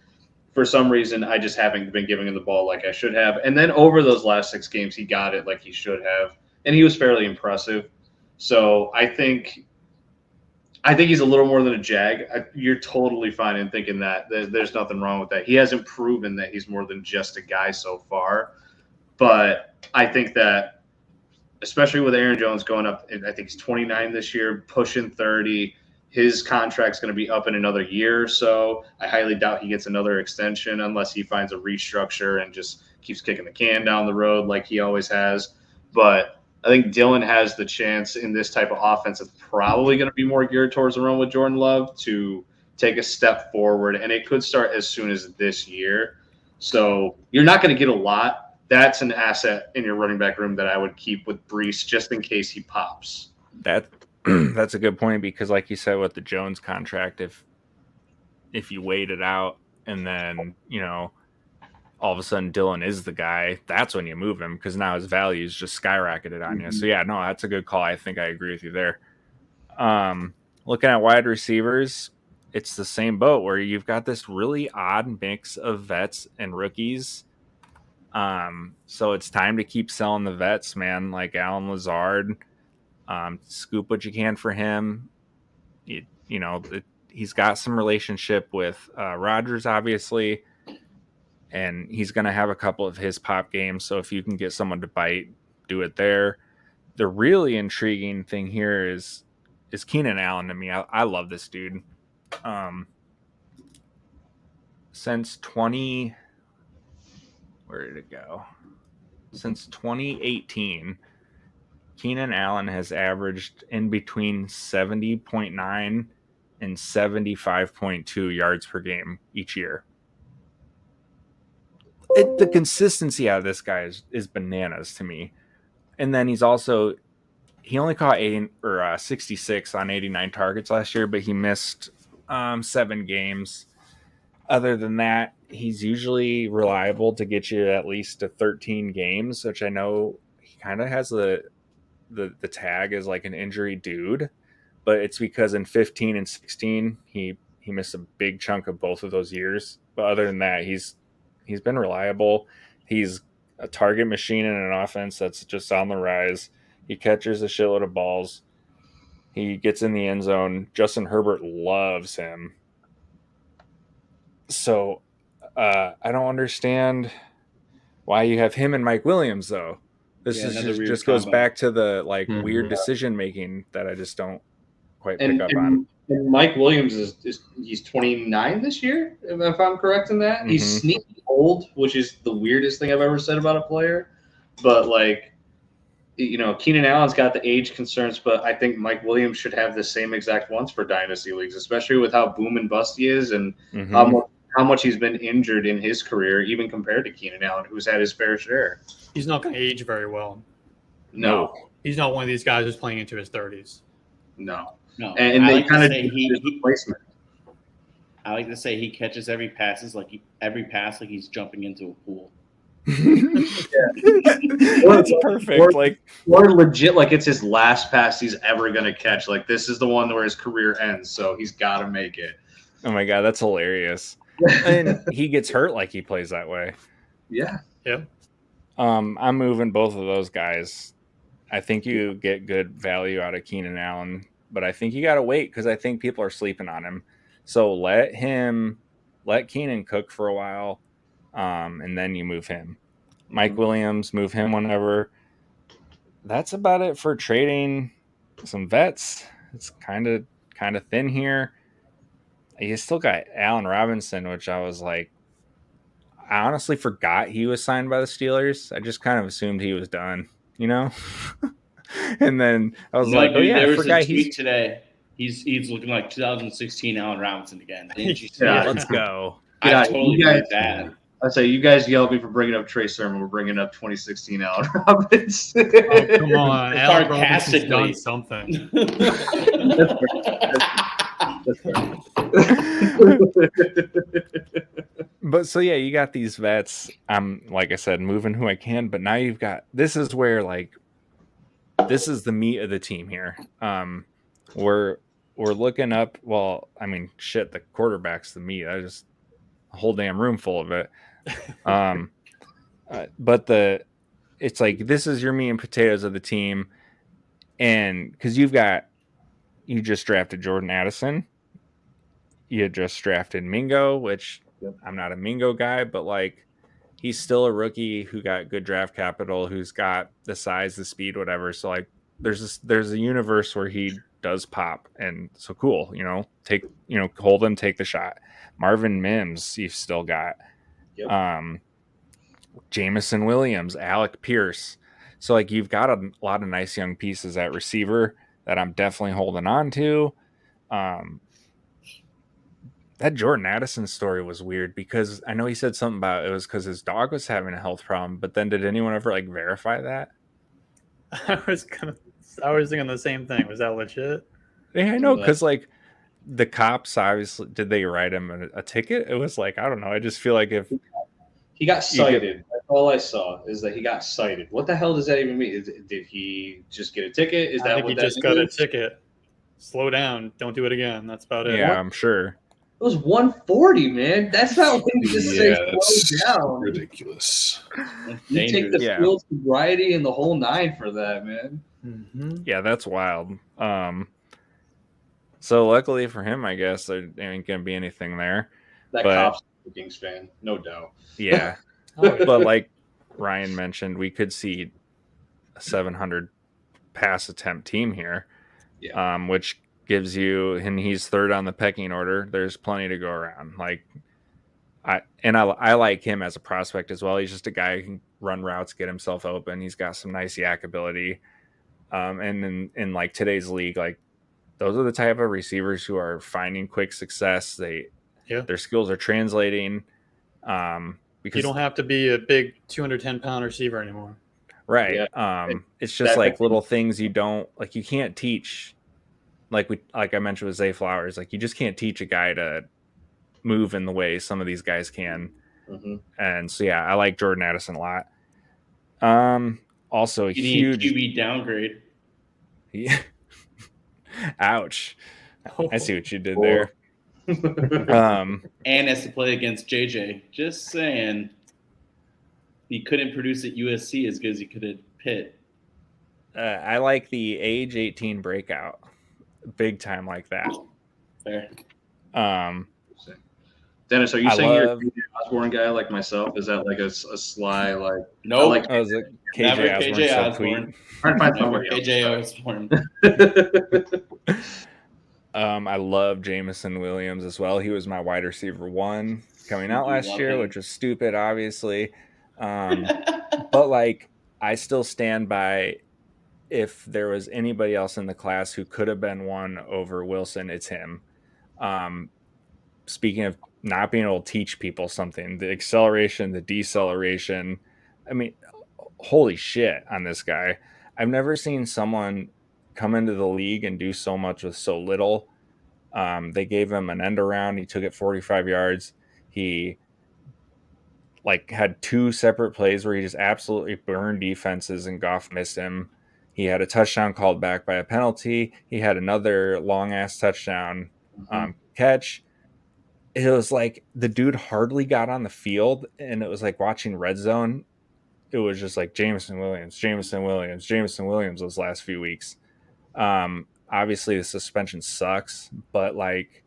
for some reason, I just haven't been giving him the ball like I should have. And then over those last 6 games, he got it like he should have. And he was fairly impressive. So I think he's a little more than a jag. You're totally fine in thinking that. There's nothing wrong with that. He hasn't proven that he's more than just a guy so far. But I think that, especially with Aaron Jones going up, I think he's 29 this year, pushing 30. His contract's going to be up in another year or so. I highly doubt he gets another extension unless he finds a restructure and just keeps kicking the can down the road like he always has. But I think Dylan has the chance in this type of offense that's probably going to be more geared towards the run with Jordan Love to take a step forward, and it could start as soon as this year. So you're not going to get a lot. That's an asset in your running back room that I would keep with Breece just in case he pops. That's a good point because, like you said, with the Jones contract, if you wait it out and then, all of a sudden Dylan is the guy, that's when you move him because now his value's just skyrocketed on you. So, yeah, no, that's a good call. I think I agree with you there. Looking at wide receivers, it's the same boat where you've got this really odd mix of vets and rookies. So it's time to keep selling the vets, man, like Alan Lazard. Scoop what you can for him. He's got some relationship with Rodgers, obviously, and he's going to have a couple of his pop games. So if you can get someone to bite, do it there. The really intriguing thing here is Keenan Allen to me. I love this dude. Since 2018, Keenan Allen has averaged in between 70.9 and 75.2 yards per game each year. The consistency out of this guy is bananas to me. And then he only caught 66 on 89 targets last year, but he missed 7 games. Other than that, he's usually reliable to get you at least to 13 games, which I know he kind of has the tag as like an injury dude, but it's because in 15 and 16 he missed a big chunk of both of those years. But other than that, he's been reliable. He's a target machine in an offense that's just on the rise. He catches a shitload of balls. He gets in the end zone. Justin Herbert loves him. So I don't understand why you have him and Mike Williams though. This just goes back to the weird decision making that I just don't quite pick up on. And Mike Williams he's 29 this year, if I'm correct in that. Mm-hmm. He's sneaky old, which is the weirdest thing I've ever said about a player. But Keenan Allen's got the age concerns, but I think Mike Williams should have the same exact ones for dynasty leagues, especially with how boom and bust he is and how much he's been injured in his career, even compared to Keenan Allen, who's had his fair share. He's not going to age very well. No. He's not one of these guys who's playing into his 30s. No. And they kind of his replacement. I like to say he catches every pass like he's jumping into a pool. That's perfect. Or legit, like it's his last pass he's ever going to catch. Like this is the one where his career ends, so he's got to make it. Oh my God, that's hilarious. And he gets hurt like he plays that way. Yeah. Yeah. I'm moving both of those guys I think you get good value out of Keenan Allen, but I think you got to wait because I think people are sleeping on him. So let Keenan cook for a while, and then you move him. Mike Williams, move him whenever. That's about it for trading some vets. It's kind of thin here. You still got Allen Robinson, which I was like, I honestly forgot he was signed by the Steelers. I just kind of assumed he was done, you know? And then I was like, dude, oh yeah, there I was forgot a tweet today. He's looking like 2016 Allen Robinson again. Didn't you see Yeah. it? Let's go. I Yeah, totally you guys- believe that. I say you guys yell at me for bringing up Trey Sermon. We're bringing up 2016 Allen Robinson. Oh, come on. Allen Robinson's Sarcastically. done something. But so yeah, you got these vets. I'm like I said, moving who I can, but now you've got this is where like this is the meat of the team here. We're looking up. Well, I mean, shit, the quarterback's the meat. I just a whole damn room full of it. But it's like this is your meat and potatoes of the team, and because you just drafted Jordan Addison, you just drafted Mingo, which I'm not a Mingo guy, but like he's still a rookie who got good draft capital, who's got the size, the speed, whatever. So like there's a universe where he does pop, and so cool, hold him, take the shot. Marvin Mims, you've still got. Jamison Williams, Alec Pierce. So like you've got a lot of nice young pieces at receiver that I'm definitely holding on to. That Jordan Addison story was weird because I know he said something about it was because his dog was having a health problem, but then did anyone ever like verify that? I was thinking the same thing. Was that legit? Yeah, I know, because like the cops obviously did they write him a ticket? It was like, I don't know. I just feel like if he got cited, that's all I saw is that he got cited. What the hell does that even mean? Did he just get a ticket? Is I that think what he that just got a means? ticket. Slow down. Don't do it again. That's about it. Yeah, I'm sure. It was 140, man. That's not when you just say that's slow down. ridiculous. You take the Yeah. field sobriety and the whole nine for that, man. Mm-hmm. Yeah, that's wild. So luckily for him, I guess there ain't gonna be anything there. That But- cop's a Kings fan, no doubt. Yeah. Oh, yeah. But like Ryan mentioned, we could see a 700 pass attempt team here, which gives you, and he's third on the pecking order. There's plenty to go around. Like I like him as a prospect as well. He's just a guy who can run routes, get himself open. He's got some nice yak ability. And in like today's league, like those are the type of receivers who are finding quick success. Their skills are translating. Because you don't have to be a big 210-pound receiver anymore. Right. It's just like little things you can't teach. Like I mentioned with Zay Flowers, like you just can't teach a guy to move in the way some of these guys can. Mm-hmm. And so yeah, I like Jordan Addison a lot. Also a huge QB downgrade. Yeah. Ouch. I see what you did there. And has to play against JJ. Just saying. He couldn't produce at USC as good as he could at Pitt. I like the age 18 breakout. Big time like that. Fair. Dennis, are you saying you're a KJ Osborne guy like myself? Is that like a sly like? No, like I was like never KJ Osborne. trying to find Never somebody KJ else. Osborne. I love Jamison Williams as well. He was my wide receiver 1 coming out last year, which was stupid, obviously. But like, I still stand by if there was anybody else in the class who could have been one over Wilson, it's him. Speaking of not being able to teach people something, the acceleration, the deceleration, I mean, holy shit on this guy. I've never seen someone come into the league and do so much with so little. They gave him an end around. He took it 45 yards. He like had 2 separate plays where he just absolutely burned defenses and Goff missed him. He had a touchdown called back by a penalty. He had another long ass touchdown catch. It was like the dude hardly got on the field, and it was like watching Red Zone. it was just like Jameson Williams those last few weeks. Obviously the suspension sucks, but like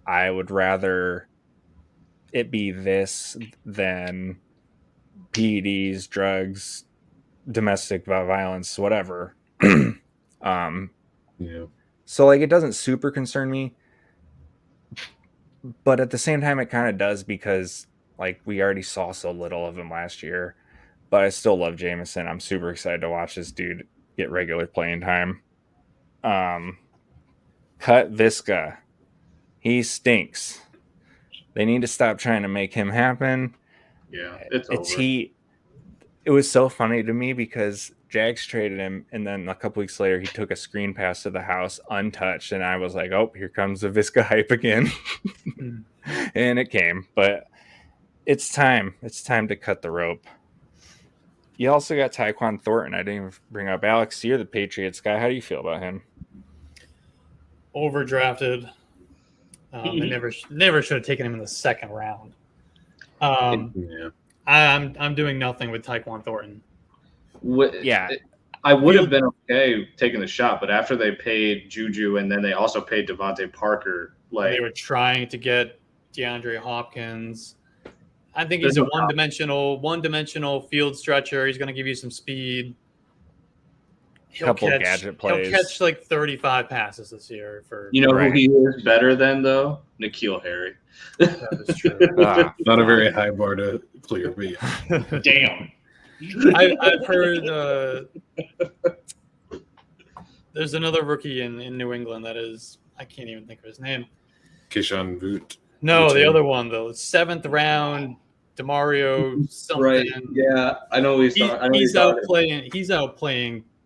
I would rather it be this than PEDs, drugs, domestic violence, whatever. Yeah. So like it doesn't super concern me, but at the same time it kind of does because like we already saw so little of him last year. But I still love Jameson. I'm super excited to watch this dude get regular playing time. Cut Visca. He stinks. They need to stop trying to make him happen. Yeah, it's over. It was so funny to me because Jags traded him, and then a couple weeks later, he took a screen pass to the house untouched, and I was like, "Oh, here comes the Visca hype again," and it came. But it's time. It's time to cut the rope. You also got Tyquan Thornton. I didn't even bring up Alex. You're the Patriots guy. How do you feel about him? Overdrafted. They never should have taken him in the second round. Yeah. I'm doing nothing with Tyquan Thornton. I would have been okay taking the shot, but after they paid Juju and then they also paid Devontae Parker, like they were trying to get DeAndre Hopkins. I think he's a one-dimensional field stretcher. He's going to give you some speed. Gadget plays. He'll catch like 35 passes this year. Who he is better than though? N'Keal Harry. That is true. Not a very high bar to clear, but yeah. Damn. I've heard there's another rookie in New England that is I can't even think of his name. Keyshawn Voot. No, the other one though. 7th round, Demario something. Right. Yeah, I know he's outplaying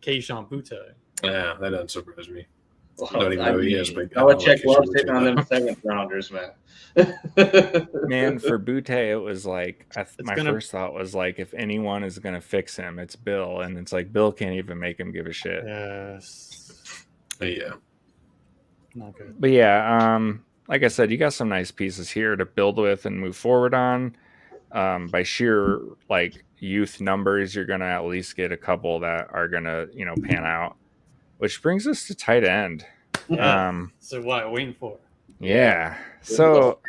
Keyshawn Butte. Yeah, that doesn't surprise me. Don't even know he is, but Belichick loves hitting on them 7th rounders, man. Man, for Butte, it was like first thought was like, if anyone is gonna fix him, it's Bill, and it's like Bill can't even make him give a shit. Yes. Yeah. Not good. But yeah, like I said, you got some nice pieces here to build with and move forward on. By sheer like youth numbers, you're gonna at least get a couple that are gonna pan out. Which brings us to tight end. Yeah. So what are we waiting for? Yeah. So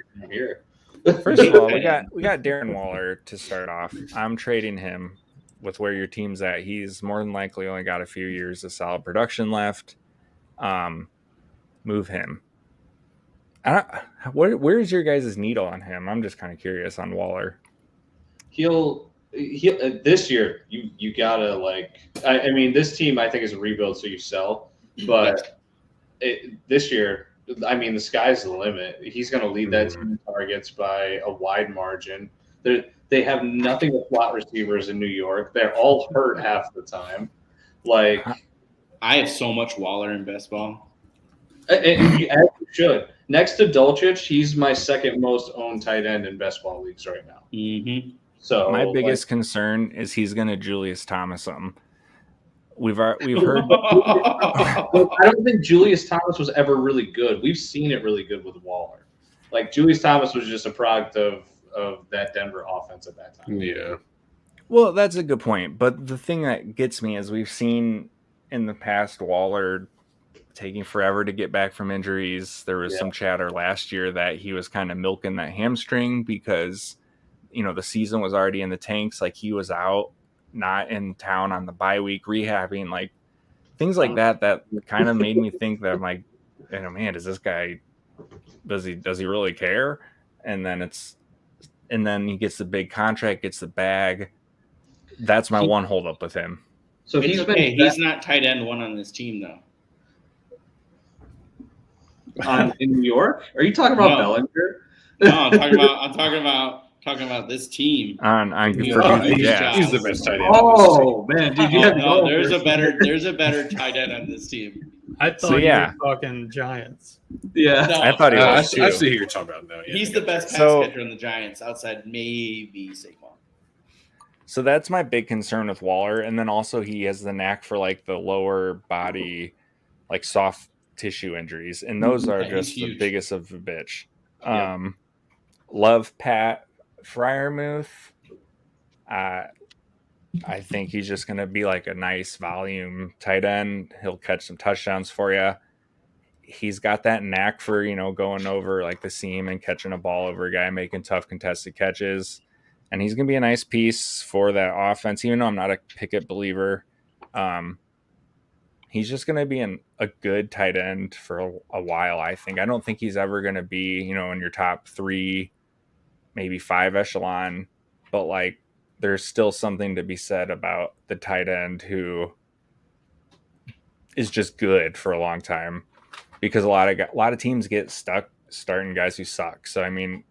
first of all, we got Darren Waller to start off. I'm trading him with where your team's at. He's more than likely only got a few years of solid production left. Move him. Where's your guys' needle on him? I'm just kind of curious on Waller. He'll this year you gotta like. I mean, this team I think is a rebuild, so you sell. But this year, I mean, the sky's the limit. He's going to lead that team in targets by a wide margin. They have nothing but slot receivers in New York. They're all hurt half the time. Like, I have so much Waller in best ball. And you should. Next to Dulcich, he's my second most owned tight end in best ball leagues right now. Mm-hmm. So my biggest concern is he's going to Julius Thomas him. We've heard. I don't think Julius Thomas was ever really good. We've seen it really good with Waller. Like Julius Thomas was just a product of that Denver offense at that time. Yeah. Well, that's a good point. But the thing that gets me is we've seen in the past Waller taking forever to get back from injuries. There was some chatter last year that he was kind of milking that hamstring because, the season was already in the tanks. Like he was out, not in town on the bye week, rehabbing, like things like that kind of made me think that I'm like, man, does this guy, does he really care? And then he gets the big contract, gets the bag. That's my one holdup with him. So he's not tight end one on this team though. In New York? Are you talking about Bellinger? No, I'm talking about this team. He's the best tight end. Oh man, dude, there's a better tight end on this team. I thought you were talking Giants. Yeah, no, I thought he was too. I see who you're talking about now. Yeah, he's the best pass catcher on the Giants, outside maybe Saquon. So that's my big concern with Waller, and then also he has the knack for like the lower body, like soft tissue injuries, and those are just the biggest of a bitch. Love Pat Freiermuth. I think he's just going to be like a nice volume tight end. He'll catch some touchdowns for you. He's got that knack for, going over like the seam and catching a ball over a guy, making tough contested catches. And he's going to be a nice piece for that offense, even though I'm not a Pickett believer. He's just going to be a good tight end for a while, I think. I don't think he's ever going to be, in your top 3, maybe 5 echelon. But, like, there's still something to be said about the tight end who is just good for a long time. Because a lot of teams get stuck starting guys who suck. So, I mean,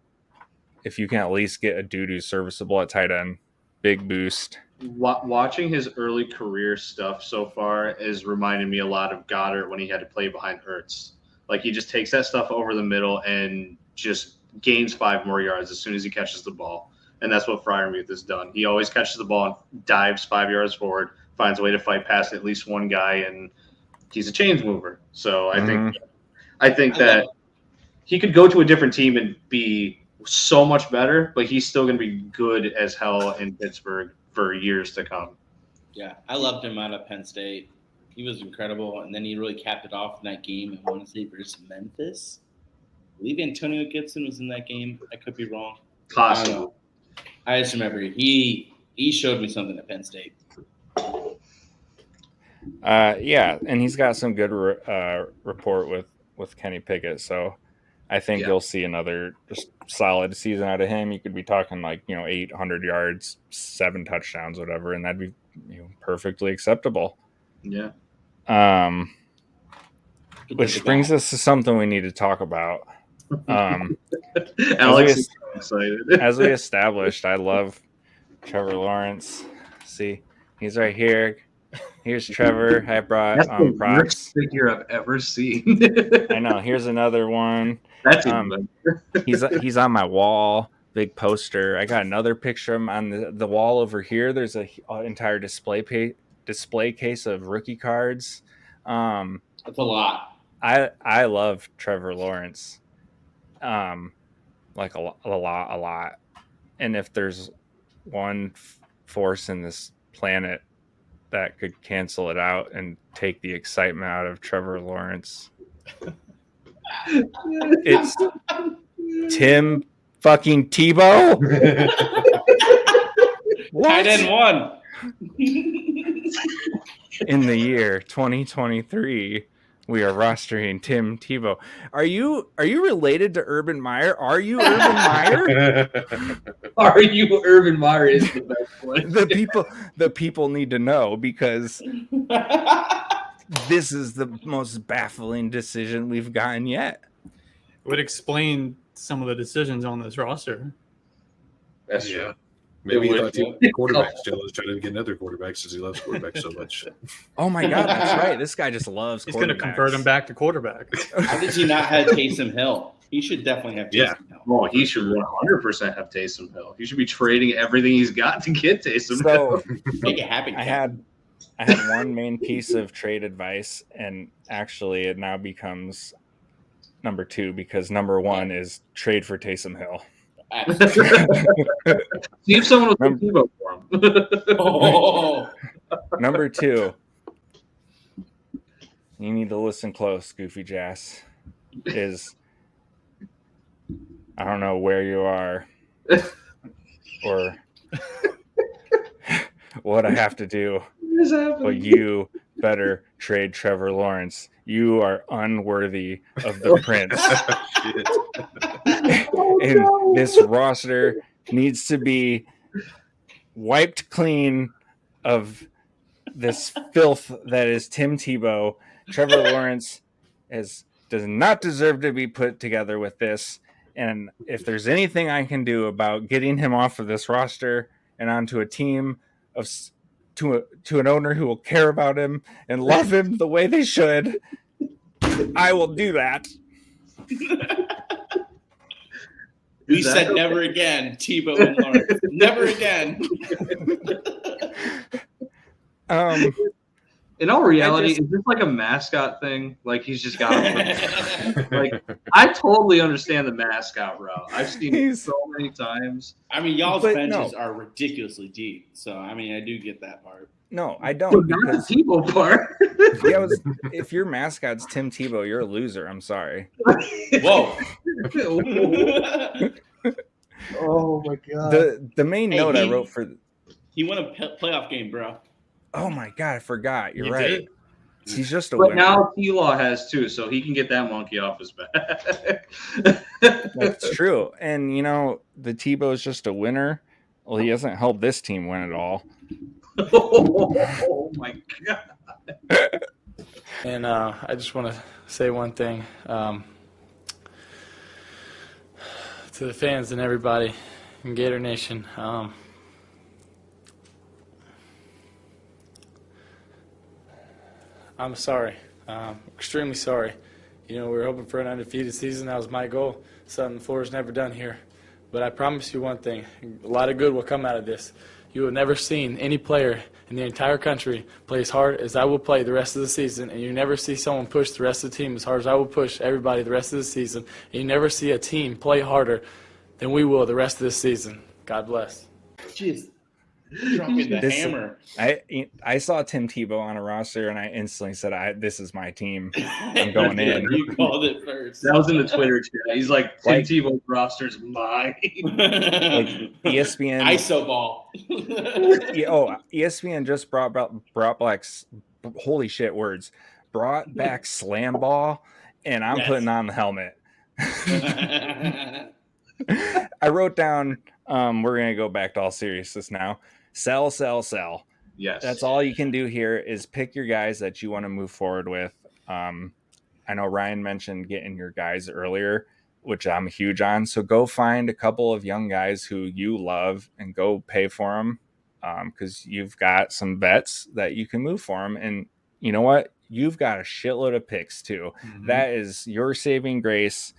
if you can at least get a dude who's serviceable at tight end, big boost. Watching his early career stuff so far is reminding me a lot of Goddard when he had to play behind Ertz. Like, he just takes that stuff over the middle and just gains 5 more yards as soon as he catches the ball. And that's what Freiermuth has done. He always catches the ball and dives 5 yards forward, finds a way to fight past at least one guy, and he's a chains mover. So I think that he could go to a different team and be so much better, but he's still going to be good as hell in Pittsburgh for years to come. Yeah, I loved him out of Penn State. He was incredible, and then he really capped it off in that game, I want to say, versus Memphis. I believe Antonio Gibson was in that game. I could be wrong. Possible. I just remember he showed me something at Penn State. Yeah, and he's got some good rapport with Kenny Pickett, so I think you'll see another just solid season out of him. You could be talking like 800 yards, 7 touchdowns, whatever, and that'd be perfectly acceptable. Yeah. Which brings us to something we need to talk about. Alex is so excited. As we established, I love Trevor Lawrence. See, he's right here. Here's Trevor. I brought That's the props. worst figure I've ever seen. I know. Here's another one. That's he's on my wall. Big poster. I got another picture of him on the wall over here. There's an entire display case of rookie cards. That's a lot. I love Trevor Lawrence. Like a lot. And if there's one force in this planet that could cancel it out and take the excitement out of Trevor Lawrence, it's Tim fucking Tebow. Tight end 1. In the year 2023, we are rostering Tim Tebow. Are you related to Urban Meyer? Are you Urban Meyer? Are you Urban Meyer is the best one. The people need to know, because this is the most baffling decision we've gotten yet. It would explain some of the decisions on this roster. That's true. Maybe he thought he quarterback still is trying to get another quarterback since he loves quarterbacks so much. Oh my God, that's right. This guy just loves. He's going to convert him back to quarterback. How did he not have Taysom Hill? He should definitely have Taysom Hill. Oh, he should 100% have Taysom Hill. He should be trading everything he's got to get Taysom Hill. Make it happen. I had one main piece of trade advice, and actually it now becomes number 2, because number 1 is trade for Taysom Hill. See if someone will take Tebow for him. Number 2, you need to listen close, Goofy Jass, is I don't know where you are or what I have to do, but you better trade Trevor Lawrence. You are unworthy of the prince. And this roster needs to be wiped clean of this filth that is Tim Tebow. Trevor Lawrence does not deserve to be put together with this. And if there's anything I can do about getting him off of this roster and onto a team to an owner who will care about him and love him the way they should, I will do that. We said never again, Tebow and Lawrence. Never again. In all reality, is this like a mascot thing? Like he's just got like I totally understand the mascot route. I've seen it so many times. I mean, y'all's benches are ridiculously deep, so I mean, I do get that part. No, I don't. But not the Tebow part. If your mascot's Tim Tebow, you're a loser. I'm sorry. Whoa. Oh my god. The main note I wrote for he won a playoff game, bro. Oh my god, I forgot. You're right. He's just a winner. But now T-Law has too, so he can get that monkey off his back. That's true. And you know, the Tebow is just a winner. Well, he hasn't helped this team win at all. Oh my god. And I just want to say one thing to the fans and everybody in Gator Nation. I'm sorry. Extremely sorry. You know, we were hoping for an undefeated season. That was my goal. Something the floor's never done here. But I promise you one thing. A lot of good will come out of this. You have never seen any player in the entire country play as hard as I will play the rest of the season, and you never see someone push the rest of the team as hard as I will push everybody the rest of the season, and you never see a team play harder than we will the rest of this season. God bless. Jeez. Dropping the hammer. I saw Tim Tebow on a roster, and I instantly said, "This is my team. I'm going in." You called it first. That was in the Twitter chat. He's like, Tim Tebow's roster's mine. Like ESPN ISO ball. ESPN just brought back holy shit words. Brought back slam ball, and I'm putting on the helmet. I wrote down. We're gonna go back to all seriousness now. Sell. Yes. That's all you can do here is pick your guys that you want to move forward with. I know Ryan mentioned getting your guys earlier, which I'm huge on. So go find a couple of young guys who you love and go pay for them because you've got some vets that you can move for them. And you know what? You've got a shitload of picks too. Mm-hmm. That is your saving grace.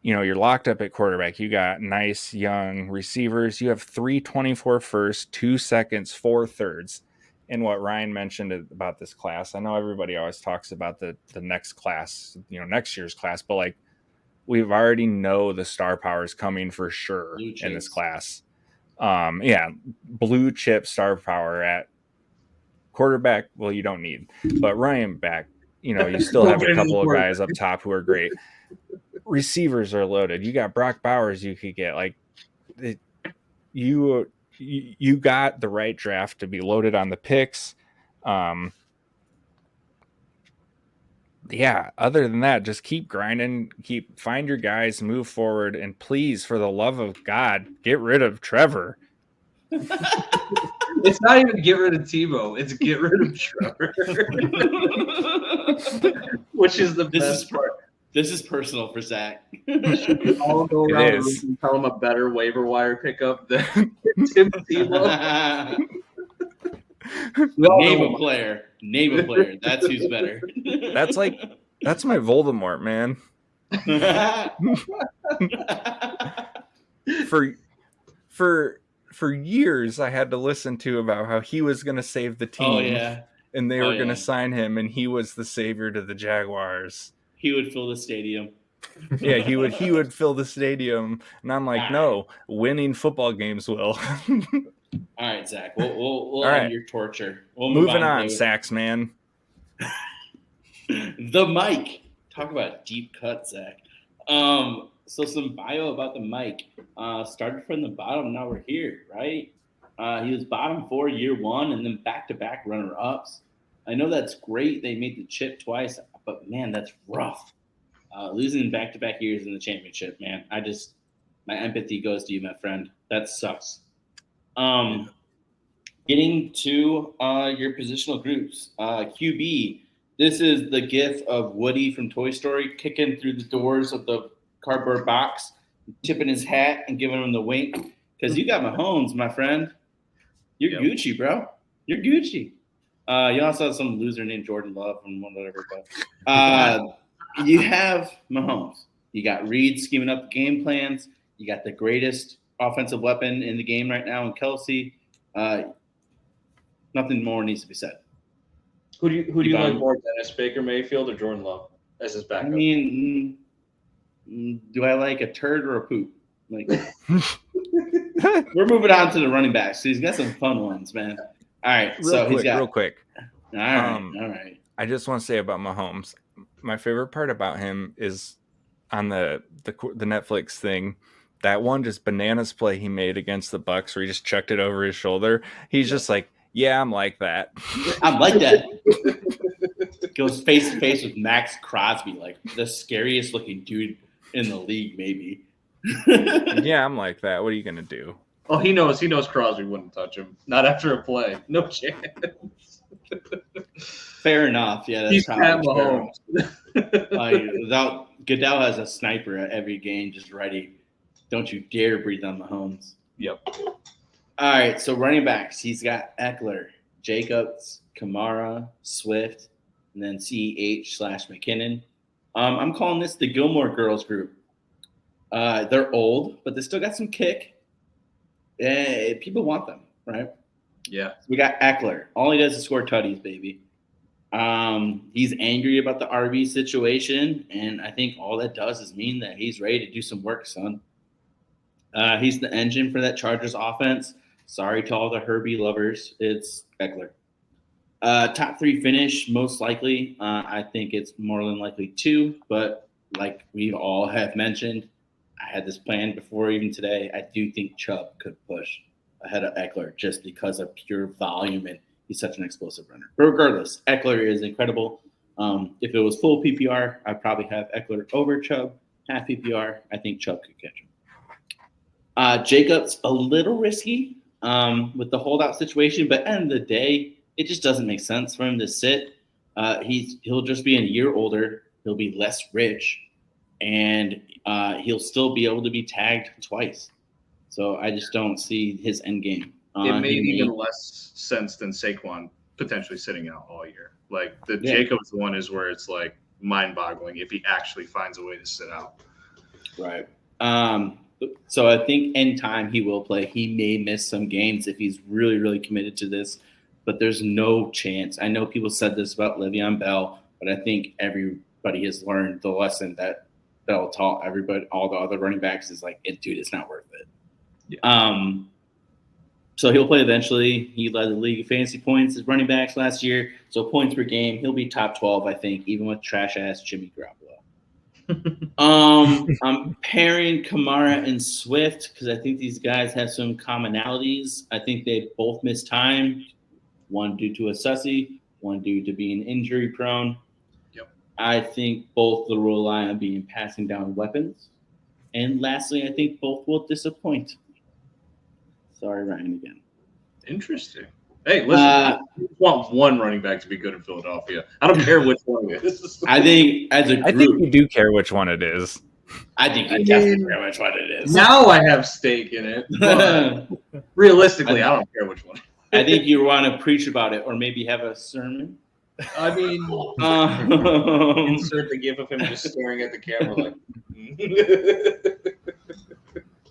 You know, you're locked up at quarterback. You got nice young receivers. You have 324 firsts, 2 seconds, 4 thirds. And what Ryan mentioned about this class, I know everybody always talks about the next class, you know, next year's class, but like we've already know the star power is coming for sure in this class. Blue chip star power at quarterback. Well, you don't need, but Ryan back, you know, you still have a couple of guys up top who are great. Receivers are loaded. You got Brock Bowers. You could get you got the right draft to be loaded on the picks. Other than that, just keep grinding, find your guys, move forward, and please, for the love of God, get rid of Trevor. It's not even get rid of Tebow. It's get rid of Trevor. Which is the best part. This is personal for Zach. I'll go around and tell him a better waiver wire pickup than Tim Tebow. Name a player. That's who's better. That's my Voldemort, man. For years, I had to listen to about how he was going to save the team, and they were going to sign him, and he was the savior to the Jaguars. He would fill the stadium. Yeah, he would fill the stadium, and I'm like, no, winning football games will. All right, Zach. We'll end your torture. Moving on, Sax man. The mic. Talk about deep cut, Zach. So some bio about the mic. Started from the bottom. Now we're here, right? He was bottom 4 year 1, and then back-to-back runner-ups. I know that's great. They made the chip twice. But, man, that's rough. Losing back-to-back years in the championship, man. My empathy goes to you, my friend. That sucks. Getting to your positional groups. QB, this is the gif of Woody from Toy Story kicking through the doors of the cardboard box, tipping his hat and giving him the wink. Because you got Mahomes, my friend. You're Gucci, bro. You're Gucci. You also have some loser named Jordan Love and whatever. But you have Mahomes. You got Reed scheming up the game plans. You got the greatest offensive weapon in the game right now in Kelsey. Nothing more needs to be said. Who do you like more, Dennis, Baker Mayfield or Jordan Love as his backup? I mean, do I like a turd or a poop? Like, we're moving on to the running backs. He's got some fun ones, man. All right, real quick. All right. I just want to say about Mahomes. My favorite part about him is on the Netflix thing. That one just bananas play he made against the Bucks, where he just chucked it over his shoulder. He's just like, yeah, I'm like that. I'm like that. Goes face to face with Max Crosby, like the scariest looking dude in the league, maybe. Yeah, I'm like that. What are you gonna do? Oh, he knows Crosby wouldn't touch him. Not after a play. No chance. Fair enough. Yeah, that's he's Pat Mahomes. Goodell has a sniper at every game just ready. Don't you dare breathe on Mahomes. Yep. All right, so running backs. He's got Eckler, Jacobs, Kamara, Swift, and then CEH/McKinnon. I'm calling this the Gilmore Girls group. They're old, but they still got some kick. People want them, right? Yeah. We got Eckler. All he does is score tutties, baby. He's angry about the RB situation, and I think all that does is mean that he's ready to do some work, son. He's the engine for that Chargers offense. Sorry to all the Herbie lovers. It's Eckler. Top 3 finish, most likely. I think it's more than likely 2, but like we all have mentioned, I had this planned before even today. I do think Chubb could push ahead of Eckler just because of pure volume, and he's such an explosive runner. But regardless, Eckler is incredible. If it was full PPR, I'd probably have Eckler over Chubb. Half PPR, I think Chubb could catch him. Jacobs, a little risky with the holdout situation, but at the end of the day, it just doesn't make sense for him to sit. He'll just be a year older. He'll be less rich, and he'll still be able to be tagged twice. So I just don't see his end game. It made even less sense than Saquon potentially sitting out all year. Like Jacobs one is where it's like mind-boggling if he actually finds a way to sit out. Right. So I think in time he will play. He may miss some games if he's really, really committed to this, but there's no chance. I know people said this about Le'Veon Bell, but I think everybody has learned the lesson that Bell taught everybody, all the other running backs, is like, dude, it's not worth it. Yeah. So he'll play eventually. He led the league of fantasy points as running backs last year. So points per game, he'll be top 12, I think, even with trash-ass Jimmy Garoppolo. I'm pairing Kamara and Swift because I think these guys have some commonalities. I think they both missed time, one due to a sussy, one due to being injury prone. Yep. I think both will rely on being passing down weapons. And lastly, I think both will disappoint. Sorry, Ryan, again. Interesting. Hey, listen, I want one running back to be good in Philadelphia. I don't care which one it is. I think as a group, I think you do care which one it is. I think you definitely care which one it is. Now I have stake in it. But realistically, I don't care which one. I think you want to preach about it or maybe have a sermon. I mean, insert the gif of him just staring at the camera like.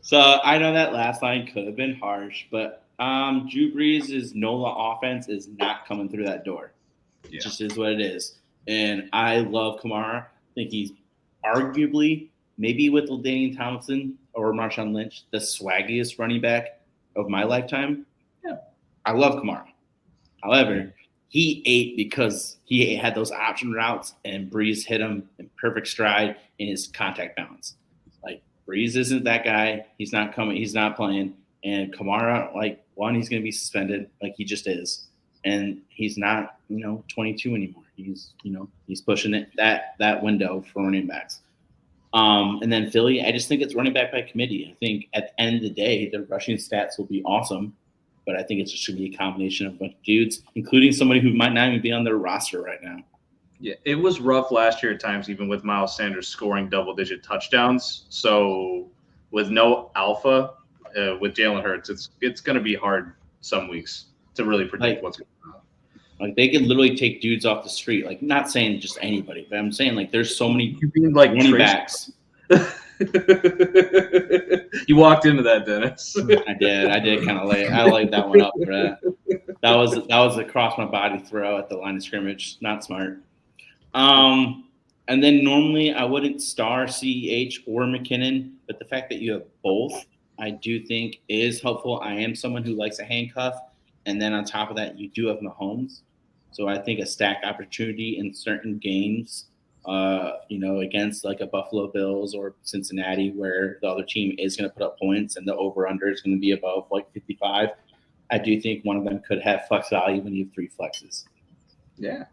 So I know that last line could have been harsh, but Drew Brees' NOLA offense is not coming through that door. Yeah. It just is what it is. And I love Kamara. I think he's arguably, maybe with LaDainian Tomlinson or Marshawn Lynch, the swaggiest running back of my lifetime. Yeah. I love Kamara. However, he ate because he had those option routes and Brees hit him in perfect stride in his contact balance. Like, Brees isn't that guy. He's not coming. He's not playing. And Kamara, like, one, he's going to be suspended, like he just is. And he's not, 22 anymore. He's pushing it that window for running backs. And then Philly, I just think it's running back by committee. I think at the end of the day, the rushing stats will be awesome. But I think it's just going to be a combination of a bunch of dudes, including somebody who might not even be on their roster right now. Yeah, it was rough last year at times, even with Miles Sanders scoring double-digit touchdowns. So with no alpha, with Jalen Hurts, it's going to be hard some weeks to really predict what's going on. Like, they could literally take dudes off the street. Like, not saying just anybody, but I'm saying, like, there's so many running backs. You walked into that, Dennis. I did kind of I laid that one up for that. That was a cross my body throw at the line of scrimmage. Not smart. And then normally I wouldn't star CEH or McKinnon, but the fact that you have both, I do think is helpful. I am someone who likes a handcuff. And then on top of that, you do have Mahomes. So I think a stack opportunity in certain games, against like a Buffalo Bills or Cincinnati, where the other team is going to put up points and the over-under is going to be above like 55. I do think one of them could have flex value when you have 3 flexes. Yeah.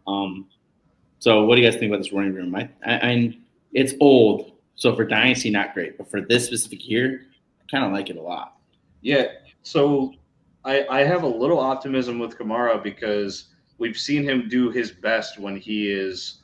So what do you guys think about this running room? I it's old, so for Dynasty, not great. But for this specific year, I kind of like it a lot. Yeah. So I have a little optimism with Kamara because we've seen him do his best when he is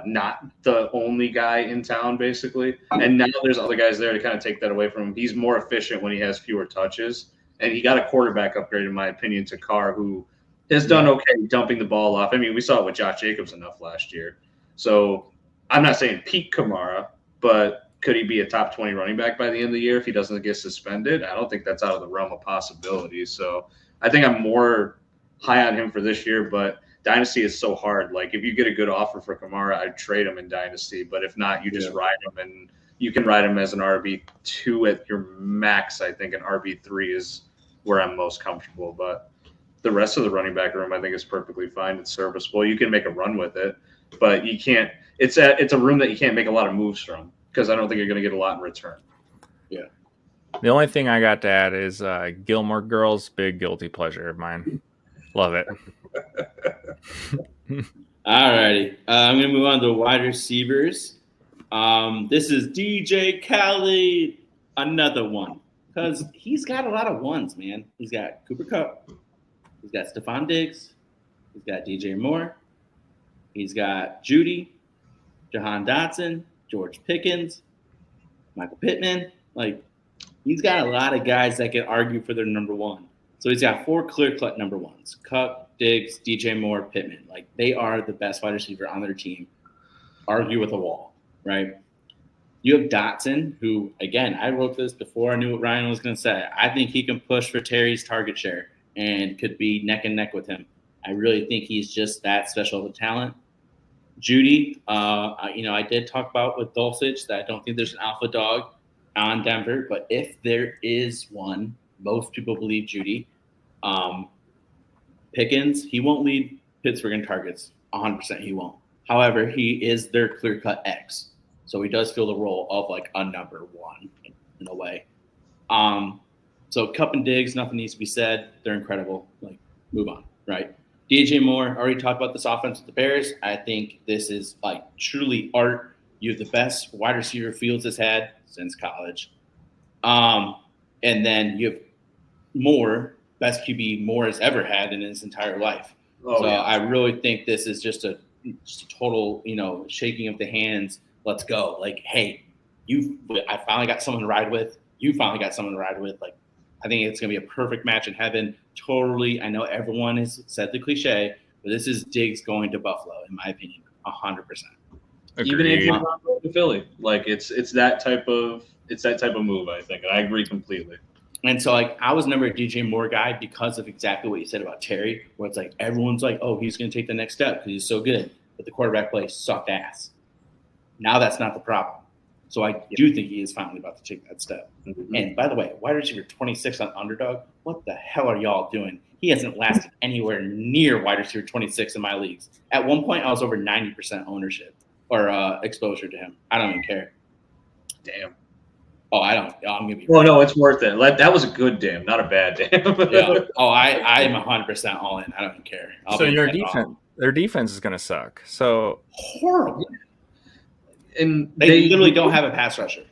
not the only guy in town, basically. And now there's other guys there to kind of take that away from him. He's more efficient when he has fewer touches. And he got a quarterback upgrade, in my opinion, to Carr, who has done okay dumping the ball off. I mean, we saw it with Josh Jacobs enough last year. So I'm not saying peak Kamara, but could he be a top 20 running back by the end of the year if he doesn't get suspended? I don't think that's out of the realm of possibility. So I think I'm more high on him for this year, but Dynasty is so hard. Like, if you get a good offer for Kamara, I'd trade him in Dynasty. But if not, you just ride him, and you can ride him as an RB2 at your max. I think an RB3 is where I'm most comfortable. But the rest of the running back room, I think, is perfectly fine. It's serviceable. You can make a run with it, but you can't. It's a room that you can't make a lot of moves from because I don't think you're going to get a lot in return. Yeah. The only thing I got to add is Gilmore Girls, big guilty pleasure of mine. Love it. All righty. I'm going to move on to wide receivers. This is DJ Khaled, another one, because he's got a lot of ones, man. He's got Cooper Kupp. He's got Stephon Diggs. He's got DJ Moore. He's got Judy, Jahan Dotson, George Pickens, Michael Pittman. Like, he's got a lot of guys that can argue for their number one. So he's got 4 clear-cut number ones: Kupp, Diggs, DJ Moore, Pittman. Like, they are the best wide receiver on their team. Argue with a wall, right? You have Dotson, who, again, I wrote this before I knew what Ryan was going to say. I think he can push for Terry's target share and could be neck and neck with him. I really think he's just that special of a talent. Judy, I did talk about with Dulcich that I don't think there's an alpha dog on Denver, but if there is one, most people believe Judy. Pickens, he won't lead Pittsburgh in targets. 100% he won't. However, he is their clear-cut X. So he does fill the role of like a number one in a way. So Kupp and Diggs, nothing needs to be said. They're incredible. Like, move on, right? DJ Moore, already talked about this offense with the Bears. I think this is like truly art. You have the best wide receiver Fields has had since college. And then you have Moore, best QB Moore has ever had in his entire life. I really think this is just a total, shaking of the hands. Let's go. Like, hey, I finally got someone to ride with. You finally got someone to ride with. Like, I think it's going to be a perfect match in heaven. Totally. I know everyone has said the cliche, but this is Diggs going to Buffalo, in my opinion, 100%. Even if you're not going to Philly, like it's that type of move, I think, and I agree completely. And so, like, I was never a DJ Moore guy because of exactly what you said about Terry, where it's like everyone's like, oh, he's going to take the next step because he's so good, but the quarterback play sucked ass. Now that's not the problem. So I do think he is finally about to take that step. Mm-hmm. And by the way, wide receiver 26 on underdog, what the hell are y'all doing? He hasn't lasted anywhere near wide receiver 26 in my leagues. At one point, I was over 90% ownership or exposure to him. I don't even care. Damn. Oh, I don't. I'm gonna be. Well, no, it's worth it. That was a good damn, not a bad damn. Yeah. Oh, I am 100% all in. I don't even care. So their defense is gonna suck. So horrible. And they literally don't have a pass rusher.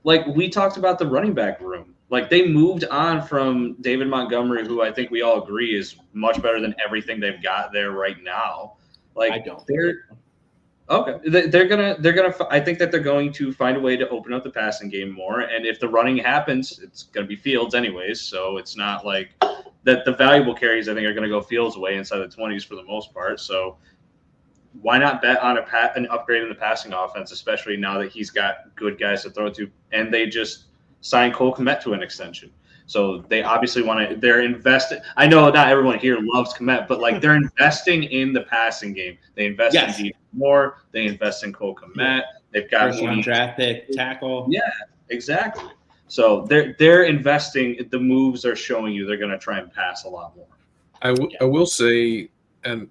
Like, we talked about the running back room. Like, they moved on from David Montgomery, who I think we all agree is much better than everything they've got there right now. Like, I don't. They're gonna. I think that they're going to find a way to open up the passing game more. And if the running happens, it's gonna be Fields anyways. So it's not like that. The valuable carries, I think, are gonna go Fields' way inside the 20s for the most part. So why not bet on an upgrade in the passing offense, especially now that he's got good guys to throw to, and they just signed Cole Kmet to an extension. So they obviously want to. They're invested. I know not everyone here loves Kmet, but like they're investing in the passing game. They invest in DJ Moore. They invest in Cole Kmet. They've got first round draft pick tackle. Yeah, exactly. So they're investing. The moves are showing you they're going to try and pass a lot more. I will say, and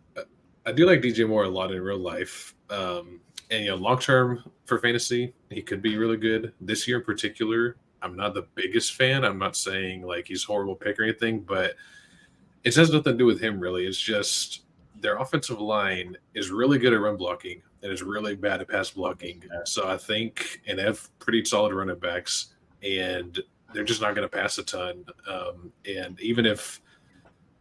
I do like DJ Moore a lot in real life. And long term for fantasy, he could be really good. This year in particular, I'm not the biggest fan. I'm not saying like he's a horrible pick or anything, but it has nothing to do with him really. It's just their offensive line is really good at run blocking and is really bad at pass blocking. So I think and they have pretty solid running backs, and they're just not going to pass a ton. And even if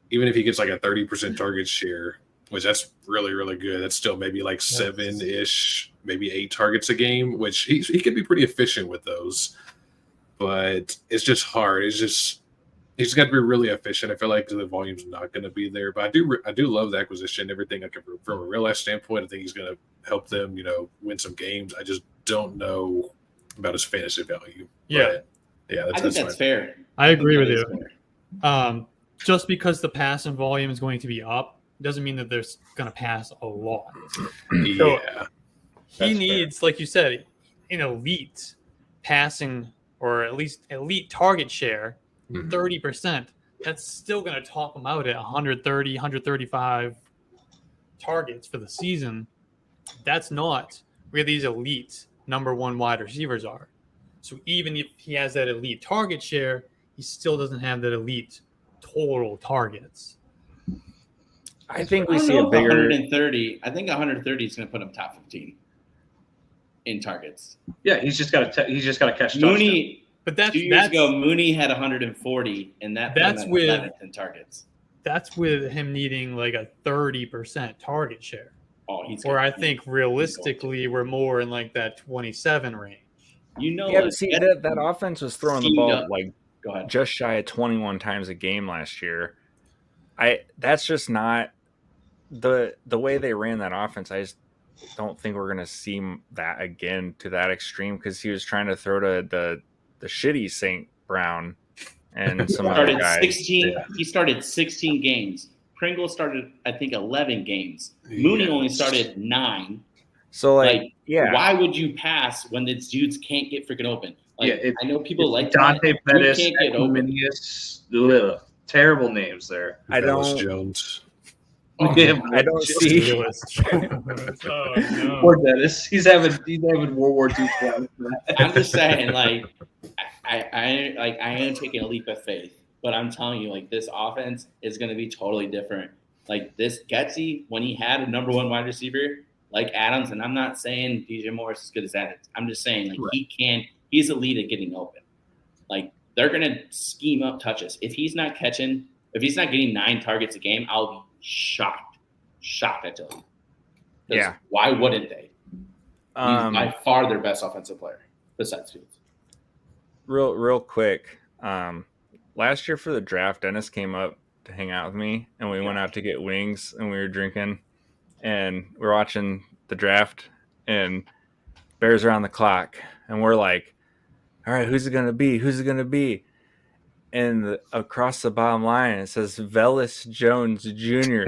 he gets like a 30% target share, which that's really, really good. That's still maybe like 7-ish, maybe 8 targets a game, which he can be pretty efficient with those. But it's just hard. He's got to be really efficient. I feel like the volume's not going to be there. But I do love the acquisition, everything. Like from a real life standpoint, I think he's going to help them, win some games. I just don't know about his fantasy value. Yeah, I think that's fair. I agree with you. Just because the passing volume is going to be up doesn't mean that they're going to pass a lot. So he needs, like you said, an elite passing or at least elite target share, 30%. That's still going to top him out at 130, 135 targets for the season. That's not where these elite number one wide receivers are. So even if he has that elite target share, he still doesn't have that elite total targets. I think we see a bigger 130. I think 130 is going to put him top 15 in targets. Yeah, he's just got to catch Mooney. touchdown. But that's 2 years ago, Mooney had 140, and that's with 11th in targets. That's with him needing like a 30% target share. Oh, he's. Or I think realistically, we're more in like that 27 range. That offense was throwing the ball just shy of 21 times a game last year. That's just not the way they ran that offense. I just don't think we're going to see that again to that extreme, because he was trying to throw to the shitty St. Brown and some other guys. He started 16 games. Pringle started, I think, 11 games. Mooney only started 9. So, why would you pass when these dudes can't get freaking open? I know people like Dante Pettis, can't get open. Terrible names there. Jones. I don't see. Poor Dennis. He's having World War II fun. I'm just saying, I am taking a leap of faith, but I'm telling you, this offense is going to be totally different. This Getsy, when he had a number one wide receiver like Adams, and I'm not saying DJ Moore is as good as Adams. I'm just saying he's elite at getting open. They're going to scheme up touches. If he's not getting 9 targets a game, I'll be shocked. Shocked, I tell you. Yeah. Why wouldn't they? He's by far their best offensive player besides Fields. Real quick. Last year for the draft, Dennis came up to hang out with me, and we went out to get wings, and we were drinking, and we were watching the draft, and Bears are on the clock, and we're like, all right, who's it going to be? Who's it going to be? And across the bottom line, it says Velus Jones Jr.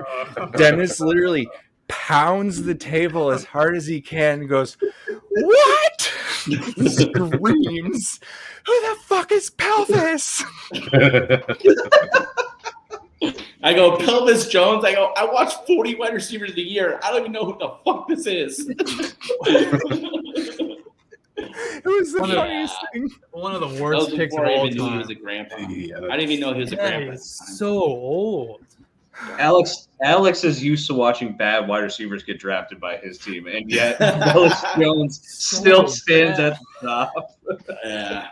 Dennis literally pounds the table as hard as he can and goes, what? Screams, who the fuck is Pelvis? I go, Pelvis Jones. I go, I watched 40 wide receivers a year. I don't even know who the fuck this is. It was the funniest thing. One of the worst picks of all time. He was a grandpa. I didn't even know he was a grandpa. He's so old. Alex is used to watching bad wide receivers get drafted by his team, and yet Velus Jones still stands at the top. Yeah.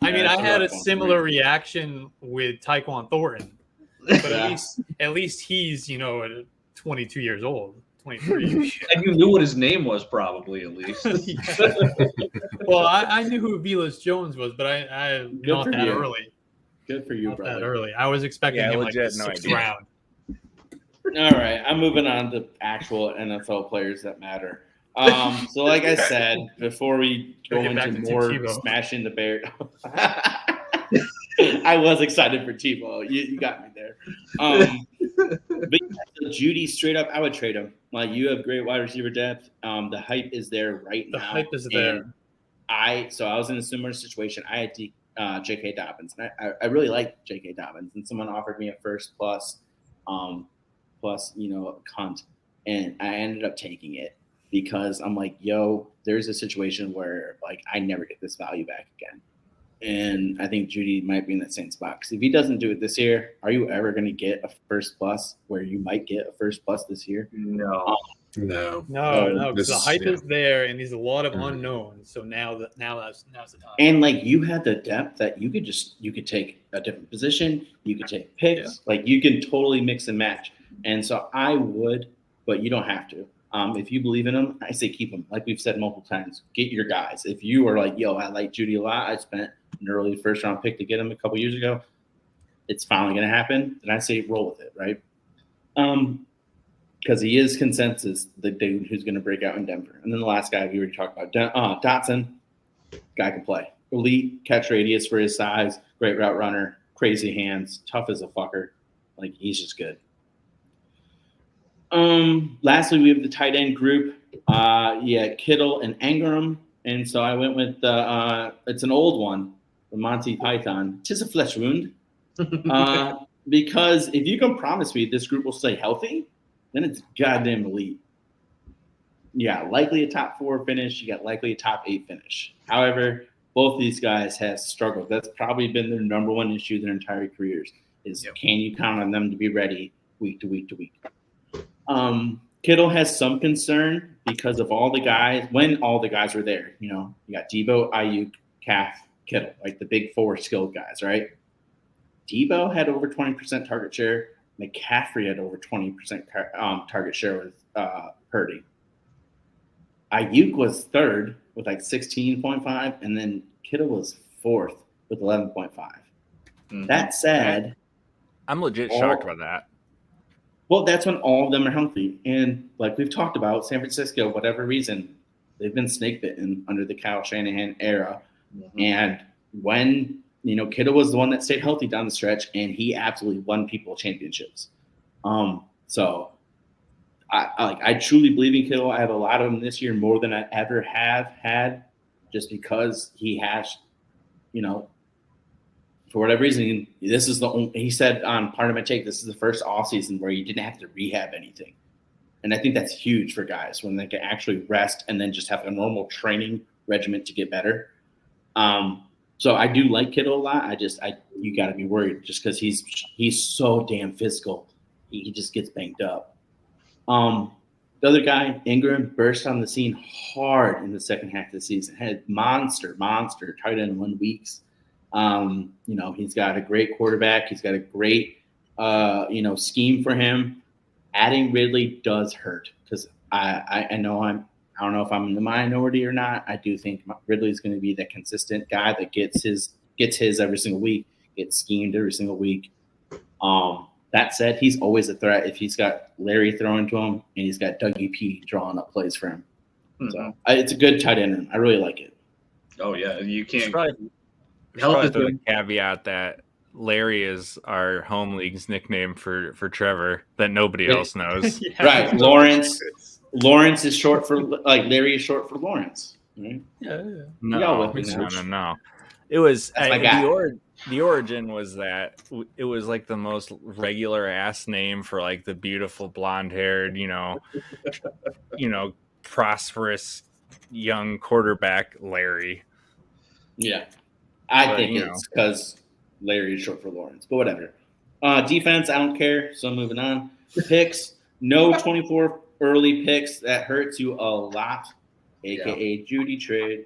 I mean, I had a similar reaction with Tyquan Thornton, but at least he's 22 years old. 23. And you knew what his name was, probably, at least. Well, I knew who Velus Jones was, but I not that early. Good for you, brother. That early. I was expecting him the 6th round. All right, I'm moving on to actual NFL players that matter. So, like I said, before we go into more smashing the Bears, I was excited for Tebow. You got me there. But yeah, Judy, straight up, I would trade him. Like, you have great wide receiver depth. The hype is there right now. The hype is there. I was in a similar situation. I had J.K. Dobbins. And I really like J.K. Dobbins, and someone offered me a first plus a cunt, and I ended up taking it because I'm like, yo, there's a situation where like I never get this value back again. And I think Judy might be in that same spot. Because if he doesn't do it this year, are you ever going to get a first plus where you might get a first plus this year? No. No. Because the hype is there, and there's a lot of unknowns. So now's the time. And like, you have the depth that you could take a different position, you could take picks, like you can totally mix and match. And so I would, but you don't have to. If you believe in them, I say keep them. Like we've said multiple times, get your guys. If you are like, yo, I like Judy a lot, I spent an early first round pick to get him a couple years ago, it's finally going to happen, then I say roll with it, right? Because he is consensus, the dude who's going to break out in Denver. And then the last guy we already talked about, Dotson, guy can play. Elite catch radius for his size, great route runner, crazy hands, tough as a fucker. Like, he's just good. Lastly, we have the tight end group. Kittle and Ingram. And so I went with it's an old one, the Monty Python. 'Tis a flesh wound. Because if you can promise me this group will stay healthy, then it's goddamn elite. Yeah, likely a top 4 finish. You got likely a top 8 finish. However, both these guys have struggled. That's probably been their number one issue their entire careers is can you count on them to be ready week to week to week? Kittle has some concern because of all the guys, when all the guys were there. You know, you got Debo, Ayuk, Calf, Kittle, like the big 4 skilled guys, right? Debo had over 20% target share. McCaffrey had over 20% target share with Purdy. Ayuk was 3rd with like 16.5, and then Kittle was 4th with 11.5. Mm-hmm. That said, I'm legit shocked by that. Well, that's when all of them are healthy. And like we've talked about, San Francisco, whatever reason, they've been snake bitten under the Kyle Shanahan era. Mm-hmm. And when, Kittle was the one that stayed healthy down the stretch, and he absolutely won people championships. So I truly believe in Kittle. I have a lot of them this year, more than I ever have had, just because he has, for whatever reason, this is the only, he said on Part of My Take, this is the first offseason where you didn't have to rehab anything. And I think that's huge for guys when they can actually rest and then just have a normal training regimen to get better. So I do like Kittle a lot. You got to be worried just because he's so damn physical. He just gets banged up. The other guy, Ingram, burst on the scene hard in the second half of the season. Had monster tight end 1 weeks. He's got a great quarterback. He's got a great, scheme for him. Adding Ridley does hurt because I don't know if I'm in the minority or not. I do think Ridley is going to be that consistent guy that gets his every single week, gets schemed every single week. That said, he's always a threat if he's got Larry throwing to him and he's got Dougie P drawing up plays for him. Mm-hmm. So it's a good tight end. I really like it. Oh yeah, you can't. Probably the caveat that Larry is our home league's nickname for Trevor that nobody else knows. Yeah. Right, Lawrence is short for Larry is short for Lawrence. Right? Yeah. No. It was the origin was that it was like the most regular ass name for like the beautiful blonde haired, prosperous young quarterback Larry. Yeah. I think it's because Larry is short for Lawrence, but whatever. Defense, I don't care. So moving on. Picks, no 24 early picks. That hurts you a lot, aka Judy trade.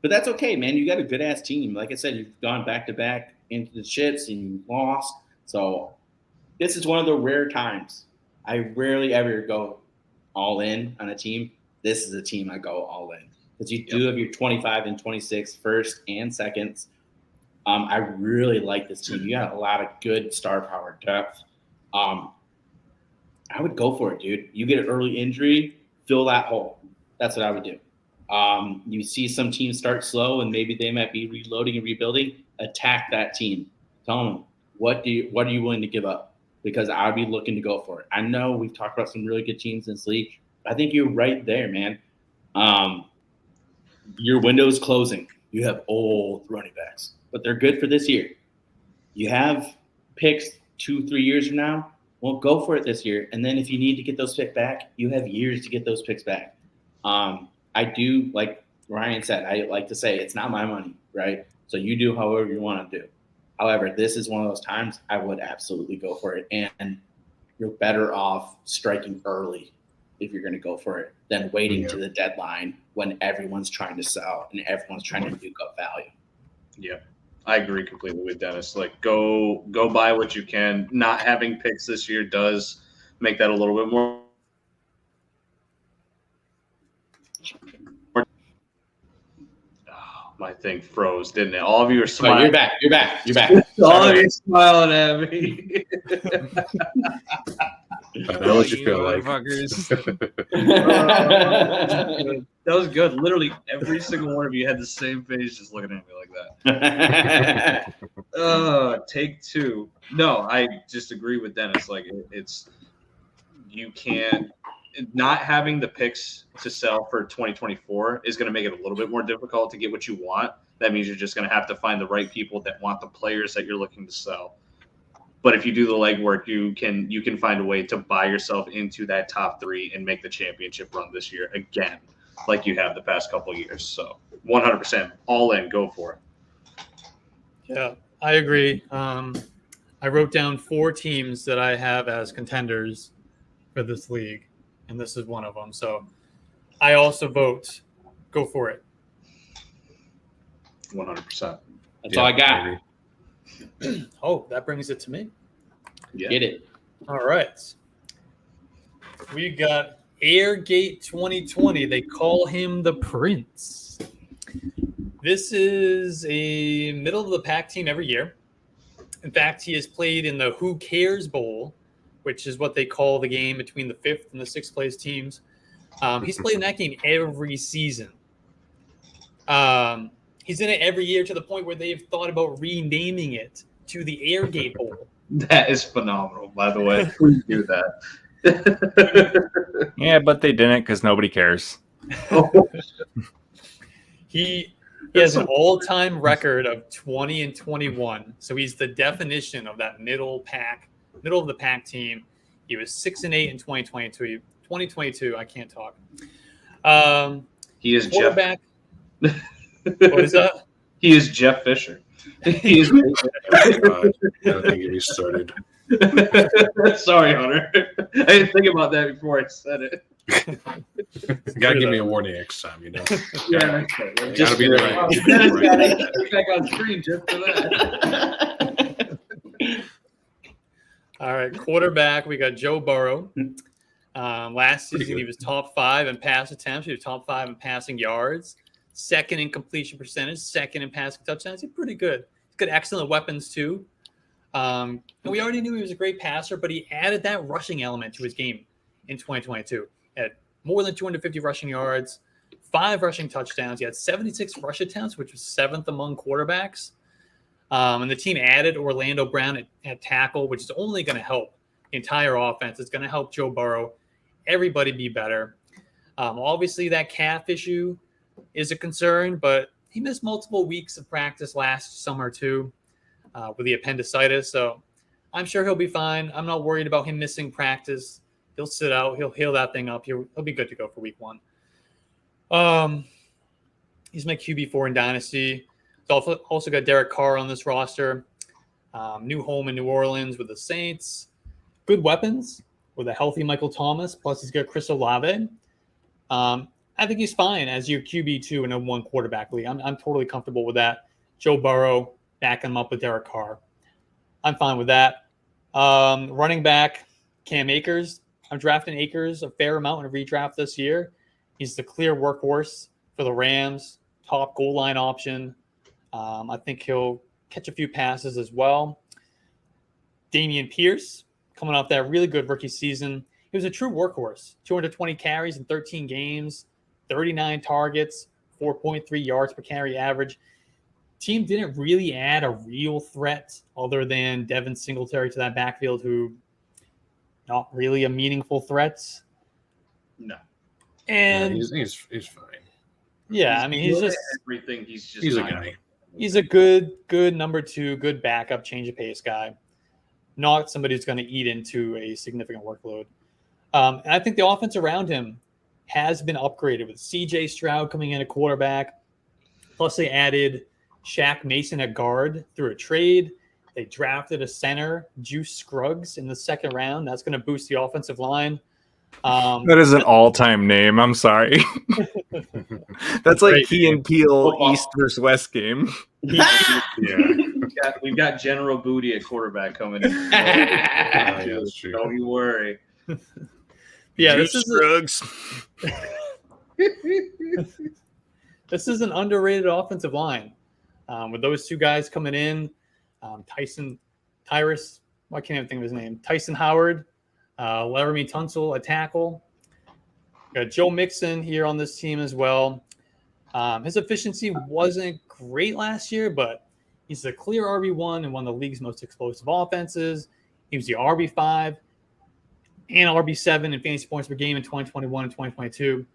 But that's okay, man. You got a good ass team. Like I said, you've gone back to back into the shits and you lost. So this is one of the rare times. I rarely ever go all in on a team. This is a team I go all in because you do have your 25 and 26 first and seconds. I really like this team. You got a lot of good star power depth. I would go for it, dude. You get an early injury, fill that hole. That's what I would do. You see some teams start slow and maybe they might be reloading and rebuilding. Attack that team. Tell them what are you willing to give up? Because I'll be looking to go for it. I know we've talked about some really good teams in this league. I think you're right there, man. Your window's closing. You have old running backs, but they're good for this year. You have picks 2-3 years from now. Well, go for it this year. And then if you need to get those picks back, you have years to get those picks back. I do, like Ryan said, I like to say it's not my money, right? So you do however you want to do. However, this is one of those times I would absolutely go for it. And you're better off striking early if you're going to go for it than waiting to the deadline when everyone's trying to sell and everyone's trying to duke up value. Yeah, I agree completely with Dennis. Like, go buy what you can. Not having picks this year does make that a little bit more. Oh, my thing froze, didn't it? All of you are smiling. Oh, you're back. All of you smiling at me. I know what you feel like. That was good. Literally every single one of you had the same face, just looking at me like that. Take two. No, I just agree with Dennis. Like, it's you can't. Not having the picks to sell for 2024 is going to make it a little bit more difficult to get what you want. That means you're just going to have to find the right people that want the players that you're looking to sell. But if you do the legwork, you can find a way to buy yourself into that top 3 and make the championship run this year again, like you have the past couple of years. So 100% all in, go for it. Yeah, I agree. I wrote down 4 teams that I have as contenders for this league, and this is one of them. So I also vote go for it. 100%. That's all I got. Oh, that brings it to me. Yeah. Get it. All right. We got Airgate 2020. They call him the Prince. This is a middle-of-the-pack team every year. In fact, he has played in the Who Cares Bowl, which is what they call the game between the 5th and the 6th place teams. He's played in that game every season. He's in it every year to the point where they've thought about renaming it to the Airgate Bowl. That is phenomenal, by the way. Please do that. Yeah, but they didn't because nobody cares. He has an all-time record of 20-21. So he's the definition of that middle of the pack team. He was 6-8 in 2022. 2022, I can't talk. He is quarterback. What is that? He is Jeff Fisher. He is. God, I think you started. Sorry, Hunter. I didn't think about that before I said it. You gotta give me a warning next time, you know. Yeah, Gotta be right. Back on screen just for that. All right, quarterback. We got Joe Burrow. Last season, he was top 5 in pass attempts. He was top 5 in passing yards. 2nd in completion percentage, 2nd in passing touchdowns. He's pretty good. He's got excellent weapons too. And we already knew he was a great passer, but he added that rushing element to his game in 2022. He had more than 250 rushing yards, 5 rushing touchdowns. He had 76 rush attempts, which was 7th among quarterbacks. And the team added Orlando Brown at tackle, which is only going to help the entire offense. It's going to help Joe Burrow, everybody be better. Obviously, that calf issue is a concern, but he missed multiple weeks of practice last summer too with the appendicitis. So I'm sure he'll be fine. I'm not worried about him missing practice. He'll sit out. He'll heal that thing up. He'll be good to go for week 1. He's my QB4 in Dynasty. He's also got Derek Carr on this roster. New home in New Orleans with the Saints. Good weapons with a healthy Michael Thomas. Plus he's got Chris Olave. I think he's fine as your QB2 in a 1 quarterback league. I'm totally comfortable with that. Joe Burrow, backing him up with Derek Carr. I'm fine with that. Running back, Cam Akers. I'm drafting Akers a fair amount in a redraft this year. He's the clear workhorse for the Rams, top goal line option. I think he'll catch a few passes as well. Dameon Pierce, coming off that really good rookie season. He was a true workhorse. 220 carries in 13 games. 39 targets, 4.3 yards per carry average. Team didn't really add a real threat other than Devin Singletary to that backfield, who not really a meaningful threat. No. And he's fine. Yeah, he's just everything. He's a guy. He's a good number 2, good backup, change of pace guy. Not somebody who's going to eat into a significant workload. And I think the offense around him has been upgraded with C.J. Stroud coming in at quarterback. Plus, they added Shaq Mason at guard through a trade. They drafted a center, Juice Scruggs, in the second round. That's going to boost the offensive line. That is an all-time name. I'm sorry. That's like Key and Peele East versus West game. Yeah, we've got General Booty at quarterback coming in. Yeah, that's true. Don't you worry. Yeah, Juice Scruggs. This is an underrated offensive line. With those two guys coming in, Tyson Howard, Laramie Tunsil, a tackle. Got Joe Mixon here on this team as well. His efficiency wasn't great last year, but he's the clear RB1 and one of the league's most explosive offenses. He was the RB5 and RB7 in fantasy points per game in 2021 and 2022.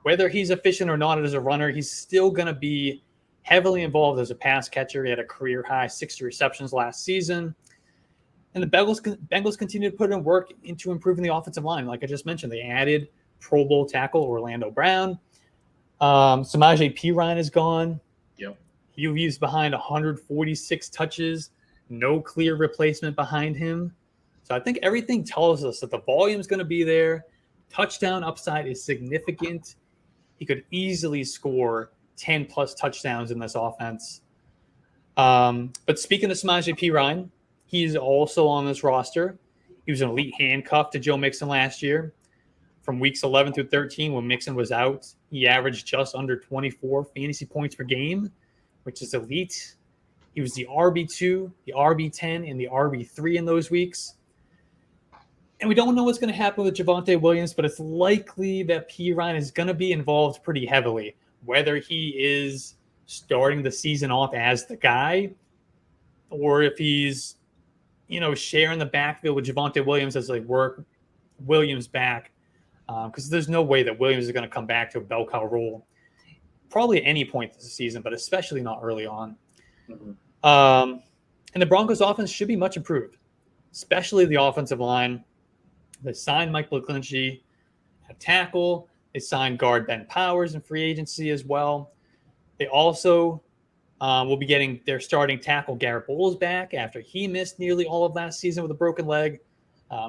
Whether he's efficient or not as a runner, he's still going to be heavily involved as a pass catcher. He had a career-high 60 receptions last season. And the Bengals continue to put in work into improving the offensive line. Like I just mentioned, they added Pro Bowl tackle Orlando Brown. Samaje Perine is gone. Yep. He's behind 146 touches. No clear replacement behind him. So I think everything tells us that the volume is going to be there. Touchdown upside is significant. He could easily score 10-plus touchdowns in this offense. But speaking of Samaje Perine, he's also on this roster. He was an elite handcuff to Joe Mixon last year. From weeks 11 through 13, when Mixon was out, he averaged just under 24 fantasy points per game, which is elite. He was the RB2, the RB10, and the RB3 in those weeks. And we don't know what's going to happen with Javonte Williams, but it's likely that Perine is going to be involved pretty heavily, whether he is starting the season off as the guy or if he's, sharing the backfield with Javonte Williams as they work Williams back. Because there's no way that Williams is going to come back to a bell cow role probably at any point this season, but especially not early on. Mm-hmm. And the Broncos offense should be much improved, especially the offensive line. They signed Mike McGlinchey at tackle. They signed guard Ben Powers in free agency as well. They also will be getting their starting tackle Garrett Bowles back after he missed nearly all of last season with a broken leg.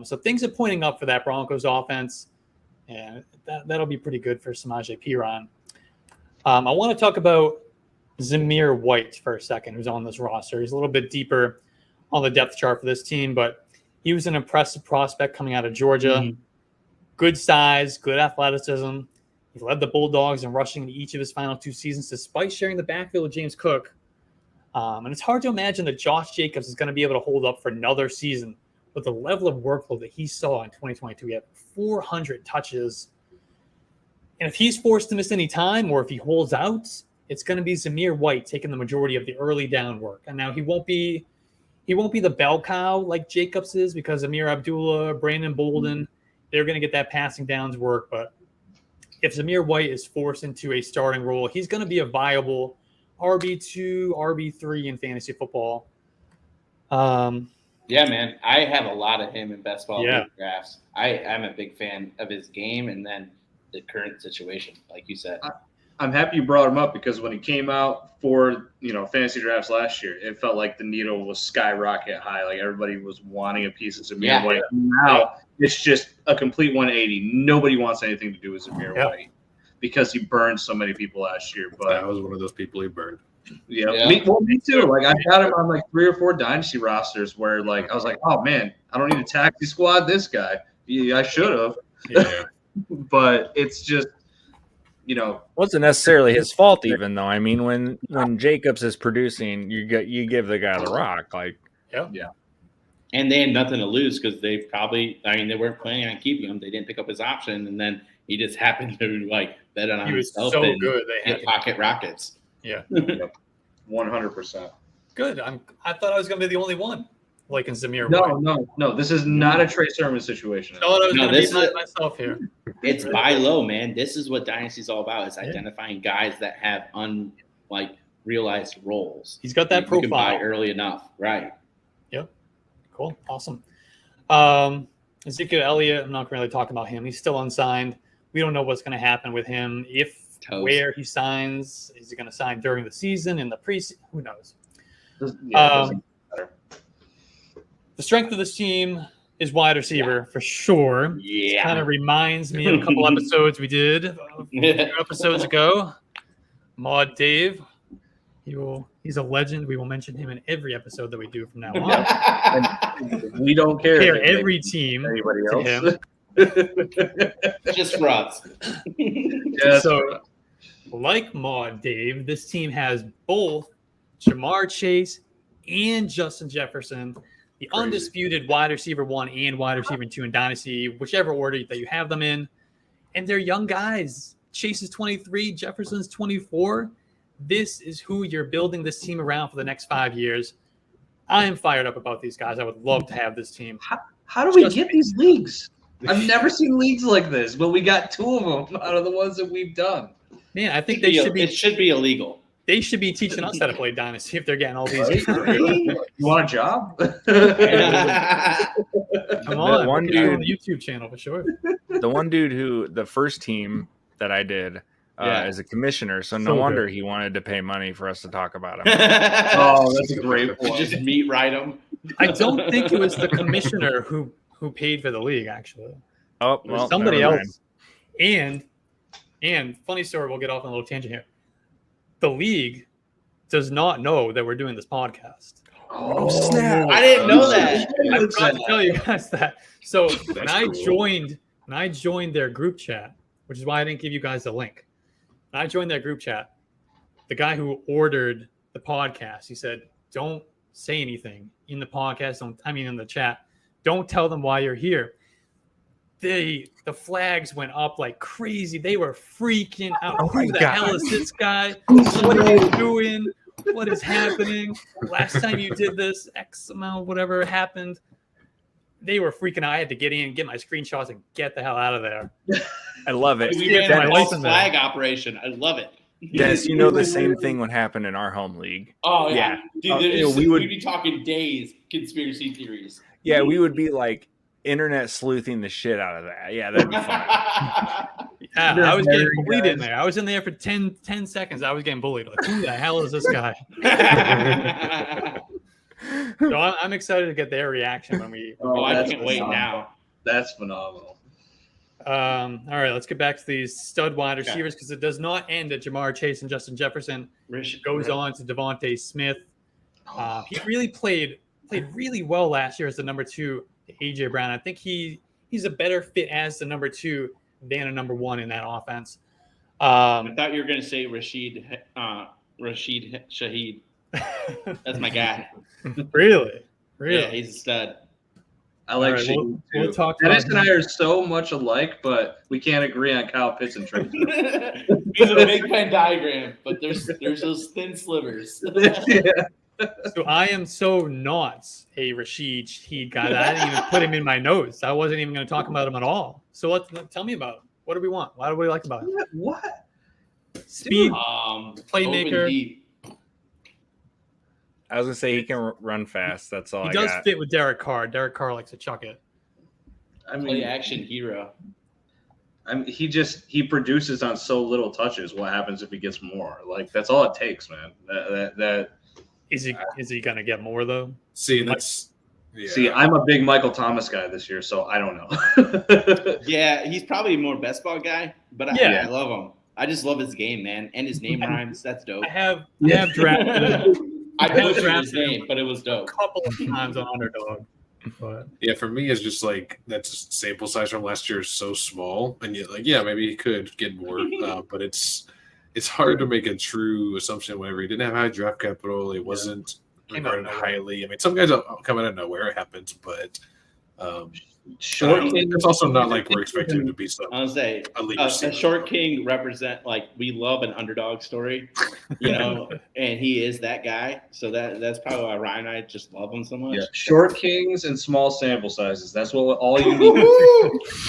So things are pointing up for that Broncos offense, and that'll be pretty good for Samaje Perine. I want to talk about Zamir White for a second, who's on this roster. He's a little bit deeper on the depth chart for this team, but he was an impressive prospect coming out of Georgia. Mm-hmm. Good size, good athleticism. He led the Bulldogs in rushing in each of his final 2 seasons, despite sharing the backfield with James Cook. And it's hard to imagine that Josh Jacobs is going to be able to hold up for another season with the level of workload that he saw in 2022. He had 400 touches. And if he's forced to miss any time or if he holds out, it's going to be Zamir White taking the majority of the early down work. And now he won't be the bell cow like Jacobs is, because Amir Abdullah, Brandon Bolden, they're going to get that passing downs work. But if Zamir White is forced into a starting role, he's going to be a viable RB2, RB3 in fantasy football. Yeah, man. I have a lot of him in best ball drafts. I'm a big fan of his game and then the current situation, like you said. I'm happy you brought him up, because when he came out for fantasy drafts last year, it felt like the needle was skyrocket high. Like everybody was wanting a piece of Zamir White. Now it's just a complete 180. Nobody wants anything to do with Zamir White because he burned so many people last year. But I was one of those people he burned. Yeah. Me too. Like I got him on like 3 or 4 dynasty rosters where like I was like, oh man, I don't need to taxi squad this guy. Yeah, I should have. Yeah. But it's just. Wasn't necessarily his fault, even though. I mean, when Jacobs is producing, you give the guy the rock, like yeah. And they had nothing to lose because they weren't planning on keeping him. They didn't pick up his option, and then He just happened to like bet on He was himself so and good. They had get pocket rockets. Yeah. 100%. Good. I thought I was going to be the only one liking Zamir. No. This is not a Trey Sermon situation. I thought I was No, going to this be is- myself here. It's buy low, man. This is what Dynasty's all about: is identifying guys that have realized roles. He's got that You can buy profile. early enough, right? Yep. Cool. Awesome. Ezekiel Elliott, I'm not really talking about him. He's still unsigned. We don't know what's going to happen with him. Where he signs. Is he going to sign during the season, in the preseason? Who knows? It doesn't matter. The strength of this team is wide receiver for sure. Yeah. Kind of reminds me of a couple episodes we did a few episodes ago. Maud Dave. He's a legend. We will mention him in every episode that we do from now on. We don't care. Compare every team Anybody to else? him. Just for us. Yes. So, like Maud Dave, this team has both Jamar Chase and Justin Jefferson, the undisputed wide receiver 1 and wide receiver 2 in Dynasty, whichever order that you have them in. And they're young guys. Chase is 23, Jefferson's 24. This is who you're building this team around for the next 5 years. I am fired up about these guys. I would love to have this team. How do we get these leagues? I've never seen leagues like this, but we got 2 of them out of the ones that we've done. Man, I think It should be illegal. They should be teaching us how to play Dynasty if they're getting all these. You want a job? Come on, one get on dude- the YouTube channel for sure. The one dude who the first team that I did is a commissioner, so no So wonder good. he wanted to pay money for us to talk about him. Oh, that's a great point. Just meat right them. I don't think it was the commissioner who paid for the league. Actually, Oh, it was well, somebody never else. And funny story. We'll get off on a little tangent here. The league does not know that we're doing this podcast. Oh, snap. I didn't know that. I forgot to tell you guys that. So when I cool. joined their group chat, which is why I didn't give you guys the link. When I joined their group chat, the guy who ordered the podcast, he said, "Don't say anything in the podcast. In the chat. Don't tell them why you're here." The flags went up like crazy. They were freaking out. Oh my Who the God. hell is this guy? What are you doing? What is happening? Last time you did this, X amount, whatever happened. They were freaking out. I had to get in, get my screenshots, and get the hell out of there. I love it. We ran my a life false in there. flag operation. I love it. Dennis, you know the same thing would happen in our home league. Oh yeah, Yeah. dude. You know, We'd be talking days conspiracy theories. Yeah, we would be like internet sleuthing the shit out of that. Yeah, that'd be fun. Yeah, They're I was getting very bullied in guys. there. I was in there for 10 seconds. I was getting bullied. Like, who the hell is this guy? So I'm excited to get their reaction when we. Oh, I that's can't wait phenomenal. now. That's phenomenal. All right, let's get back to these stud wide receivers because it does not end at Jamar Chase and Justin Jefferson. It goes on to Devontae Smith. He really played really well last year as the number 2 to AJ Brown. I think he's a better fit as the number 2 than a number 1 in that offense. I thought you were going to say Rashid Shaheed. That's my guy. Really? Yeah, he's a stud. I like All right, Shaheed, we'll too. talk Dennis about and I are so much alike, but we can't agree on Kyle Pitts and Trey. He's a big Venn diagram, but there's those thin slivers. So I am so not a Rashid Shaheed guy that I didn't even put him in my notes. I wasn't even going to talk about him at all. So tell me about him. What do we want? What do we like about him? What? Speed, Open playmaker. deep. I was gonna say he can run fast. That's all He I does got. fit with Derek Carr. Derek Carr likes to chuck it. I Play mean, action hero. he produces on so little touches. What happens if he gets more? Like that's all it takes, man. That Is he going to get more though? See, that's yeah. See, I'm a big Michael Thomas guy this year, so I don't know. Yeah, he's probably more best ball guy, but Yeah. I love him. I just love his game, man, and his name rhymes. That's dope. I have drafted him I butchered drafted his name, but it was a dope. couple of times on Underdog. But Yeah, for me, it's just like that sample size from last year is so small, and yet, like, yeah, maybe he could get more, but it's hard to make a true assumption whenever he didn't have high draft capital. It wasn't Came out of regarded nowhere. highly. I mean, some guys come out of nowhere, it happens, but Short King. It's also not like we're expecting him to be some. I was say elite a receiver. Short King represent like we love an underdog story, and he is that guy. So that's probably why Ryan and I just love him so much. Yeah, Short Kings and small sample sizes. That's what all you need.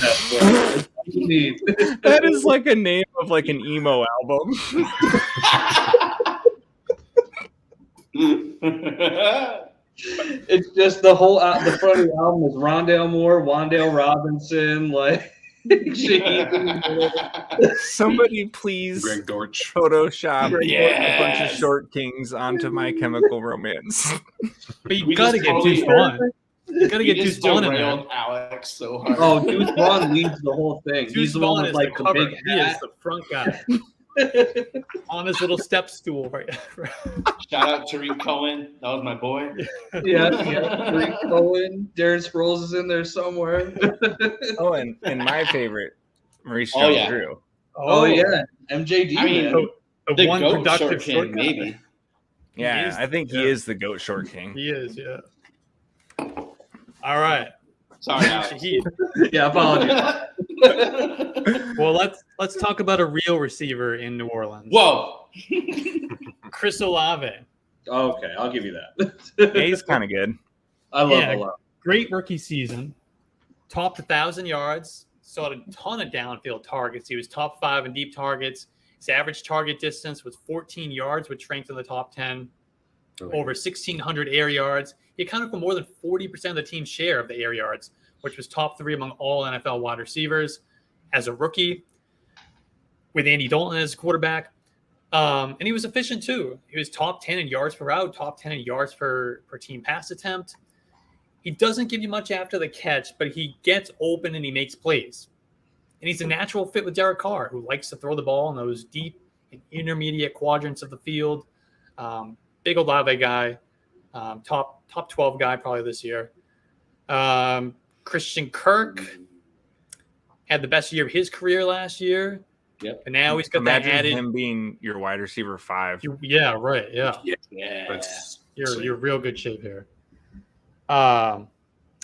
That's what you need. That is like a name of like an emo album. It's just the front of the album is Rondale Moore, Wan'Dale Robinson, like Somebody please Greg Dortch. Photoshop a bunch of Yes. Short Kings onto My Chemical Romance. But you We got to just get totally- Deuce Vaughn. You got to You get just Deuce Vaughn in there. derailed Alex so hard. Oh, Deuce Vaughn leads the whole thing. Deuce He's the one Vaughn with is like the the cover. big He is hat. the front guy on his little step stool right. Shout out Tariq Cohen. That was my boy. Yeah. Tariq Cohen, Darren Sproles is in there somewhere. Oh, and my favorite, Maurice Oh, Jones yeah. Drew. Oh yeah, MJD. I mean, man. the The one GOAT productive Short King, short guy. maybe. Yeah, is- I think he yeah. is the GOAT Short King. He is, yeah. All right. Sorry, Alex. Yeah, apologies. Well, let's talk about a real receiver in New Orleans. Whoa. Chris Olave. Okay, I'll give you that. Yeah, he's kind of good. I love Yeah. a lot. Great rookie season. Topped 1,000 yards. Saw a ton of downfield targets. He was top 5 in deep targets. His average target distance was 14 yards, which ranked in the top 10. Over 1,600 air yards. He accounted for more than 40% of the team's share of the air yards, which was top 3 among all NFL wide receivers as a rookie with Andy Dalton as quarterback. And he was efficient too. He was top 10 in yards per route, top 10 in yards per team pass attempt. He doesn't give you much after the catch, but he gets open and he makes plays. And he's a natural fit with Derek Carr, who likes to throw the ball in those deep and intermediate quadrants of the field. Big Olave guy, top 12 guy probably this year. Christian Kirk had the best year of his career last year. Yep. And now he's got Imagine that added. him being your wide receiver 5. Yeah, right. Yeah. Yeah. That's You're real good shape here.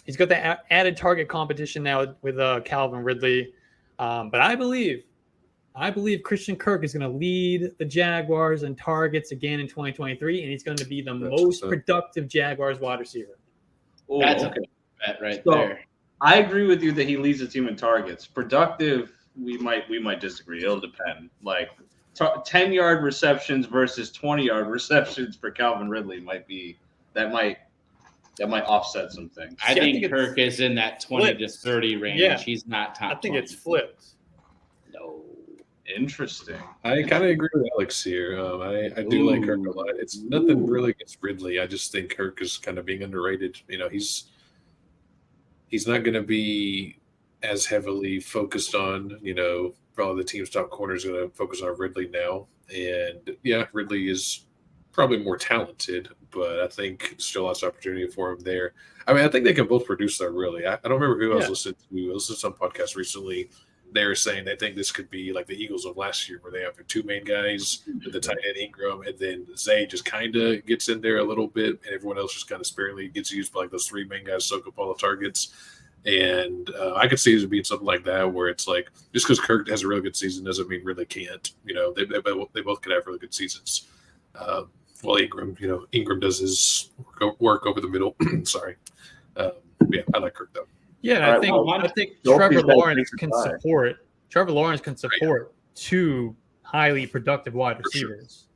He's got the added target competition now with Calvin Ridley. But I believe Christian Kirk is going to lead the Jaguars in targets again in 2023, and he's going to be the most productive Jaguars wide receiver. Ooh, That's a okay. good bet right So, there. I agree with you that he leads the team in targets. Productive, we might disagree. It'll depend. Like 10-yard receptions versus 20-yard receptions for Calvin Ridley might offset some things. I See, I think think Kirk is in that 20 to flipped. 30 range. Yeah. He's not top I think 20. it's flipped. No. Interesting. I kind of agree with Alex here. I do like Kirk a lot. It's nothing really against Ridley. I just think Kirk is kind of being underrated. He's not going to be as heavily focused on, probably the team's top corner is going to focus on Ridley now. And yeah, Ridley is probably more talented, but I think still lots of opportunity for him there. I mean, I think they can both produce that really. I don't remember who I was listening to. I listened to some podcast recently. They were saying they think this could be like the Eagles of last year, where they have their 2 main guys, with the tight end Ingram, and then Zay just kind of gets in there a little bit, and everyone else just kind of sparingly gets used by like those 3 main guys soak up all the targets. And I could see it being something like that, where it's like just because Kirk has a really good season doesn't mean Ridley can't. They both could have really good seasons. Well, Ingram does his work over the middle. Sorry, yeah, I like Kirk though. Yeah, All right, I think Schultz Trevor is that Lawrence big can guy. support 2 highly productive wide receivers.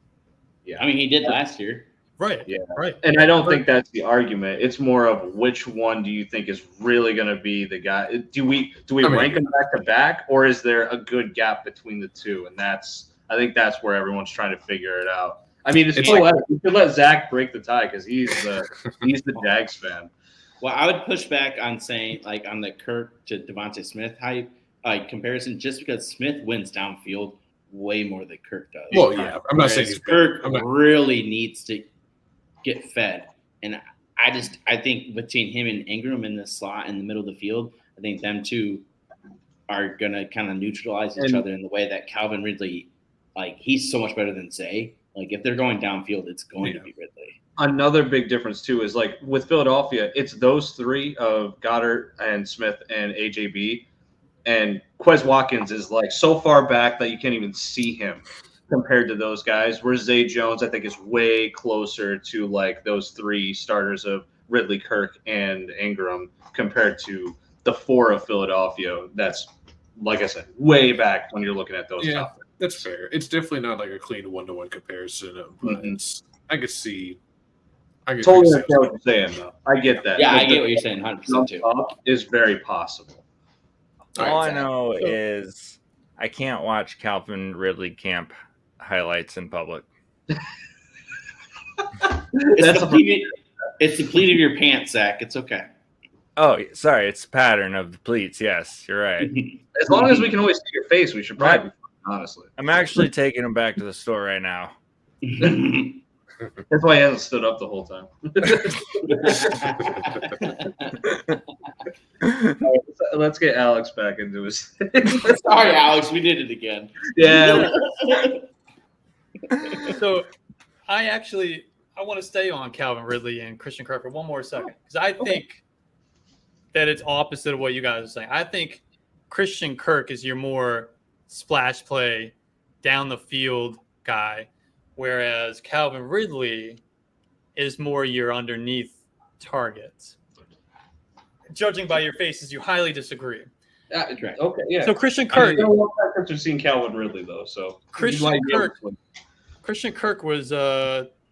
I mean, he did last year. Right. Yeah. Right. And I don't think that's the argument. It's more of which one do you think is really going to be the guy? Do we rank them back to back, or is there a good gap between the two? And I think that's where everyone's trying to figure it out. I mean, it's cool. You could let Zach break the tie because he's the Jags fan. Well, I would push back on saying, like, on the Kirk to Devontae Smith hype comparison, just because Smith wins downfield way more than Kirk does. Well, yeah, I'm not saying he's Kirk really needs to get fed, and I think between him and Ingram in the slot in the middle of the field, I think them two are gonna kind of neutralize each other in the way that Calvin Ridley, like, he's so much better than Zay, Like if they're going downfield, it's going to be Ridley. Another big difference too is like with Philadelphia, it's those three of Goddard and Smith and AJB, and Quez Watkins is like so far back that you can't even see him compared to those guys. Whereas Zay Jones, I think, is way closer to like those three starters of Ridley, Kirk, and Ingram compared to the four of Philadelphia. That's, like I said, way back when you're looking at those. Yeah, top. that's fair. It's definitely not like a clean 1-to-1 comparison, but I could see. Totally understand what you're saying, though. I get that. Yeah, I get what you're saying 100% too. Up is very possible. All I know is I can't watch Calvin Ridley camp highlights in public. It's the pleat of your pants, Zach. It's okay. Oh, sorry. It's a pattern of the pleats. Yes, you're right. As long as we can always see your face, we should probably be fine, honestly. I'm actually taking him back to the store right now. That's why he hasn't stood up the whole time. Let's get Alex back into his. Sorry, Alex, we did it again. Yeah. So, I want to stay on Calvin Ridley and Christian Kirk for one more second because I think that it's opposite of what you guys are saying. I think Christian Kirk is your more splash play, down the field guy, whereas Calvin Ridley is more your underneath target. Judging by your faces, you highly disagree. Okay, yeah. So Christian Kirk. I don't have to seen Calvin Ridley though. So Christian Kirk was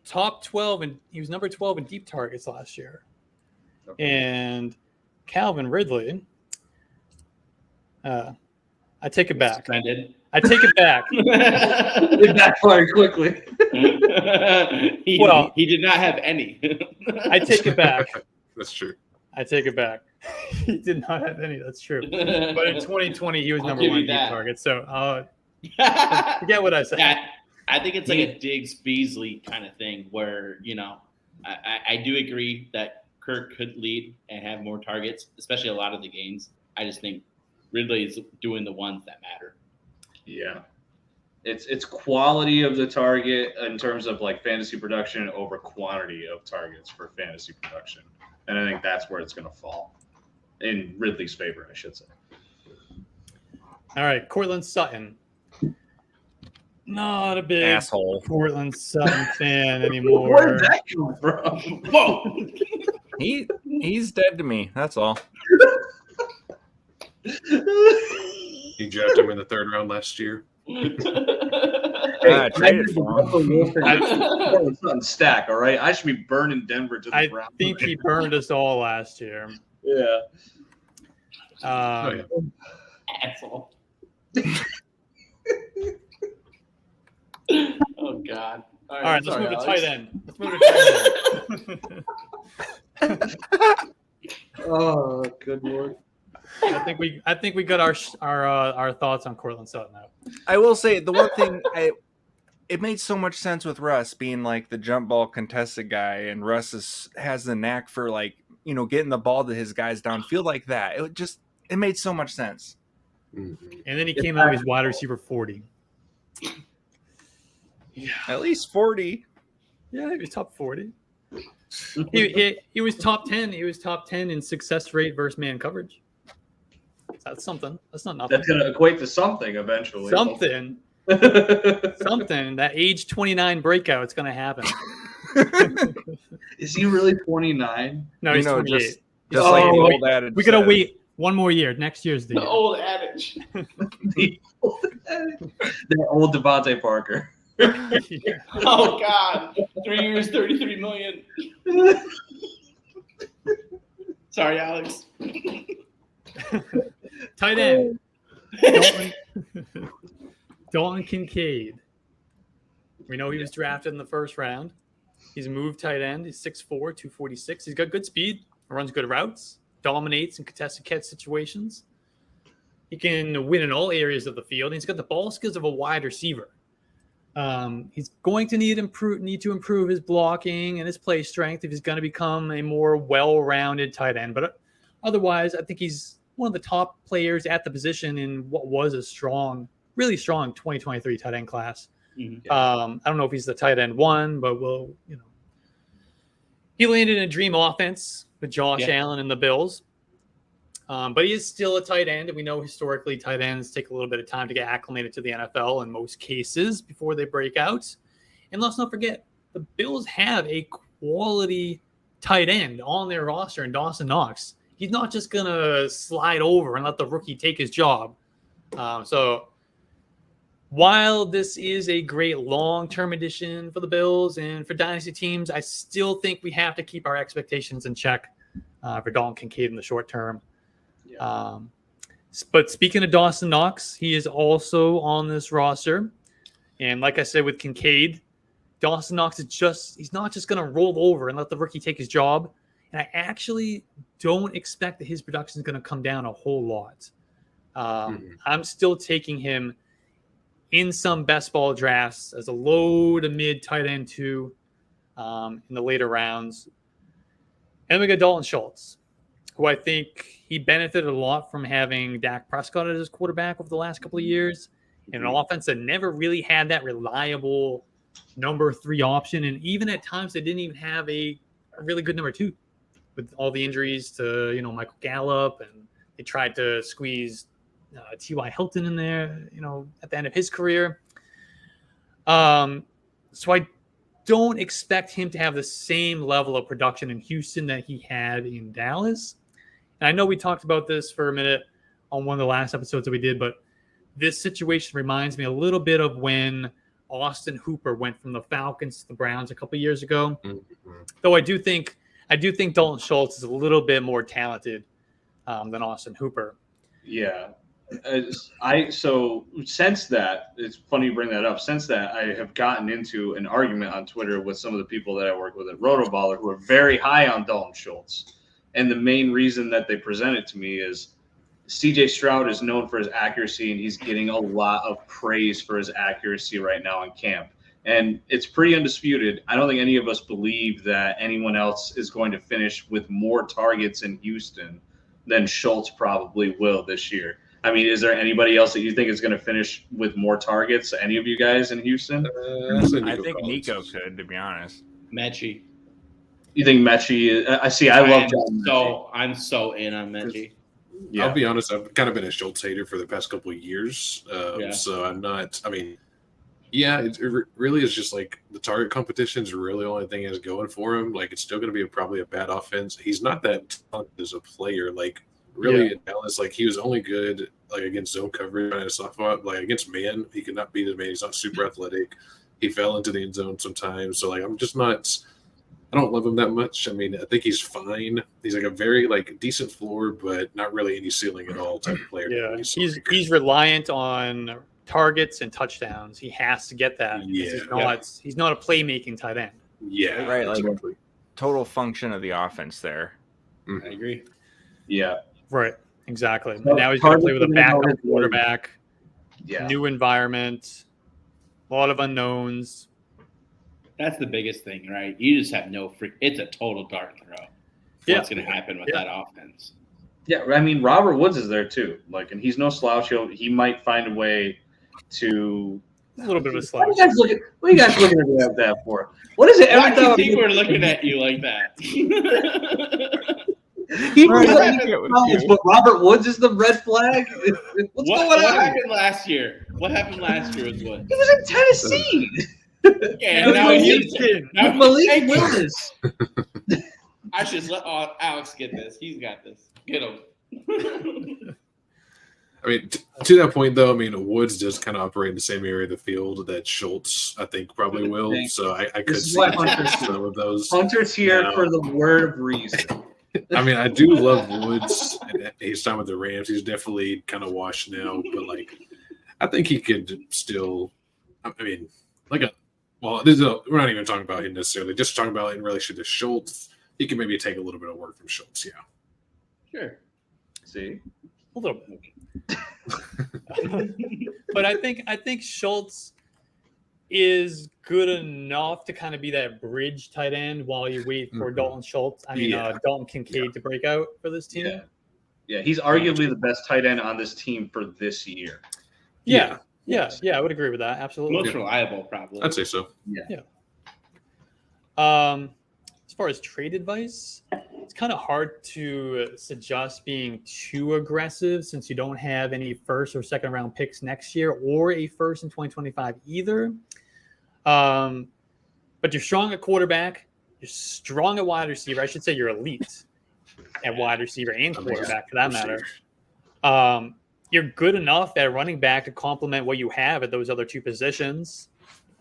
top 12 and he was number 12 in deep targets last year. Okay. And Calvin Ridley, I take it back. Suspended. I take it back. It backfired quickly. He did not have any. I take it back. That's true. I take it back. He did not have any. That's true. But in 2020, he was number one in deep targets. So forget what I said. Yeah, I think it's like a Diggs Beasley kind of thing where, I do agree that Kirk could lead and have more targets, especially a lot of the games. I just think Ridley is doing the ones that matter. Yeah. It's quality of the target in terms of like fantasy production over quantity of targets for fantasy production. And I think that's where it's going to fall in Ridley's favor, I should say. All right. Cortland Sutton. Not a big asshole Cortland Sutton fan anymore. Where did that come from? Whoa. He's dead to me. That's all. You drafted him in the 3rd round last year. I traded for him. Sutton stack, all right? I should be burning Denver to the ground. I think he burned us all last year. Yeah. Asshole. Oh, God. All right, let's move to tight end. Oh, good Lord. I think we got our thoughts on Cortland Sutton out. I will say the one thing it made so much sense with Russ being like the jump ball contested guy, and Russ has the knack for like getting the ball to his guys downfield like that. It made so much sense. Mm-hmm. And then he came out as wide receiver 40. Yeah, at least 40. Yeah, he was top 40. He was top 10. He was top 10 in success rate versus man coverage. That's something. That's not nothing. That's going to equate to something eventually. Something. That age 29 breakout's going to happen. Is he really 29? No, he's 28. Just like the old adage. We got to wait one more year. Next year's the year. Old adage. The old Devontae Parker. Yeah. Oh, God. 3 years, $33 million. Sorry, Alex. Tight end. Dalton Kincaid. We know he was drafted in the 1st round. He's a move tight end. He's 6'4", 246. He's got good speed. Runs good routes. Dominates in contested catch situations. He can win in all areas of the field. And he's got the ball skills of a wide receiver. He's going to need to improve his blocking and his play strength if he's going to become a more well-rounded tight end. But otherwise, I think he's one of the top players at the position in what was a really strong 2023 tight end class. Mhm. I don't know if he's the tight end one, but he landed in a dream offense with Josh Allen and the Bills. But he is still a tight end, and we know historically tight ends take a little bit of time to get acclimated to the NFL in most cases before they break out. And let's not forget, the Bills have a quality tight end on their roster in Dawson Knox. He's not just going to slide over and let the rookie take his job. So while this is a great long-term addition for the Bills and for dynasty teams, I still think we have to keep our expectations in check for Dalton Kincaid in the short term. But speaking of Dawson Knox, he is also on this roster. And like I said with Kincaid, Dawson Knox he's not just going to roll over and let the rookie take his job. And I actually don't expect that his production is going to come down a whole lot. I'm still taking him in some best ball drafts as a low to mid tight end 2 in the later rounds. And we got Dalton Schultz, who I think he benefited a lot from having Dak Prescott as his quarterback over the last couple of years, in an offense that never really had that reliable number 3 option. And even at times, they didn't even have a really good number 2 with all the injuries to, Michael Gallup. And they tried to squeeze T.Y. Hilton in there, at the end of his career. So I don't expect him to have the same level of production in Houston that he had in Dallas. And I know we talked about this for a minute on one of the last episodes that we did, but this situation reminds me a little bit of when Austin Hooper went from the Falcons to the Browns a couple of years ago. Mm-hmm. Though I do think Dalton Schultz is a little bit more talented than Austin Hooper. Yeah. So since that, it's funny you bring that up. Since that, I have gotten into an argument on Twitter with some of the people that I work with at Rotoballer who are very high on Dalton Schultz. And the main reason that they present it to me is CJ Stroud is known for his accuracy, and he's getting a lot of praise for his accuracy right now in camp. And it's pretty undisputed. I don't think any of us believe that anyone else is going to finish with more targets in Houston than Schultz probably will this year. I mean, is there anybody else that you think is going to finish with more targets? Any of you guys in Houston? I think Nico could, to be honest. Mechie. You think Mechie? I love John. I'm so in on Mechie. Yeah. I'll be honest. I've kind of been a Schultz hater for the past couple of years. So I'm not. I mean, it really is just like the target competition is really the only thing that's going for him. Like, it's still going to be probably a bad offense. He's not that talented as a player. Like, really in Dallas, like he was only good like against zone coverage and stuff. Like against man, he could not beat his man. He's not super athletic. He fell into the end zone sometimes. So like, I'm just not. I don't love him that much. I mean, I think he's fine. He's like a very decent floor, but not really any ceiling at all type of player. Yeah, he's reliant on targets and touchdowns. He has to get that. Yeah, he's not a playmaking tight end. Yeah, right. Exactly. Like total function of the offense there. I agree. Yeah, right. Exactly. But now he's going to play with a backup quarterback. Yeah, new environment, a lot of unknowns. That's the biggest thing, right? You just have it's a total dart throw. What's going to happen with that offense? Yeah, I mean, Robert Woods is there too. Like, and he's no slouch. He might find a way to. A little bit of a slouch. What are you guys looking at that for? What is it? Why do you think we're looking at you like that? But Robert Woods is the red flag. What's going on? What happened last year? What happened last year with Woods? He was in Tennessee. Yeah, now he's Malik Willis. I should let Alex get this. He's got this. Get him. I mean, to that point, though, I mean, Woods does kind of operate in the same area of the field that Schultz, I think, probably will. So I could see some of those. Hunter's here for the word of reason. I mean, I do love Woods. And his time with the Rams, he's definitely kind of washed now. But, I think he could still – I mean, we're not even talking about him necessarily. Just talking about in relation to Schultz, he can maybe take a little bit of work from Schultz. Yeah. Sure. See, a little bit. But I think Schultz is good enough to kind of be that bridge tight end while you wait for Dalton Schultz. Dalton Kincaid to break out for this team. Yeah, he's arguably the best tight end on this team for this year. Yeah. Yeah, I would agree with that. Absolutely. Most reliable, probably. I'd say so. As far as trade advice, it's kind of hard to suggest being too aggressive since you don't have any first or second round picks next year or a first in 2025 either. But you're strong at quarterback. You're strong at wide receiver. I should say you're elite at wide receiver and quarterback for that matter. You're good enough at running back to complement what you have at those other two positions.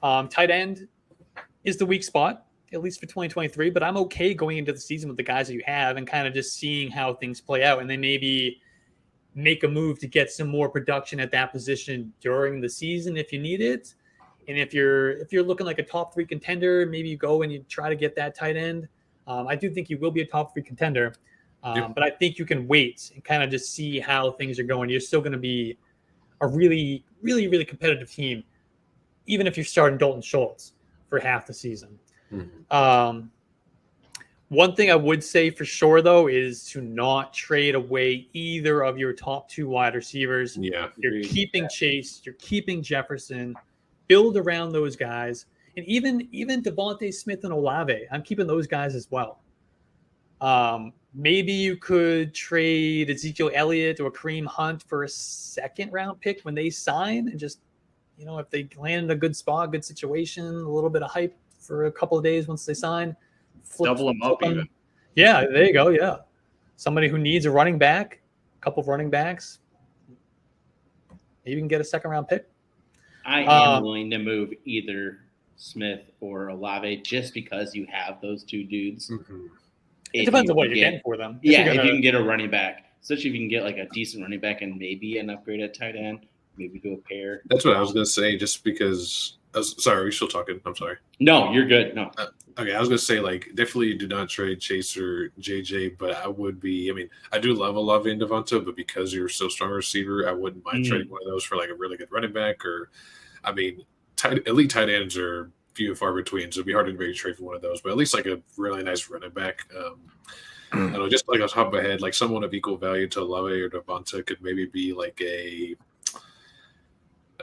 Tight end is the weak spot, at least for 2023, but I'm okay going into the season with the guys that you have and kind of just seeing how things play out and then maybe make a move to get some more production at that position during the season if you need it. And if you're looking like a top 3 contender, maybe you go and you try to get that tight end. I do think you will be a top 3 contender, but I think you can wait and kind of just see how things are going. You're still going to be a really, really, really competitive team, even if you're starting Dalton Schultz for half the season. Mm-hmm. One thing I would say for sure, though, is to not trade away either of your top 2 wide receivers. Yeah, you're keeping Chase, you're keeping Jefferson. Build around those guys, and even Devontae Smith and Olave, I'm keeping those guys as well. Maybe you could trade Ezekiel Elliott or Kareem Hunt for a second round pick when they sign, and just if they land in a good spot, good situation, a little bit of hype for a couple of days once they sign, double them up even. Yeah, there you go. Yeah, somebody who needs a running back, a couple of running backs, maybe you can get a second round pick. I am willing to move either Smith or Olave just because you have those 2 dudes. Mm-hmm. It depends on what you're getting for them. If you can get a running back, especially if you can get like a decent running back and maybe an upgrade at tight end, maybe do a pair. That's what I was going to say, just because sorry, are we still talking? I'm sorry. No, you're good. No. Okay, I was going to say, definitely do not trade Chase or JJ, but I would be, I do love Olave and Devonta, but because you're so strong a receiver, I wouldn't mind trading one of those for a really good running back or, elite tight ends are few and far between, so it'd be hard to maybe trade for one of those, but at least a really nice running back. I don't know, just on top of my head, someone of equal value to Olave or Devonta could maybe be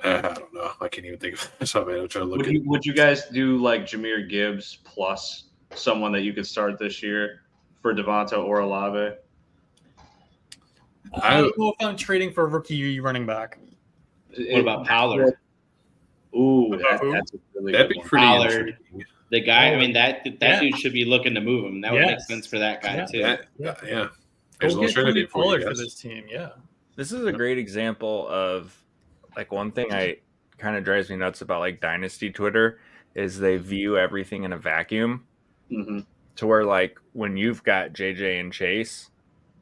I don't know. I can't even think of something. I'm trying to look would you guys do Jahmyr Gibbs plus someone that you could start this year for Devonta or Olave? I don't know if I'm trading for a rookie running back. What about Pollard? Ooh, that's a really that'd good be one. pretty Pollard, the guy. That dude should be looking to move him. That would make sense for that guy too. Yeah. There's a little Pollard for this team. Yeah. This is a great example of one thing I kind of drives me nuts about Dynasty Twitter is they view everything in a vacuum. Mm-hmm. To where when you've got JJ and Chase,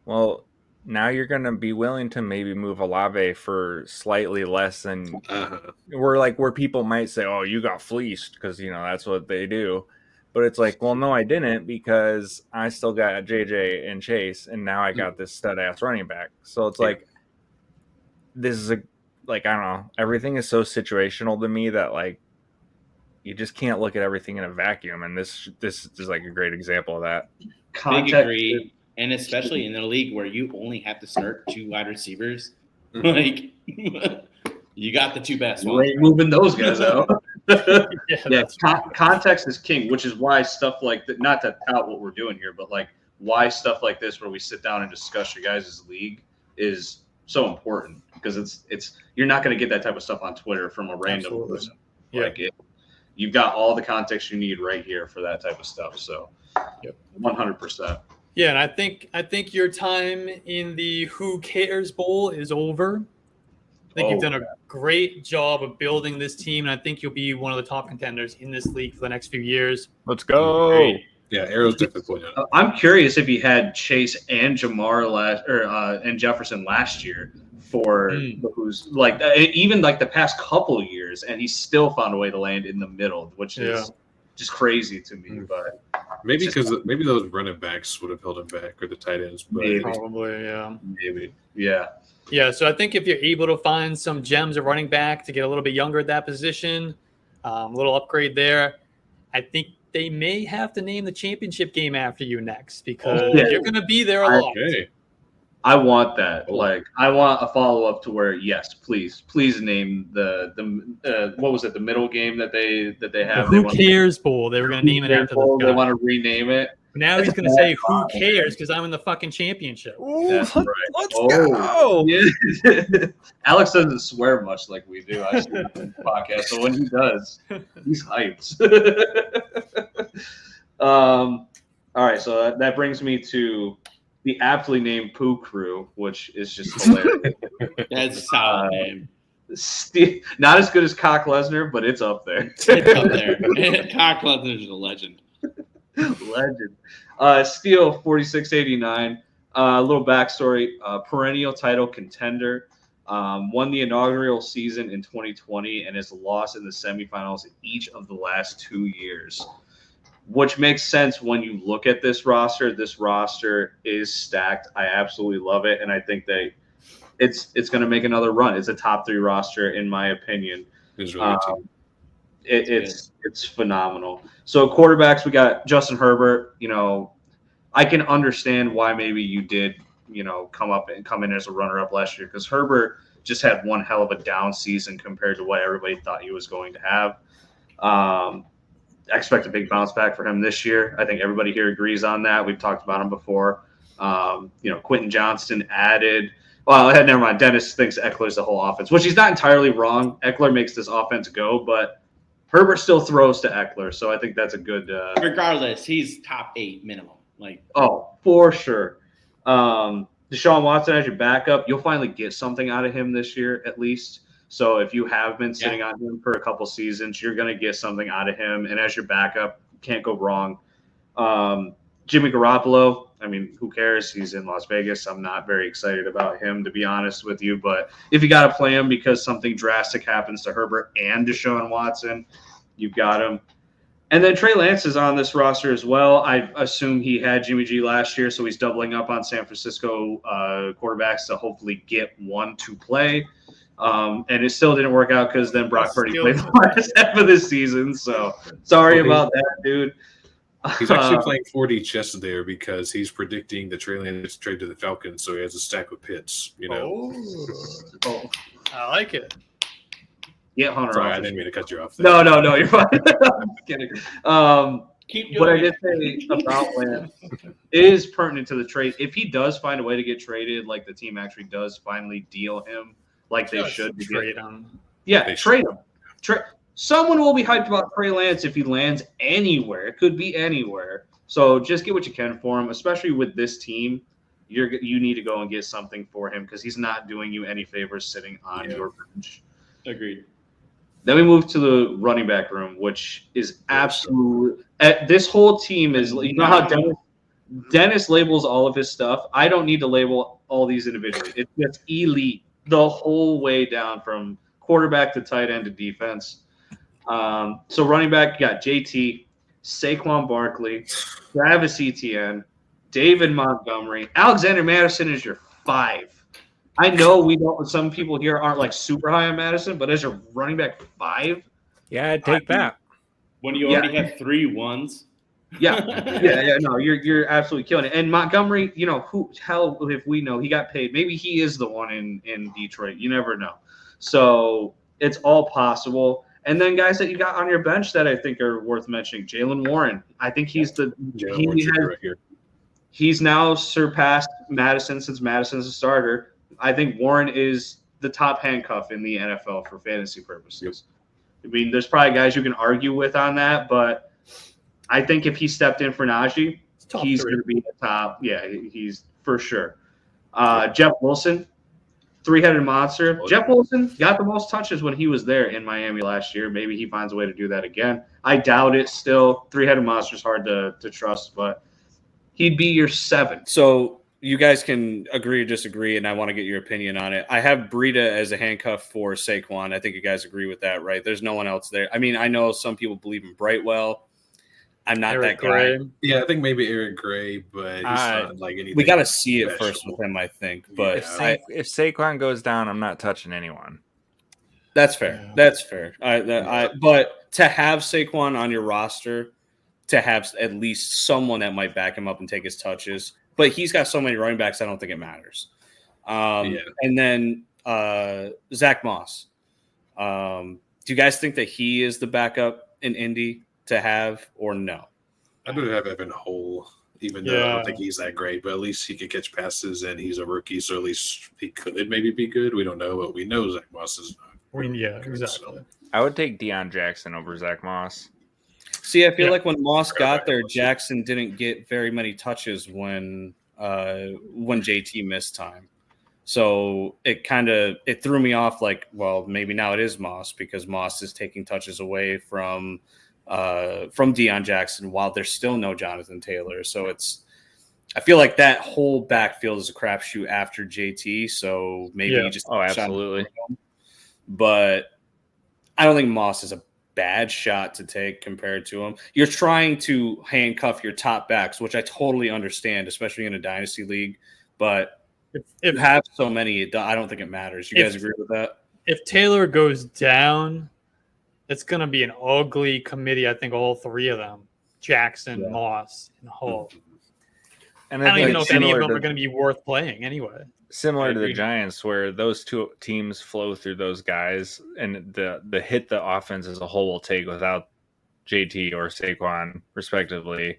well, now you're going to be willing to maybe move Olave for slightly less than where people might say, oh, you got fleeced because, that's what they do. But it's well, no, I didn't, because I still got JJ and Chase, and now I got this stud-ass running back. So it's this is I don't know, everything is so situational to me that you just can't look at everything in a vacuum. And this is a great example of that. Big agree. And especially in a league where you only have to start 2 wide receivers, you got the 2 best ones. We're moving those guys out. Context is king, which is why stuff like that, not to tout what we're doing here, but why stuff like this where we sit down and discuss your guys' league is so important, because it's you're not going to get that type of stuff on Twitter from a random person. Yeah. You've got all the context you need right here for that type of stuff. So 100%. Yeah, and I think your time in the Who Cares Bowl is over. I think you've done a great job of building this team, and I think you'll be one of the top contenders in this league for the next few years. Let's go. Great. Yeah, Arrow's definitely pointing out. I'm curious if he had Chase and Jamar and Jefferson last year for who's even the past couple of years, and he still found a way to land in the middle, which is just crazy to me. But maybe because those running backs would have held him back, or the tight ends. But Probably, yeah. So I think if you're able to find some gems at running back to get a little bit younger at that position, a little upgrade there, I think they may have to name the championship game after you next, because you're going to be there a lot. I want that. Oh. Like, I want a follow up to where, yes, please name the what was it, the middle game that they have? Who cares bowl? They were going to name it after this They guy. want to rename it. Now he's going to say, "Who cares?" Because I'm in the fucking championship. That's right. Let's go. Yeah. Alex doesn't swear much like we do. I see him on the podcast, so when he does, he's hyped. All right, so that brings me to the aptly named Poo Crew, which is just hilarious. That's a solid name. Not as good as Cock Lesnar, but it's up there. It's up there. Cock Lesnar's a legend. Legend. Steel 4689. A little backstory. Perennial title contender. Won the inaugural season in 2020 and has lost in the semifinals in each of the last 2 years. Which makes sense when you look at this roster. This roster is stacked. I absolutely love it, and I think that it's going to make another run. It's a top 3 roster in my opinion. It's really It's phenomenal. So quarterbacks, we got Justin Herbert. You know, I can understand why maybe you did, you know, come in as a runner-up last year because Herbert just had one hell of a down season compared to what everybody thought he was going to have. I expect a big bounce back for him this year. I think everybody here agrees on that. We've talked about him before. You know, Quentin Johnston added. Well, never mind. Dennis thinks Eckler's the whole offense, which he's not entirely wrong. Eckler makes this offense go, but Herbert still throws to Eckler, so I think that's a good. Regardless, he's top 8 minimum. Like, for sure. Deshaun Watson as your backup, you'll finally get something out of him this year at least. So if you have been sitting on him for a couple seasons, you're going to get something out of him. And as your backup, can't go wrong. Jimmy Garoppolo, I mean, who cares? He's in Las Vegas. I'm not very excited about him, to be honest with you. But if you got to play him because something drastic happens to Herbert and Deshaun Watson, you've got him. And then Trey Lance is on this roster as well. I assume he had Jimmy G last year, so he's doubling up on San Francisco quarterbacks to hopefully get one to play. And it still didn't work out because then Brock Purdy played the last half of this season. So sorry about that, dude. He's actually playing 4D chess there because he's predicting the Trey Lance trade to the Falcons, so he has a stack with Pitts. You know, I like it. Yeah, Hunter. Sorry, I didn't mean to cut you off there. No, you're fine. I'm just kidding. Keep doing what I it. did say about Lance is pertinent to the trade. If he does find a way to get traded, like the team actually does finally deal him, like they should trade him. Yeah, trade him. Someone will be hyped about Trey Lance if he lands anywhere. It could be anywhere. So just get what you can for him, especially with this team. You need to go and get something for him because he's not doing you any favors sitting on your bench. Agreed. Then we move to the running back room, which is absolute. This whole team is, you know how Dennis labels all of his stuff. I don't need to label all these individually. It's just elite the whole way down from quarterback to tight end to defense. So running back, you got JT, Saquon Barkley, Travis Etienne, David Montgomery. Alexander Madison is your 5. I know we don't. Some people here aren't like super high on Madison, but as your running back 5, yeah, I'd take that. When you already have 3 ones. Yeah. No, you're absolutely killing it. And Montgomery, you know, who hell if we know he got paid? Maybe he is the one in Detroit. You never know. So it's all possible. And then guys that you got on your bench that I think are worth mentioning, Jaylen Warren. I think he's now surpassed Madison since Madison's a starter. I think Warren is the top handcuff in the NFL for fantasy purposes. I mean, there's probably guys you can argue with on that, but I think if he stepped in for Najee, he's going to be the top. Yeah, he's for sure. Jeff Wilson, 3-headed monster. Jeff Wilson got the most touches when he was there in Miami last year. Maybe he finds a way to do that again. I doubt it still. 3-headed monster is hard to trust, but he'd be your 7. So you guys can agree or disagree, and I want to get your opinion on it. I have Breida as a handcuff for Saquon. I think you guys agree with that, right? There's no one else there. I mean, I know some people believe in Brightwell. I'm not Eric that guy. Gray. Yeah, I think maybe Eric Gray, but he's not like anything. We got to see it special. first with him, I think. But if Saquon goes down, I'm not touching anyone. That's fair. That's fair. But to have Saquon on your roster, to have at least someone that might back him up and take his touches, but he's got so many running backs, I don't think it matters. And then Zach Moss. Do you guys think that he is the backup in Indy to have or no? I'd rather have Evan Hull, even though I don't think he's that great, but at least he could catch passes and he's a rookie, so at least he could maybe be good. We don't know, but we know Zach Moss is not. Exactly. So. I would take Deion Jackson over Zach Moss. See, I feel like when Moss got there, Jackson didn't get very many touches when JT missed time. So it threw me off like, well, maybe now it is Moss because Moss is taking touches away from Deion Jackson while there's still no Jonathan Taylor. So I feel like that whole backfield is a crapshoot after JT. So maybe you just absolutely. But I don't think Moss is a bad shot to take compared to him. You're trying to handcuff your top backs, which I totally understand, especially in a dynasty league. But if you have so many, I don't think it matters. You guys agree with that? If Taylor goes down, it's going to be an ugly committee. I think all three of them, Jackson, Moss, and Hull. And I don't even know if any of them are going to be worth playing anyway. Similar to the Giants, where those two teams flow through those guys, and the hit the offense as a whole will take without JT or Saquon, respectively,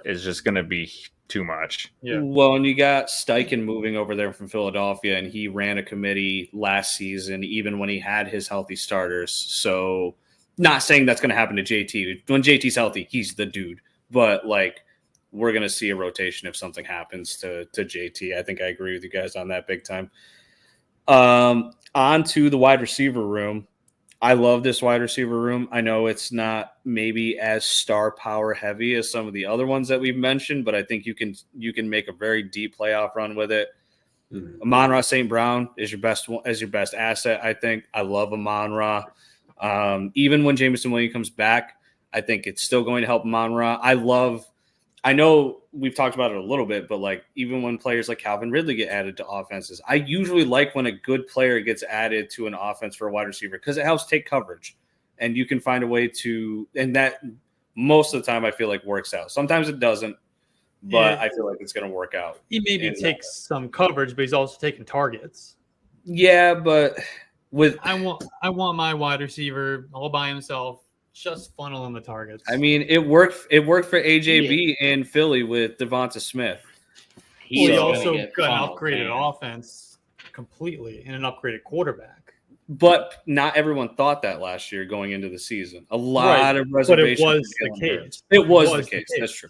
is just going to be too much. Yeah. Well, and you got Steichen moving over there from Philadelphia, and he ran a committee last season, even when he had his healthy starters. So, not saying that's going to happen to JT. When JT's healthy, he's the dude. But we're going to see a rotation if something happens to JT. I think I agree with you guys on that big time. On to the wide receiver room. I love this wide receiver room. I know it's not maybe as star power heavy as some of the other ones that we've mentioned, but I think you can make a very deep playoff run with it. Amon-Ra St. Brown is your best asset, I think. I love Amon-Ra. Even when Jameson Williams comes back, I think it's still going to help Amon-Ra. I know we've talked about it a little bit, but even when players like Calvin Ridley get added to offenses, I usually like when a good player gets added to an offense for a wide receiver because it helps take coverage, and you can find a way to, and that most of the time I feel like works out. Sometimes it doesn't, but I feel like it's going to work out. He maybe takes some coverage, but he's also taking targets. Yeah, but I want my wide receiver all by himself. Just funneling the targets. I mean, it worked for AJB in Philly with Devonta Smith. He also got an upgraded offense completely and an upgraded quarterback. But not everyone thought that last year going into the season. A lot of reservations. But it was the case. It was the case. That's true.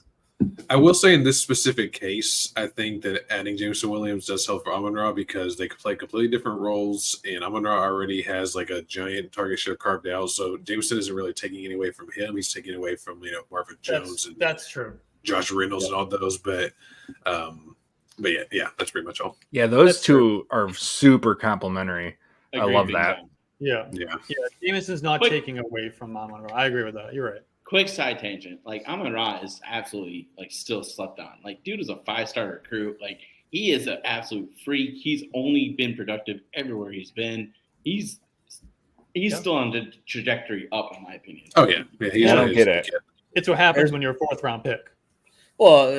I will say in this specific case, I think that adding Jameson Williams does help for Amon-Ra because they could play completely different roles, and Amon-Ra already has a giant target share carved out. So Jameson isn't really taking any away from him; he's taking away from Marvin Jones that's true. Josh Reynolds and all those. But yeah, that's pretty much all. Yeah, those two are super complimentary. I love that. Yeah. Jameson's not taking away from Amon-Ra. I agree with that. You're right. Quick side tangent. Amon-Ra is absolutely still slept on. Dude is a 5-star recruit. He is an absolute freak. He's only been productive everywhere he's been. He's still on the trajectory up, in my opinion. Oh yeah. I don't get it. It's what happens when you're a 4th round pick. Well,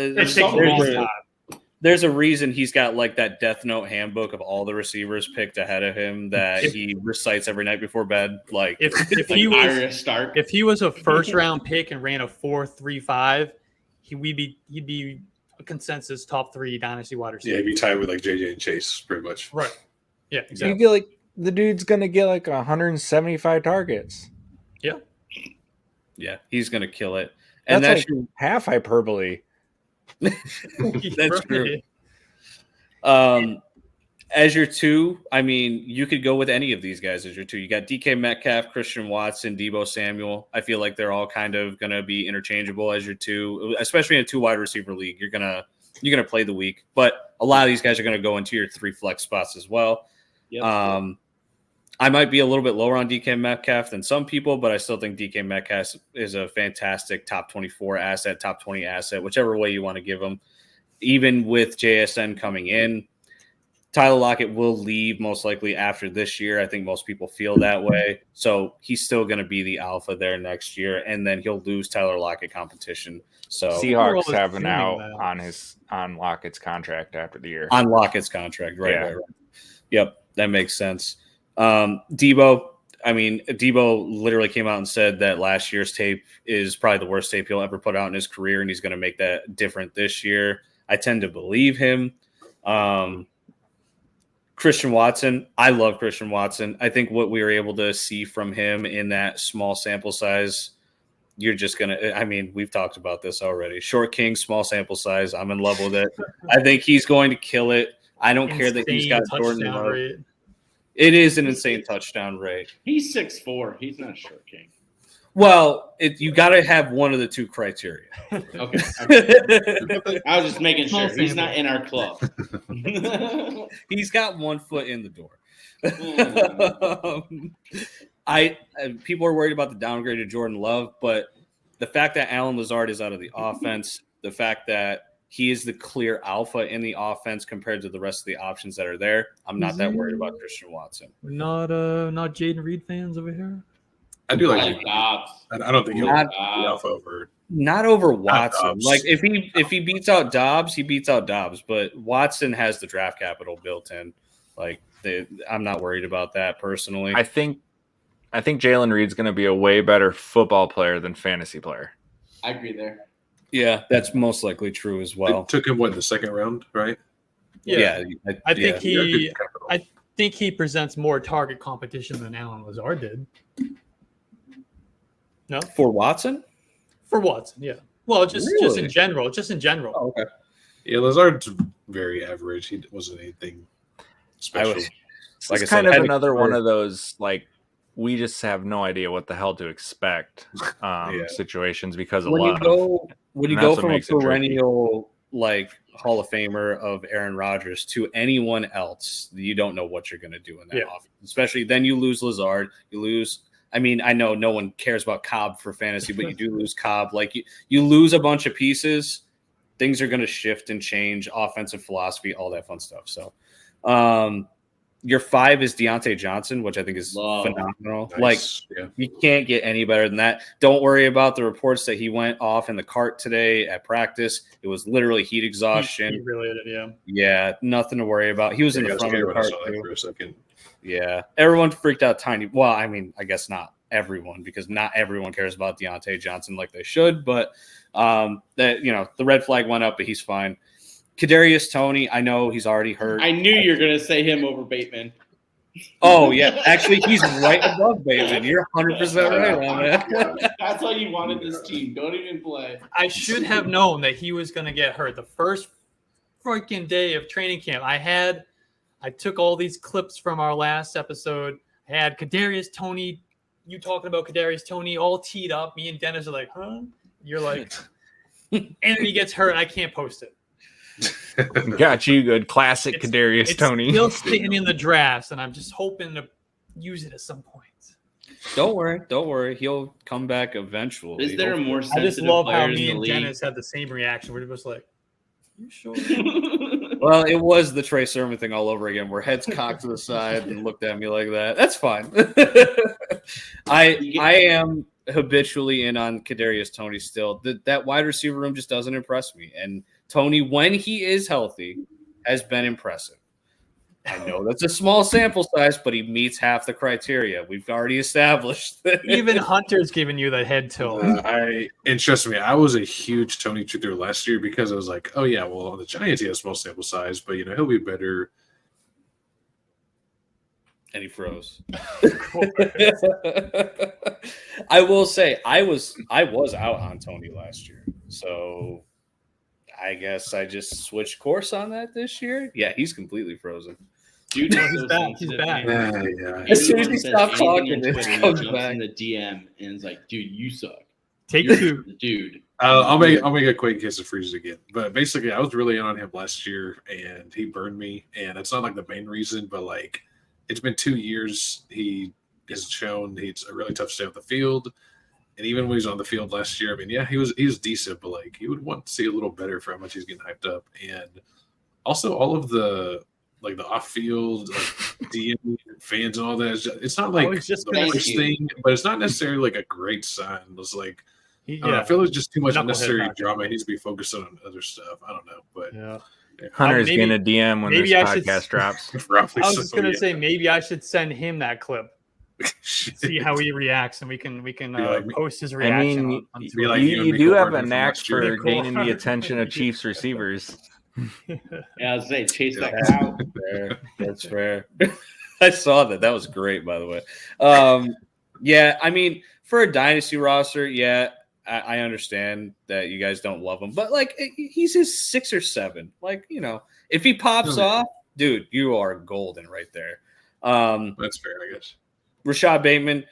there's a reason he's got that Death Note handbook of all the receivers picked ahead of him that he recites every night before bed. If he was a 1st round pick and ran a 4.35, he'd be a consensus top 3 dynasty wide receiver. Yeah, he'd be tied with JJ and Chase, pretty much. Right. Yeah, exactly. You get the dude's gonna get 175 targets. Yeah. Yeah, he's gonna kill it. And that's half hyperbole. That's true. As your 2, I mean, you could go with any of these guys as your 2. You got DK Metcalf, Christian Watson, Deebo Samuel. I feel like they're all kind of going to be interchangeable as your 2, especially in a 2 wide receiver league. You're gonna play the week, but a lot of these guys are going to go into your 3 flex spots as well. Yep. I might be a little bit lower on DK Metcalf than some people, but I still think DK Metcalf is a fantastic top 24 asset, top 20 asset, whichever way you want to give him. Even with JSN coming in, Tyler Lockett will leave most likely after this year. I think most people feel that way. So he's still going to be the alpha there next year, and then he'll lose Tyler Lockett competition. So Seahawks have an out on Lockett's contract after the year. On Lockett's contract, right. Yep, that makes sense. Debo literally came out and said that last year's tape is probably the worst tape he'll ever put out in his career, and he's going to make that different this year. I tend to believe him. Christian Watson, I love Christian Watson. I think what we were able to see from him in that small sample size, you're just going to – we've talked about this already. Short king, small sample size. I'm in love with it. I think he's going to kill it. I don't care that he's got Jordan Love. It is an insane touchdown rate. He's 6'4". He's not a short king. Well, you got to have one of the two criteria. Okay. I was just making sure. He's not in our club. He's got 1 foot in the door. People are worried about the downgrade of Jordan Love, but the fact that Allen Lazard is out of the offense, the fact that he is the clear alpha in the offense compared to the rest of the options that are there, I'm not that worried about Christian Watson. We're not Jaden Reed fans over here. I do like Dobbs. I don't think he'll be alpha over. Not over Watson. Like if he beats out Dobbs, he beats out Dobbs. But Watson has the draft capital built in. Like I'm not worried about that personally. I think Jalen Reed's going to be a way better football player than fantasy player. I agree there. Yeah, that's most likely true as well. It took him in the second round, right? Yeah. I think he presents more target competition than Allen Lazard did. No, for Watson. For Watson, yeah. Well, just in general. Oh, okay. Yeah, Lazard's very average. He wasn't anything special. It's kind of another one of those like we just have no idea what the hell to expect situations because of Love. When you go from a perennial like Hall of Famer of Aaron Rodgers to anyone else, you don't know what you're going to do in that offense. Especially then you lose Lazard, you lose. I know no one cares about Cobb for fantasy, but you do lose Cobb. Like you lose a bunch of pieces, things are going to shift and change, offensive philosophy, all that fun stuff. So, your 5 is Deontay Johnson, which I think is phenomenal. Nice. You can't get any better than that. Don't worry about the reports that he went off in the cart today at practice. It was literally heat exhaustion. He really did, yeah. Yeah, nothing to worry about. He was in the front of the cart for a second. Yeah, everyone freaked out tiny. Well, I guess not everyone because not everyone cares about Deontay Johnson like they should. But the red flag went up, but he's fine. Kadarius Toney, I know he's already hurt. I knew you were going to say him over Bateman. Oh yeah, actually he's right above Bateman. You're 100% right on that. That's why you wanted this team. Don't even play. I should have known that he was going to get hurt the first freaking day of training camp. I took all these clips from our last episode. I had Kadarius Toney, you talking about Kadarius Toney, all teed up. Me and Dennis are like, huh? You're like, and he gets hurt. I can't post it. Got you good. Classic Kadarius Toney. Still sitting in the drafts, and I'm just hoping to use it at some point. Don't worry. He'll come back eventually. Is there a more sensitive I just love how player me in and the Dennis had the same reaction. We're just like, you sure? Well, it was the Trey Sermon thing all over again, where heads cocked to the side and looked at me like that. That's fine. I am habitually in on Kadarius Toney still. That wide receiver room just doesn't impress me. And Toney, when he is healthy, has been impressive. I know that's a small sample size, but he meets half the criteria. We've already established that. Even Hunter's giving you that head tilt. And trust me, I was a huge Toney truther last year because I was like, oh yeah, well on the Giants he has small sample size, but he'll be better. And he froze. I will say I was out on Toney last year, so I guess I just switched course on that this year. Yeah, he's completely frozen. Dude, he's back. He's back. Yeah. As soon as he stopped talking, it comes jumps back. in the DM and it's like, dude, you suck. Take 2. Dude. I'll make a quick case of freezes again. But basically, I was really in on him last year, and he burned me. And it's not like the main reason, but like it's been 2 years. He has shown he's a really tough stay on the field. And even when he was on the field last year, he was decent, but like you would want to see a little better for how much he's getting hyped up. And also all of the like the off field, DM fans and all that. It's not like just the gonna worst say- thing, but it's not necessarily like a great sign. It's like I don't know, I Yeah. feel like just too much Knucklehead unnecessary factor. drama. He needs to be focused on other stuff. I don't know, but Yeah. Hunter's maybe- gonna DM when this maybe I should- podcast drops. probably I was so, just gonna yeah. say maybe I should send him that clip, see how he reacts, and we can like- post his I reaction. mean, on be Twitter. like you and you Miko do have a Hardman from knack last year. for Miko gaining the Hardman. attention of Chiefs receivers. Yeah, I was saying, chase that Yeah. cow. Fair. That's fair. I saw that. That was great, by the way. Yeah, I mean, for a dynasty roster, yeah, I understand that you guys don't love him, but like he's his 6 or 7. Like, you know, if he pops off, dude, you are golden right there. That's fair, I guess. Rashad Bateman,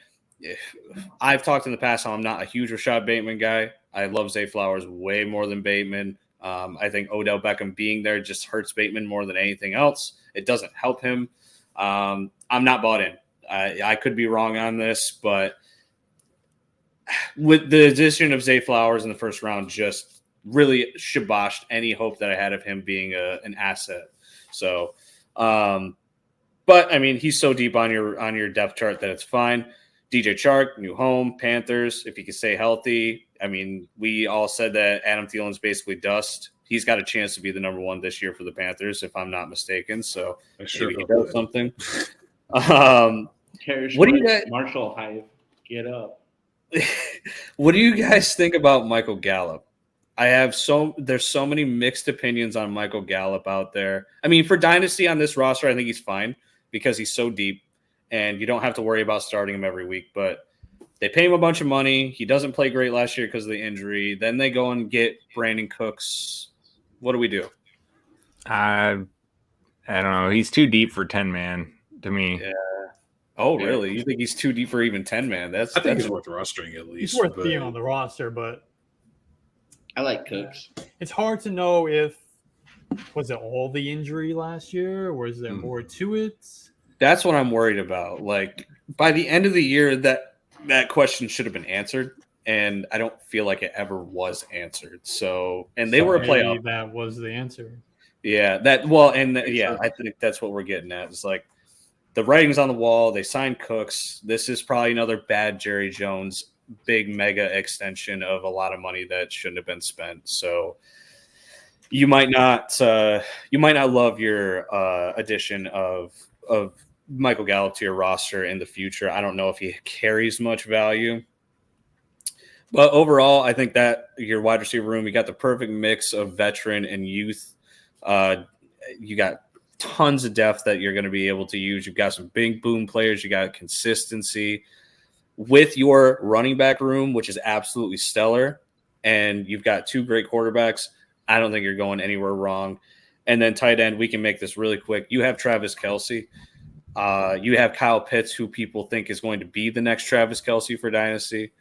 I've talked in the past how I'm not a huge Rashad Bateman guy. I love Zay Flowers way more than Bateman. I think Odell Beckham being there just hurts Bateman more than anything else. It doesn't help him. I'm not bought in. I could be wrong on this, but with the addition of Zay Flowers in the first round, just really shaboshed any hope that I had of him being an asset. So, but I mean, he's so deep on your depth chart that it's fine. DJ Chark, new home, Panthers. If he can stay healthy, I mean, we all said that Adam Thielen's basically dust. He's got a chance to be the number 1 this year for the Panthers, if I'm not mistaken. So maybe he does something. What do you guys? Marshall Hive, get up. What do you guys think about Michael Gallup? There's so many mixed opinions on Michael Gallup out there. I mean, for Dynasty on this roster, I think he's fine because he's so deep and you don't have to worry about starting him every week. But they pay him a bunch of money. He doesn't play great last year because of the injury. Then they go and get Brandon Cooks. What do we do? I don't know. He's too deep for 10-man to me. Yeah. Oh, really? You think he's too deep for even 10-man? I think he's worth rostering at least. He's worth but being on the roster, but I like Cooks. it's hard to know if was it all the injury last year, or was there more to it? That's what I'm worried about. Like by the end of the year, that question should have been answered, and I don't feel like it ever was answered. So, and they were a maybe playoff. that was the answer. Yeah, I think that's what we're getting at. It's like the writing's on the wall. They signed Cooks. This is probably another bad Jerry Jones big mega extension of a lot of money that shouldn't have been spent. So you might not love your addition of Michael Gallup to your roster in the future. I don't know if he carries much value. But overall, I think that your wide receiver room, you got the perfect mix of veteran and youth. You got tons of depth that you're going to be able to use. You've got some big boom players. You got consistency with your running back room, which is absolutely stellar. And you've got 2 great quarterbacks. I don't think you're going anywhere wrong. And then tight end, we can make this really quick. You have Travis Kelce. You have Kyle Pitts, who people think is going to be the next Travis Kelce for Dynasty.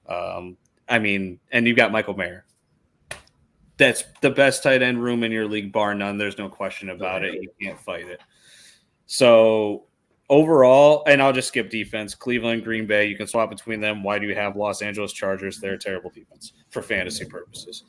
And you've got Michael Mayer. That's the best tight end room in your league, bar none. There's no question about it. You can't fight it. So overall, and I'll just skip defense, Cleveland, Green Bay, you can swap between them. Why do you have Los Angeles Chargers? They're a terrible defense for fantasy purposes.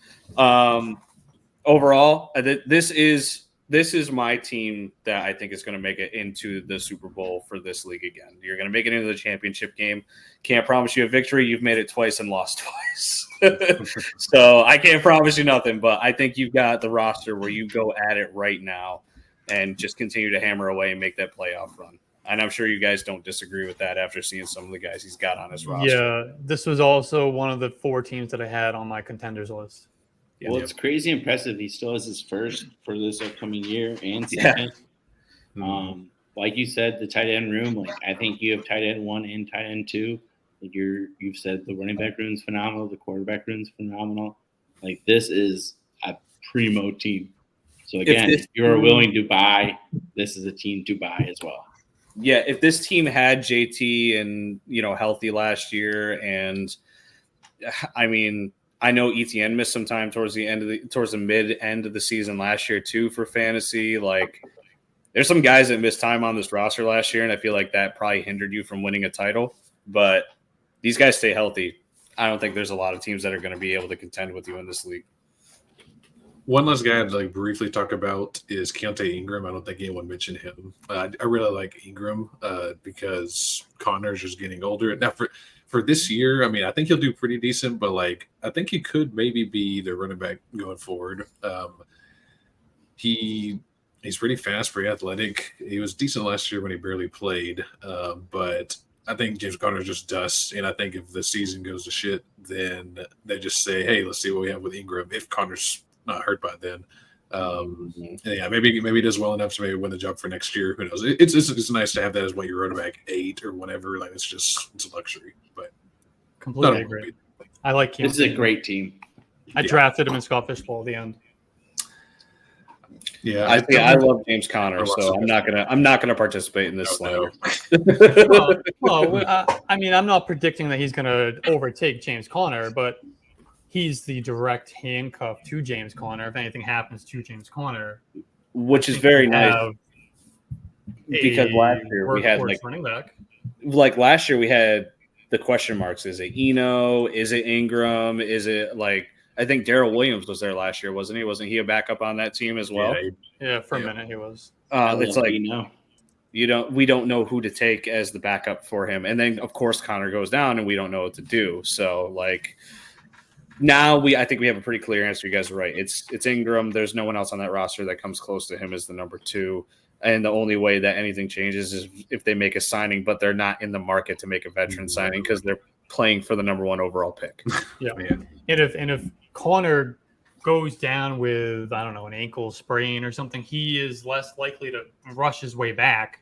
Overall, this is my team that I think is going to make it into the Super Bowl for this league again. You're going to make it into the championship game. Can't promise you a victory. You've made it twice and lost twice. So I can't promise you nothing, but I think you've got the roster where you go at it right now and just continue to hammer away and make that playoff run. And I'm sure you guys don't disagree with that after seeing some of the guys he's got on his roster. Yeah, this was also one of the 4 teams that I had on my contenders list. Well, it's crazy impressive. He still has his first for this upcoming year and second. Yeah. Like you said, the tight end room. Like I think you have tight end 1 and tight end 2. Like you've said the running back room is phenomenal. The quarterback room is phenomenal. Like this is a primo team. So again, if you're willing to buy, this is a team to buy as well. Yeah, if this team had JT and healthy last year, and I mean, I know ETN missed some time towards the mid end of the season last year too for fantasy. Like, there's some guys that missed time on this roster last year, and I feel like that probably hindered you from winning a title. But these guys stay healthy. I don't think there's a lot of teams that are going to be able to contend with you in this league. One last guy I'd like briefly talk about is Keontae Ingram. I don't think anyone mentioned him. I really like Ingram because Connor's just getting older. Now for this year, I mean, I think he'll do pretty decent, but like I think he could maybe be the running back going forward. He's pretty fast, pretty athletic. He was decent last year when he barely played, but I think James Conner's just dust. And I think if the season goes to shit, then they just say, hey, let's see what we have with Ingram if Conner's not hurt by then. Yeah, maybe he does well enough to maybe win the job for next year. Who knows? It's nice to have that as what you're running back 8 or whatever. Like it's a luxury. But completely agree. I like him. This is a great team. I drafted him in Scott Fishbowl at the end. Yeah, I love James Conner, so I'm not gonna participate in this slander. I mean, I'm not predicting that he's gonna overtake James Conner, but he's the direct handcuff to James Conner. If anything happens to James Conner, which is very nice because last year we had running back. Like last year we had the question marks: is it Eno? Is it Ingram? Is it like? I think Darrell Williams was there last year, wasn't he? Wasn't he a backup on that team as well? Yeah, for a minute he was. It's like we don't know who to take as the backup for him, and then of course Conner goes down, and we don't know what to do. So like now I think we have a pretty clear answer. You guys are right. It's Ingram. There's no one else on that roster that comes close to him as the number 2. And the only way that anything changes is if they make a signing, but they're not in the market to make a veteran signing because they're playing for the number 1 overall pick. Yeah. And if Conner goes down with, I don't know, an ankle sprain or something, he is less likely to rush his way back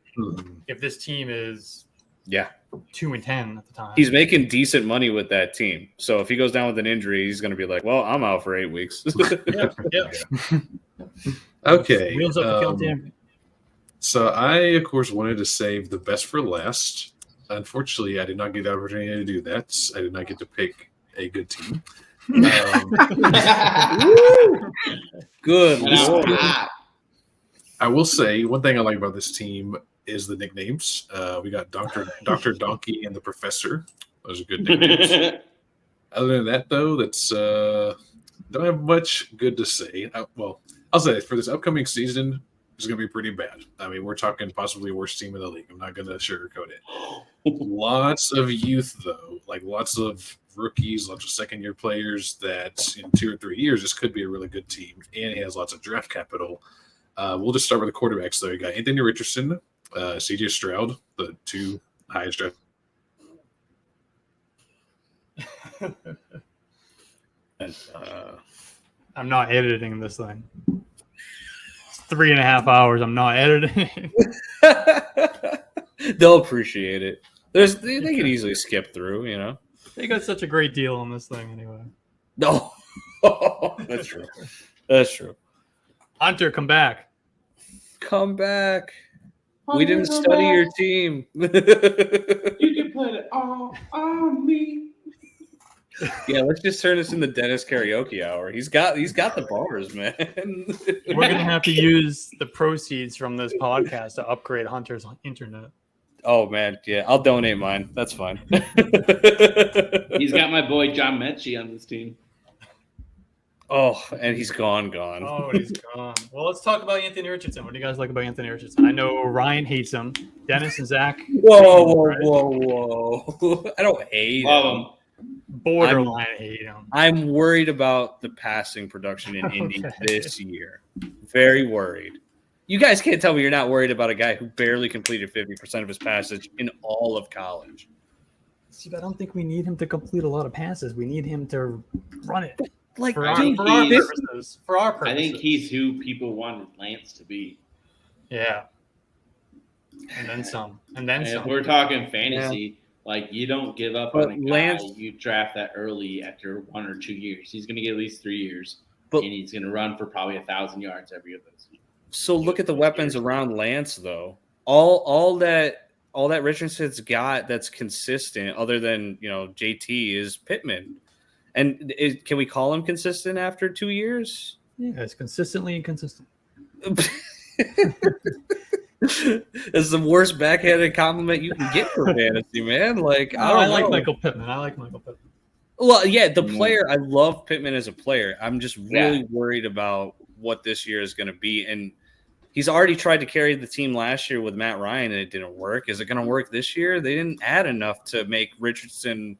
if this team is 2-10 at the time. He's making decent money with that team. So if he goes down with an injury, he's going to be like, well, I'm out for 8 weeks. Okay. Wheels up the countdown. So I, of course, wanted to save the best for last. Unfortunately, I did not get the opportunity to do that. I did not get to pick a good team. Good. I will say one thing I like about this team is the nicknames. We got Dr. Donkey and the Professor. Those are good nicknames. Other than that, though, that's don't have much good to say. I'll say for this upcoming season, it's going to be pretty bad. I mean, we're talking possibly worst team in the league. I'm not going to sugarcoat it. Lots of youth, though, like lots of rookies, lots of second-year players that in 2 or 3 years, this could be a really good team. And he has lots of draft capital. We'll just start with the quarterbacks, though. You got Anthony Richardson, C.J. Stroud, the 2 highest draft. I'm not editing this thing. 3.5 hours. I'm not editing. They'll appreciate it. They can easily skip through, you know. They got such a great deal on this thing anyway. No, that's true. That's true. Hunter, come back. Come back. We didn't study your team. You can put it all on me. Yeah, let's just turn this into Dennis karaoke hour. He's got the bars, man. We're gonna have to use the proceeds from this podcast to upgrade Hunter's internet. Oh man, yeah, I'll donate mine. That's fine. He's got my boy John Mechie on this team. Oh, and he's gone. Oh, he's gone. Well, let's talk about Anthony Richardson. What do you guys like about Anthony Richardson? I know Ryan hates him. Dennis and Zach. Whoa. I don't hate him. Borderline hate him. I'm worried about the passing production in Indy this year. Very worried. You guys can't tell me you're not worried about a guy who barely completed 50% of his passage in all of college. See, but I don't think we need him to complete a lot of passes. We need him to run it. Like for our purposes. I think he's who people wanted Lance to be. Yeah. And then some. And then some. If we're talking fantasy, like you don't give up on a guy you draft that early after 1 or 2 years. He's going to get at least 3 years, and he's going to run for probably 1,000 yards every of those. So look at the weapons around Lance, though. All that Richardson's got that's consistent, other than JT, is Pittman. And can we call him consistent after 2 years? Yeah, it's consistently inconsistent. It's the worst backhanded compliment you can get for fantasy, man. Like I like Michael Pittman. Well, yeah, the player. I love Pittman as a player. I'm just really worried about what this year is going to be. And he's already tried to carry the team last year with Matt Ryan, and it didn't work. Is it going to work this year? They didn't add enough to make Richardson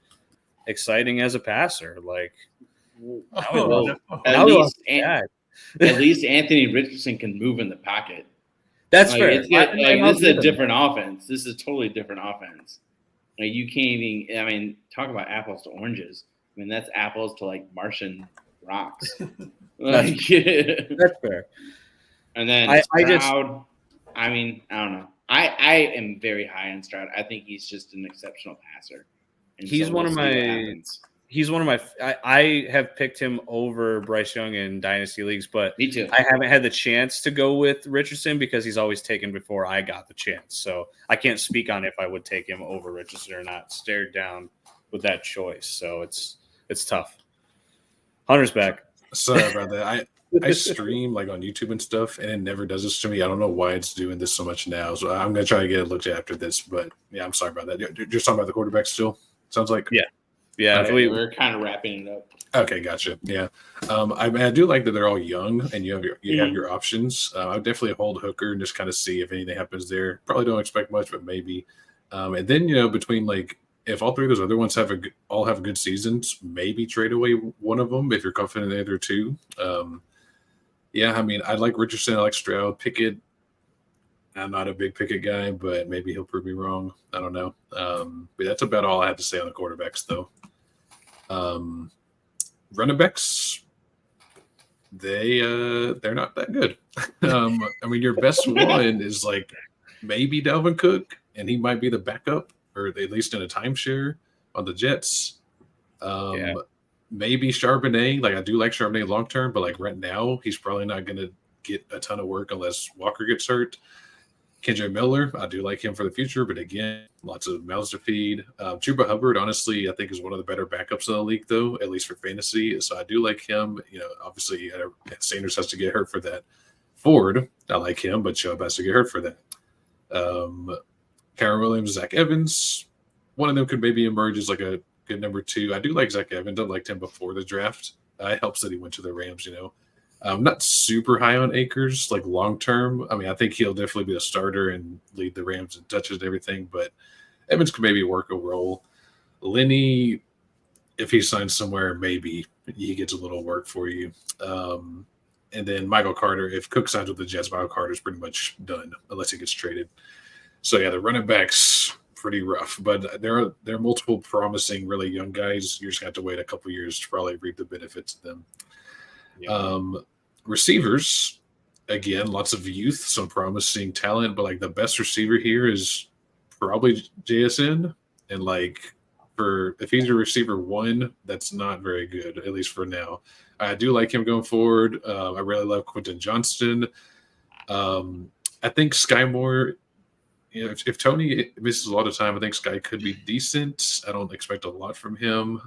exciting as a passer. Like, at least Anthony Richardson can move in the pocket. That's fair. This is a different offense. This is a totally different offense. Like, you can't even. I mean, talk about apples to oranges. I mean, that's apples to like Martian rocks. Like, that's fair. And then Stroud. I mean, I don't know. I am very high on Stroud. I think he's just an exceptional passer. And he's one of my. He's one of my. I have picked him over Bryce Young in Dynasty leagues, but me too. I haven't had the chance to go with Richardson because he's always taken before I got the chance. So I can't speak on if I would take him over Richardson or not. Stared down with that choice, so it's tough. Hunter's back. Sorry about that. I stream like on YouTube and stuff, and it never does this to me. I don't know why it's doing this so much now. So I'm gonna try to get it looked at after this. But yeah, I'm sorry about that. You're just talking about the quarterback still. Sounds like Yeah, okay, we're kind of wrapping it up. Okay, gotcha. Yeah, I do like that they're all young and you have your options. I would definitely hold Hooker and just kind of see if anything happens there. Probably don't expect much, but maybe. And then between like if all three of those other ones all have good seasons, maybe trade away one of them if you're confident in the other two. Yeah, I mean, I like Richardson, I like Stroud, Pickett. I'm not a big Pickett guy, but maybe he'll prove me wrong. I don't know. But that's about all I have to say on the quarterbacks, though. Running backs, they're not that good. I mean, your best one is like maybe Dalvin Cook, and he might be the backup, or at least in a timeshare on the Jets. Maybe Charbonnet. Like, I do like Charbonnet long term, but like right now, he's probably not going to get a ton of work unless Walker gets hurt. Kendrick Miller, I do like him for the future, but again, lots of mouths to feed. Chuba Hubbard, honestly, I think is one of the better backups in the league, though, at least for fantasy. So I do like him. Obviously, Sanders has to get hurt for that. Ford, I like him, but Chubb has to get hurt for that. Kyren Williams, Zach Evans, one of them could maybe emerge as like a good number two. I do like Zach Evans. I liked him before the draft. It helps that he went to the Rams, I'm not super high on Akers, like long term. I mean, I think he'll definitely be a starter and lead the Rams in touches and everything, but Evans could maybe work a role. Lenny, if he signs somewhere, maybe he gets a little work for you. And then Michael Carter, if Cook signs with the Jets, Michael Carter's pretty much done unless he gets traded. So yeah, the running backs pretty rough, but there are multiple promising, really young guys. You just have to wait a couple years to probably reap the benefits of them. Yeah. Receivers, again, lots of youth, some promising talent, but like the best receiver here is probably JSN. And like if he's a receiver one, that's not very good, at least for now. I do like him going forward. I really love Quentin Johnston. I think Sky Moore, if Tony misses a lot of time, I think Sky could be decent. I don't expect a lot from him.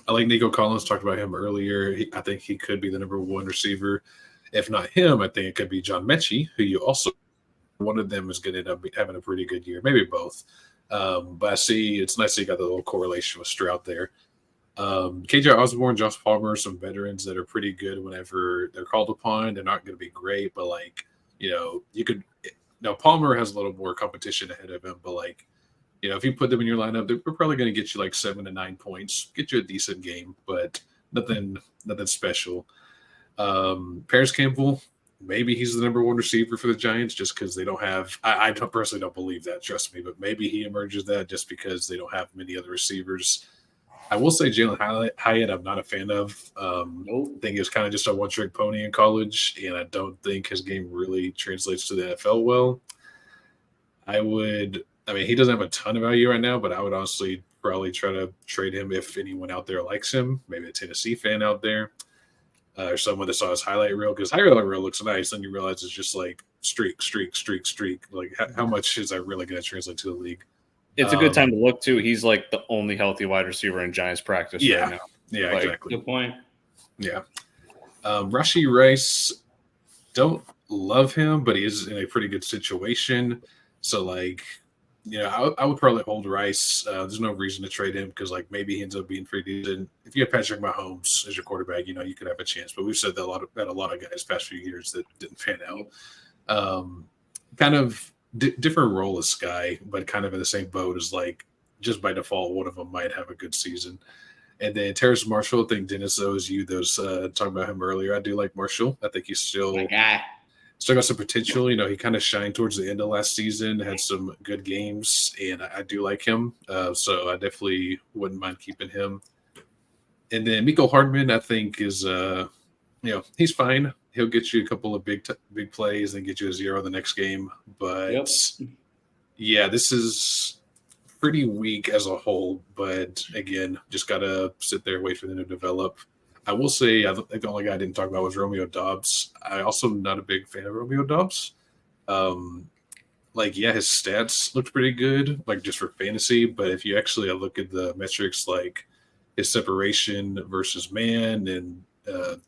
I like Nico Collins, talked about him earlier. I think he could be the number one receiver. If not him, I think it could be John Mechie, who you also – one of them is going to end up having a pretty good year, maybe both. But I see it's nice that you got the little correlation with Stroud there. KJ Osborne, Josh Palmer, some veterans that are pretty good whenever they're called upon. They're not going to be great, but like, you could – now Palmer has a little more competition ahead of him, but like, if you put them in your lineup, they're probably going to get you like 7 to 9 points, get you a decent game, but nothing special. Paris Campbell, maybe he's the number one receiver for the Giants just because they don't have – I personally don't believe that, trust me, but maybe he emerges that just because they don't have many other receivers. I will say Jalen Hyatt I'm not a fan of. I think he was kind of just a one-trick pony in college, and I don't think his game really translates to the NFL well. He doesn't have a ton of value right now, but I would honestly probably try to trade him if anyone out there likes him, maybe a Tennessee fan out there, or someone that saw his highlight reel, because highlight reel looks nice, and you realize it's just like streak. Like, how much is that really going to translate to the league? It's a good time to look, too. He's like the only healthy wide receiver in Giants practice right now. Yeah, exactly. Good point. Yeah. Rashee Rice, don't love him, but he is in a pretty good situation. So, like, I would probably hold Rice. There's no reason to trade him because like maybe he ends up being pretty decent. If you have Patrick Mahomes as your quarterback, you could have a chance. But we've said that about a lot of guys past few years that didn't pan out. Kind of different role as Sky, but kind of in the same boat as like just by default, one of them might have a good season. And then Terrace Marshall, I think Dennis owes you those talking about him earlier. I do like Marshall. I think he's still got some potential. He kind of shined towards the end of last season, had some good games, and I do like him. So I definitely wouldn't mind keeping him. And then Mecole Hardman, I think is, he's fine. He'll get you a couple of big plays and get you a 0 the next game. But yeah, this is pretty weak as a whole. But again, just got to sit there and wait for them to develop. I will say, I think the only guy I didn't talk about was Romeo Doubs. I also am not a big fan of Romeo Doubs. His stats looked pretty good, like just for fantasy. But if you actually look at the metrics, like his separation versus man and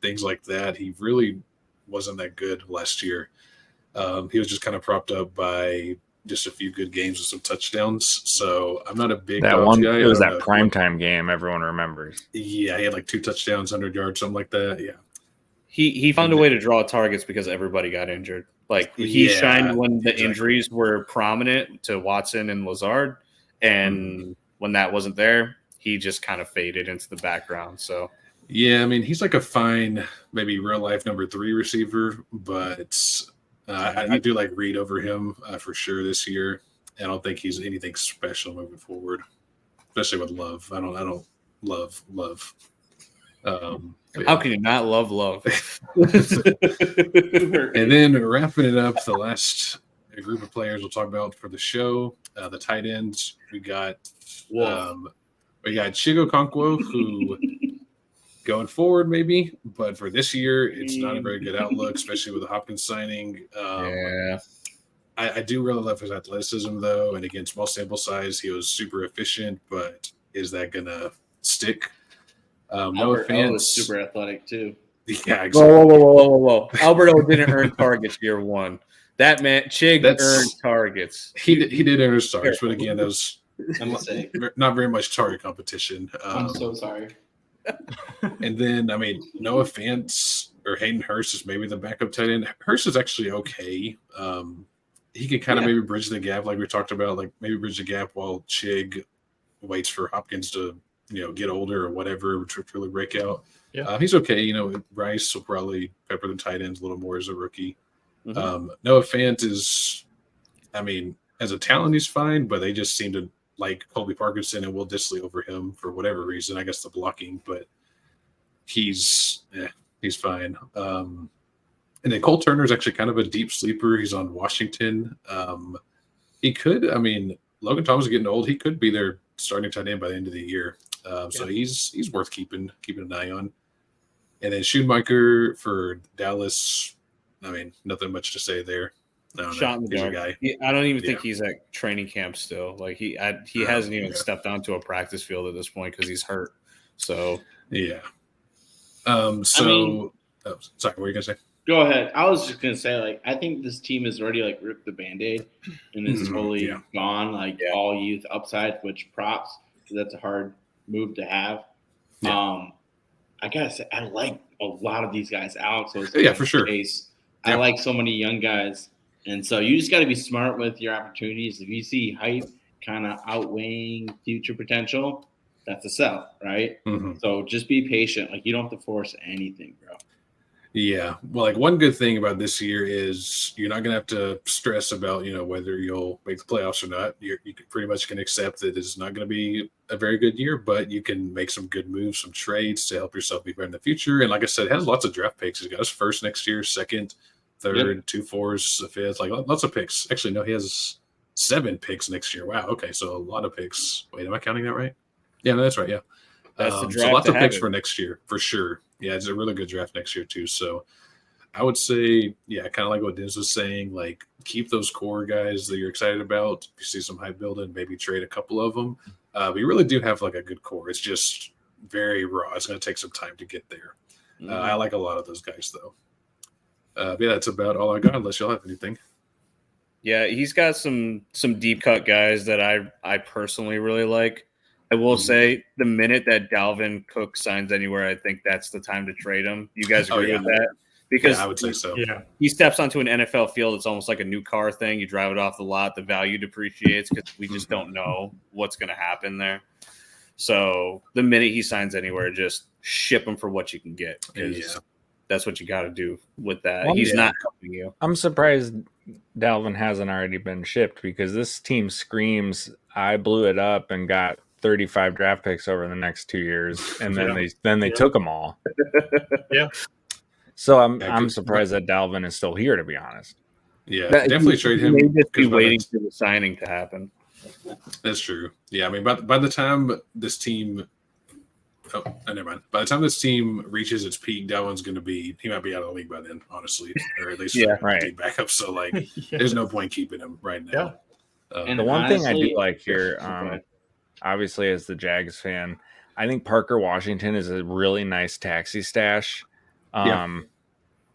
things like that, he really wasn't that good last year. He was just kind of propped up by just a few good games with some touchdowns. So I'm not a big Doubs guy. It was that primetime game everyone remembers. Yeah, he had like 2 touchdowns, 100 yards, something like that. Yeah. He found a way to draw targets because everybody got injured. Like he shined when the injuries were prominent to Watson and Lazard. And when that wasn't there, he just kind of faded into the background. So yeah, I mean, he's like a fine, maybe real life number 3 receiver, but I do like Reed over him for sure this year. I don't think he's anything special moving forward, especially with Love. I don't love Love. How can you not love Love? And then wrapping it up, the last group of players we'll talk about for the show, the tight ends. We got Chigo Okonkwo, who going forward maybe, but for this year, it's not a very good outlook, especially with the Hopkins signing. I do really love his athleticism, though, and again, small sample size, he was super efficient, but is that going to stick? No offense. Was super athletic, too. Yeah, exactly. Whoa. Alberto didn't earn targets year 1. That man, Chig earned targets. He did earn his targets, but again, that was not very much target competition. I'm so sorry. And then, I mean, no offense, or Hayden Hurst is maybe the backup tight end. Hurst is actually okay. He could kind of maybe bridge the gap, like we talked about, like maybe bridge the gap while Chig waits for Hopkins to, get older or whatever to really break out. Yeah. He's okay. Rice will probably pepper the tight ends a little more as a rookie. Noah Fant is, I mean, as a talent, he's fine, but they just seem to like Colby Parkinson and Will Dissly over him for whatever reason. I guess the blocking, but he's fine. And then Cole Turner is actually kind of a deep sleeper. He's on Washington. He could, I mean, Logan Thomas is getting old. He could be their starting tight end by the end of the year. So he's worth keeping an eye on. And then Schoonmaker for Dallas. I mean, nothing much to say there. Shot in the dark. Guy. I don't even think he's at training camp still. Like he hasn't even stepped onto a practice field at this point because he's hurt. So yeah. Sorry, what were you gonna say? Go ahead. I was just gonna say, like, I think this team has already like ripped the Band-Aid and is totally gone. Like all youth upside, which props because that's a hard move to have. Yeah. I gotta say, I like a lot of these guys out. So for sure. I like so many young guys. And so you just got to be smart with your opportunities. If you see hype kind of outweighing future potential, that's a sell, right? So just be patient. Like you don't have to force anything, bro. Yeah. Well, like one good thing about this year is you're not going to have to stress about, whether you'll make the playoffs or not. You pretty much can accept that it's not going to be a very good year, but you can make some good moves, some trades to help yourself be better in the future. And like I said, it has lots of draft picks. He's got his first next year, second, third, 2 4s, a fifth, like lots of picks. Actually, no, he has 7 picks next year. Wow. Okay. So a lot of picks. Wait, am I counting that right? Yeah, no, that's right. Yeah. That's the draft. So lots of picks for next year for sure. Yeah, it's a really good draft next year too. So I would say, kind of like what Dennis was saying, like keep those core guys that you're excited about. If you see some hype building, maybe trade a couple of them. But you really do have like a good core. It's just very raw. It's going to take some time to get there. I like a lot of those guys though. That's about all I got unless y'all have anything. Yeah, he's got some deep cut guys that I personally really like. I will say the minute that Dalvin Cook signs anywhere, I think that's the time to trade him. You guys agree with that? Because I would say so. Yeah. he steps onto an NFL field. It's almost like a new car thing. You drive it off the lot, the value depreciates because we just don't know what's going to happen there. So the minute he signs anywhere, just ship him for what you can get. Because that's what you got to do with that. Well, He's not helping you. I'm surprised Dalvin hasn't already been shipped because this team screams, I blew it up and got 35 draft picks over the next 2 years, and then they took them all. Yeah. So I'm surprised that Dalvin is still here, to be honest. Yeah, definitely trade him. He may just be waiting for the signing to happen. That's true. Yeah, I mean, by the time this team, never mind. By the time this team reaches its peak, Dalvin's going to be. He might be out of the league by then, honestly, or at least right. Back up. So there's no point keeping him right now. Yeah. And the one thing I do like here, obviously as the Jags fan, I think Parker Washington is a really nice taxi stash.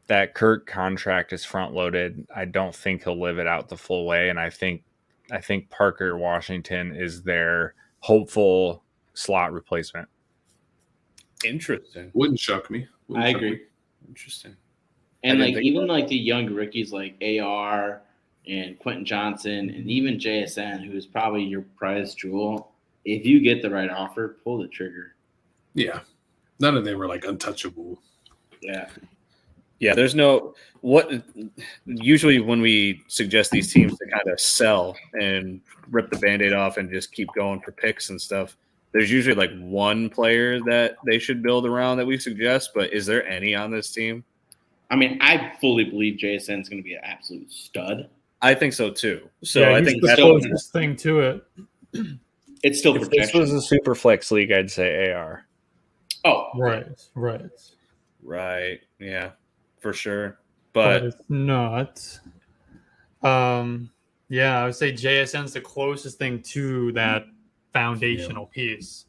That Kirk contract is front loaded. I don't think he'll live it out the full way, and I think Parker Washington is their hopeful slot replacement. Interesting. Wouldn't shock me. I agree. Interesting. And even the young rookies like AR and Quentin Johnson and even JSN, who is probably your prize jewel, if you get the right offer, pull the trigger. Yeah. None of them were untouchable. Yeah. Yeah, there's usually when we suggest these teams to kind of sell and rip the Band-Aid off and just keep going for picks and stuff, there's usually one player that they should build around that we suggest, but is there any on this team? I mean, I fully believe JSN is going to be an absolute stud. I think so too. So I think the that's closest thing to it. It's still If protection. this was a super flex league, I'd say AR. Oh, Right. right. Yeah, for sure. But But it's not. Yeah, I would say JSN's the closest thing to that foundational piece.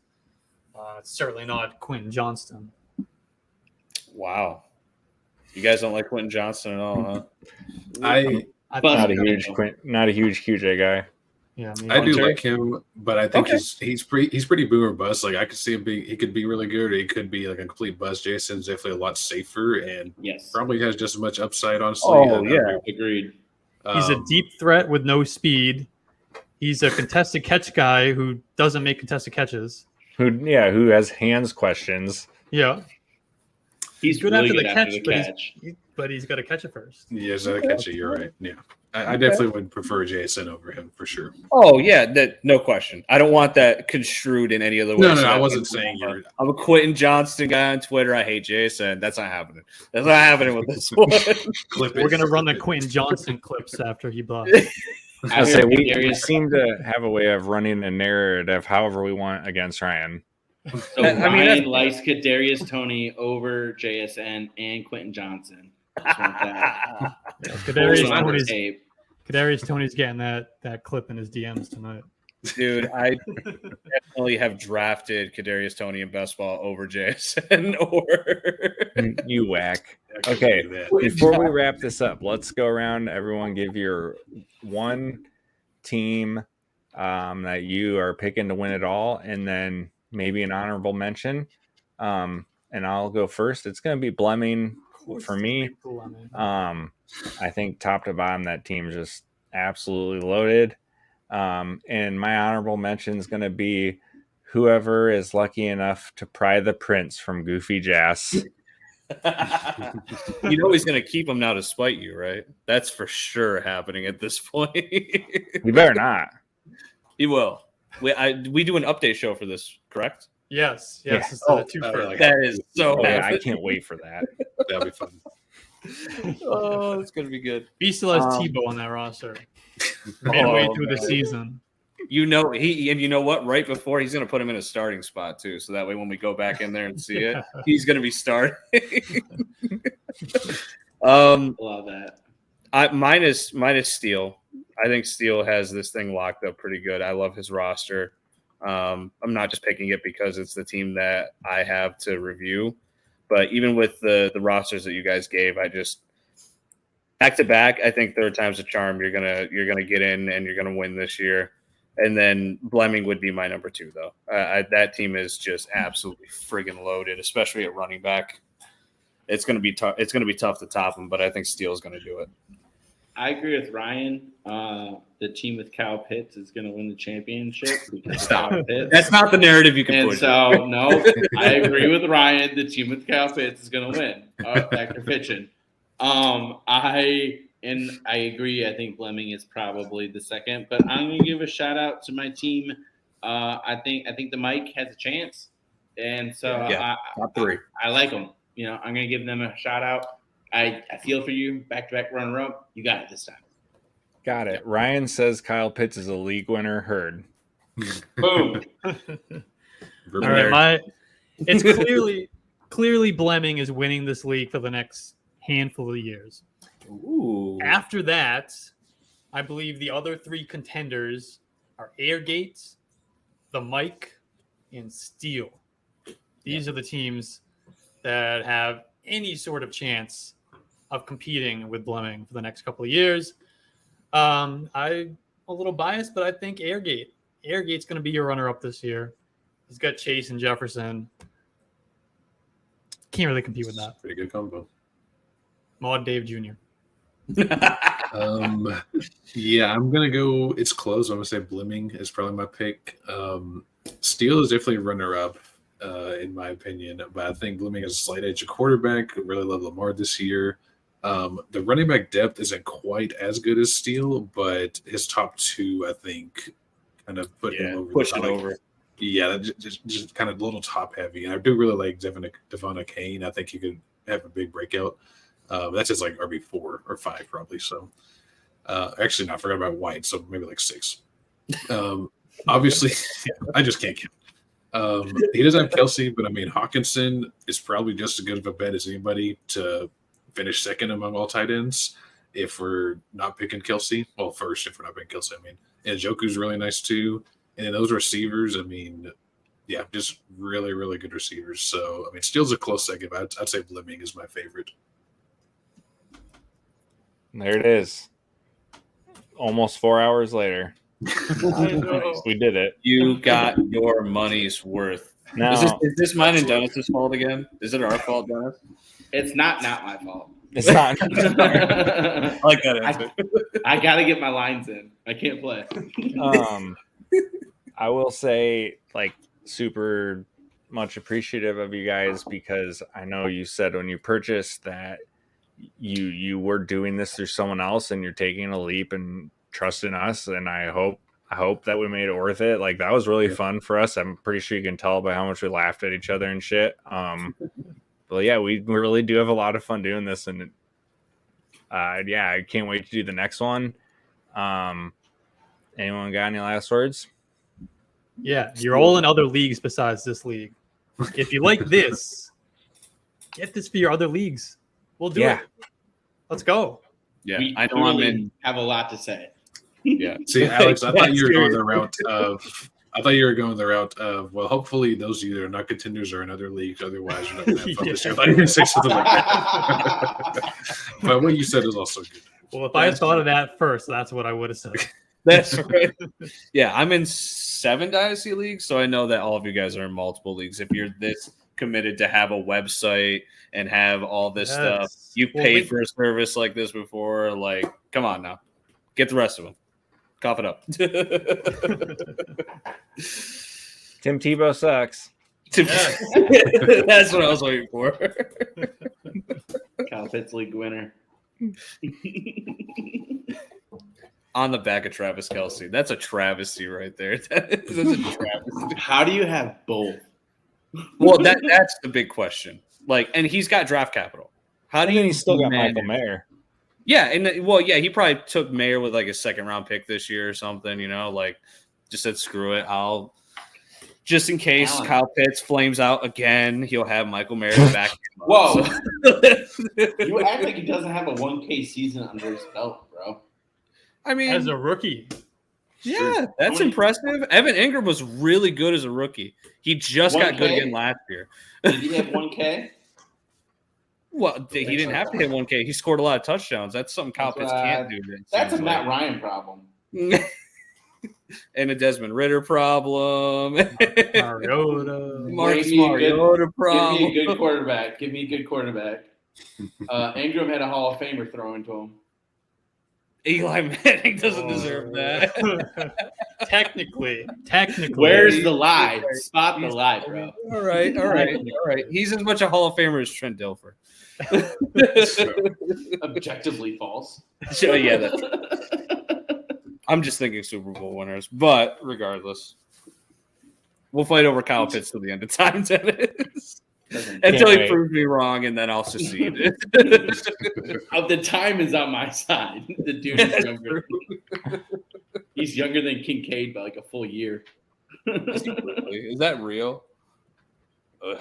It's certainly not Quentin Johnston. wow, you guys don't like Quentin Johnston at all, huh? I Not a huge QJ guy. Yeah, I do like him, but I think he's pretty boomer bust. I could see him he could be really good, or he could be a complete bust. Jason's definitely a lot safer and probably has just as much upside, honestly. Agreed. He's a deep threat with no speed. He's a contested catch guy who doesn't make contested catches. Who has hands questions. Yeah. He's good really after good the after catch, the catch. but he's got to catch it first. Yeah, he's got to catch it. You're right. Yeah. I definitely would prefer JSN over him for sure. Oh yeah, no question. I don't want that construed in any other way. No, I wasn't saying you're. I'm a Quentin Johnston guy on Twitter. I hate Jason. That's not happening. That's not happening with this one. We're gonna run the Quentin Johnston clips after he busts. I say we seem to have a way of running a narrative however we want against Ryan. So Ryan likes Kadarius Toney over JSN and Quentin Johnson. Kadarius Toney's getting that clip in his DMs tonight. Dude, I definitely have drafted Kadarius Toney in best ball over JSN or you whack. Okay, before we wrap this up, let's go around. Everyone give your one team that you are picking to win it all, and then maybe an honorable mention. And I'll go first. It's going to be Blemming for me. I think top to bottom, that team's just absolutely loaded. And my honorable mention is going to be whoever is lucky enough to pry the prince from Goofy Jazz. You know he's going to keep him now to spite you, right? That's for sure happening at this point. You better not. He will. We do an update show for this, correct? Yes. Yeah. It's the that is so. I can't wait for that. That'll be fun. Oh, it's gonna be good. He still has Tebow on that roster. Midway through the season. You know and you know what? Right before he's gonna put him in a starting spot too, so that way when we go back in there and see it, he's gonna be starting. Love that. Mine is Steele. I think Steele has this thing locked up pretty good. I love his roster. I'm not just picking it because it's the team that I have to review, but even with the rosters that you guys gave, back to back, I think third time's a charm. You're gonna get in and you're gonna win this year. And then Blemming would be my number 2, though. That team is just absolutely friggin' loaded, especially at running back. It's gonna be tough. It's gonna be tough to top him, but I think Steele's gonna do it. I agree with Ryan. The team with Kyle Pitts is going to win the championship because of Kyle Pitts. That's not the narrative you can And push. so, no, I agree with Ryan. The team with Kyle Pitts is going to win. Dr. Fitchin. I agree. I think Blemming is probably the second, but I'm going to give a shout out to my team. I think the Mike has a chance, and so top 3. I like them. You know, I'm going to give them a shout out. I feel for you, back-to-back runner-up. You got it this time. Got it. Ryan says Kyle Pitts is a league winner. Heard. Boom. All right, it's clearly Blemming is winning this league for the next handful of years. Ooh. After that, I believe the other 3 contenders are Airgate, the Mike, and Steele. These are the teams that have any sort of chance of competing with Blemming for the next couple of years. I'm a little biased, but I think Airgate's going to be your runner-up this year. He's got Chase and Jefferson. Can't really compete with that. Pretty good combo. Maud Dave Jr. Yeah, I'm gonna go. It's close. I'm gonna say Blemming is probably my pick. Steele is definitely runner-up. In my opinion, but I think Blemming has a slight edge at quarterback. I really love Lamar this year. The running back depth isn't quite as good as Steele, but his top 2, I think, kind of put him over. Push it over. Yeah, just kind of a little top heavy. And I do really like Devon Kane. I think he could have a big breakout. That's just like RB4 or 5 probably. So actually, I forgot about White, so maybe like 6. Obviously, I just can't count. He doesn't have Kelsey, but I mean, Hawkinson is probably just as good of a bet as anybody to finish second among all tight ends if we're not picking Kelsey. Well, first, if we're not picking Kelsey, I mean. And Njoku's really nice too. And then those receivers, I mean, yeah, just really, really good receivers. So, I mean, Steele's a close second, but I'd say Blemming is my favorite. There it is. Almost 4 hours later. We did it. You got your money's worth. Now, Is this mine and Dennis's fault again? Is it our fault, Dennis? It's not my fault. it's not. I like that answer. I got to get my lines in. I can't play. I will say, like, super much appreciative of you guys because I know you said when you purchased that you were doing this through someone else and you're taking a leap and trusting us, and I hope that we made it worth it. Like, that was really fun for us. I'm pretty sure you can tell by how much we laughed at each other and shit. But yeah, we really do have a lot of fun doing this, and yeah, I can't wait to do the next one. Anyone got any last words? Yeah, you're all in other leagues besides this league. If you like this, get this for your other leagues. We'll do it. Let's go. Yeah, We I know I'm clearly in. have a lot to say. Yeah. See, Alex, I thought you were going the route of, well, hopefully those of you that are not contenders are in other leagues. Otherwise, you're not going to have fun this year. I thought you were going to say something like that. But what you said is also good. Well, if I had thought of that first, that's what I would have said. That's right. Yeah, I'm in 7 Dynasty leagues, so I know that all of you guys are in multiple leagues. If you're this committed to have a website and have all this stuff, you paid for a service like this before. Like, come on now. Get the rest of them. Cough it up. Tim Tebow sucks. That's what I was waiting for. Kyle Pitts League winner. On the back of Travis Kelce. That's a travesty right there. That's a travesty. How do you have both? Well, that's the big question. Like, and he's got draft capital. How do you? He's still got manage? Michael Mayer. Yeah, and he probably took Mayer with like a 2nd-round pick this year or something. You know, like just said, screw it. I'll just in case Kyle Pitts flames out again, he'll have Michael Mayer back. Whoa, you act like he doesn't have a 1K season under his belt, bro. I mean, As a rookie. Yeah, that's impressive. Evan Ingram was really good as a rookie. He just got good again last year. Did he have 1K? Well, he didn't have to hit 1K. He scored a lot of touchdowns. That's something Kyle Pitts can't do. That's a Matt Ryan problem. And a Desmond Ritter problem. Mariota. Marcus Mariota problem. Give me a good quarterback. Ingram had a Hall of Famer throwing to him. Eli Manning doesn't deserve that. Technically. Where's the lie? Spot the lie, bro. All right. He's as much a Hall of Famer as Trent Dilfer. Objectively false. Yeah, that's. I'm just thinking Super Bowl winners, but regardless, we'll fight over Kyle Pitts till the end of time, Dennis. Until he proves me wrong, and then I'll secede. The time is on my side. The dude is younger. He's younger than Kincaid by like a full year. Is that real? Ugh.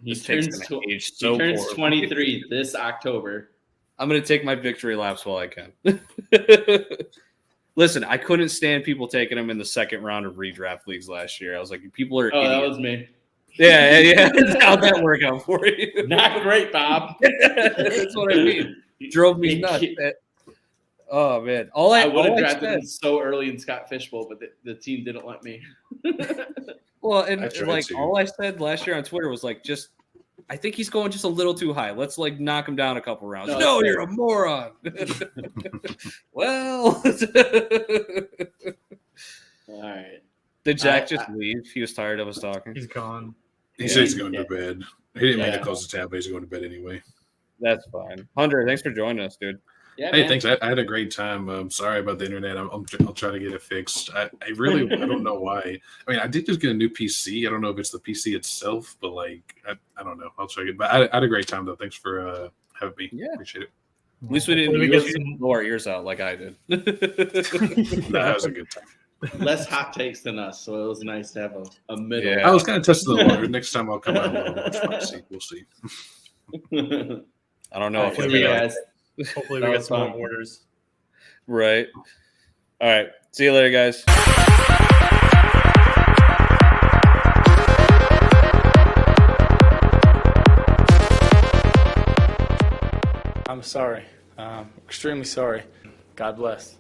He turns 23 this October. I'm going to take my victory laps while I can. Listen, I couldn't stand people taking him in the second round of redraft leagues last year. I was like, people are idiots. That was me. Yeah. How'd that work out for you? Not great, Bob. That's what I mean. Drove me nuts. Oh, man. I would have drafted him so early in Scott Fishbowl, but the team didn't let me. Well, and all I said last year on Twitter was like, I think he's going just a little too high. Let's knock him down a couple rounds. No, you're a moron. Well, all right. Did Jack just leave? He was tired of us talking. He's gone. He said he's going to bed. He didn't mean to close the tab, but he's going to bed anyway. That's fine. Hunter, thanks for joining us, dude. Yeah, hey, thanks. I had a great time. Sorry about the internet. I'll try to get it fixed. I don't know why. I mean, I did just get a new PC. I don't know if it's the PC itself, but I don't know. I'll check it. But I had a great time though. Thanks for having me. Yeah, appreciate it. At least we didn't blow our ears out like I did. That was a good time. Less hot takes than us, so it was nice to have a middle. Yeah. I was kind of testing the water. Next time I'll come out and watch my seat. We'll see. I don't know if you guys. Hopefully we get some more orders. Right. All right. See you later, guys. I'm sorry. Extremely sorry. God bless.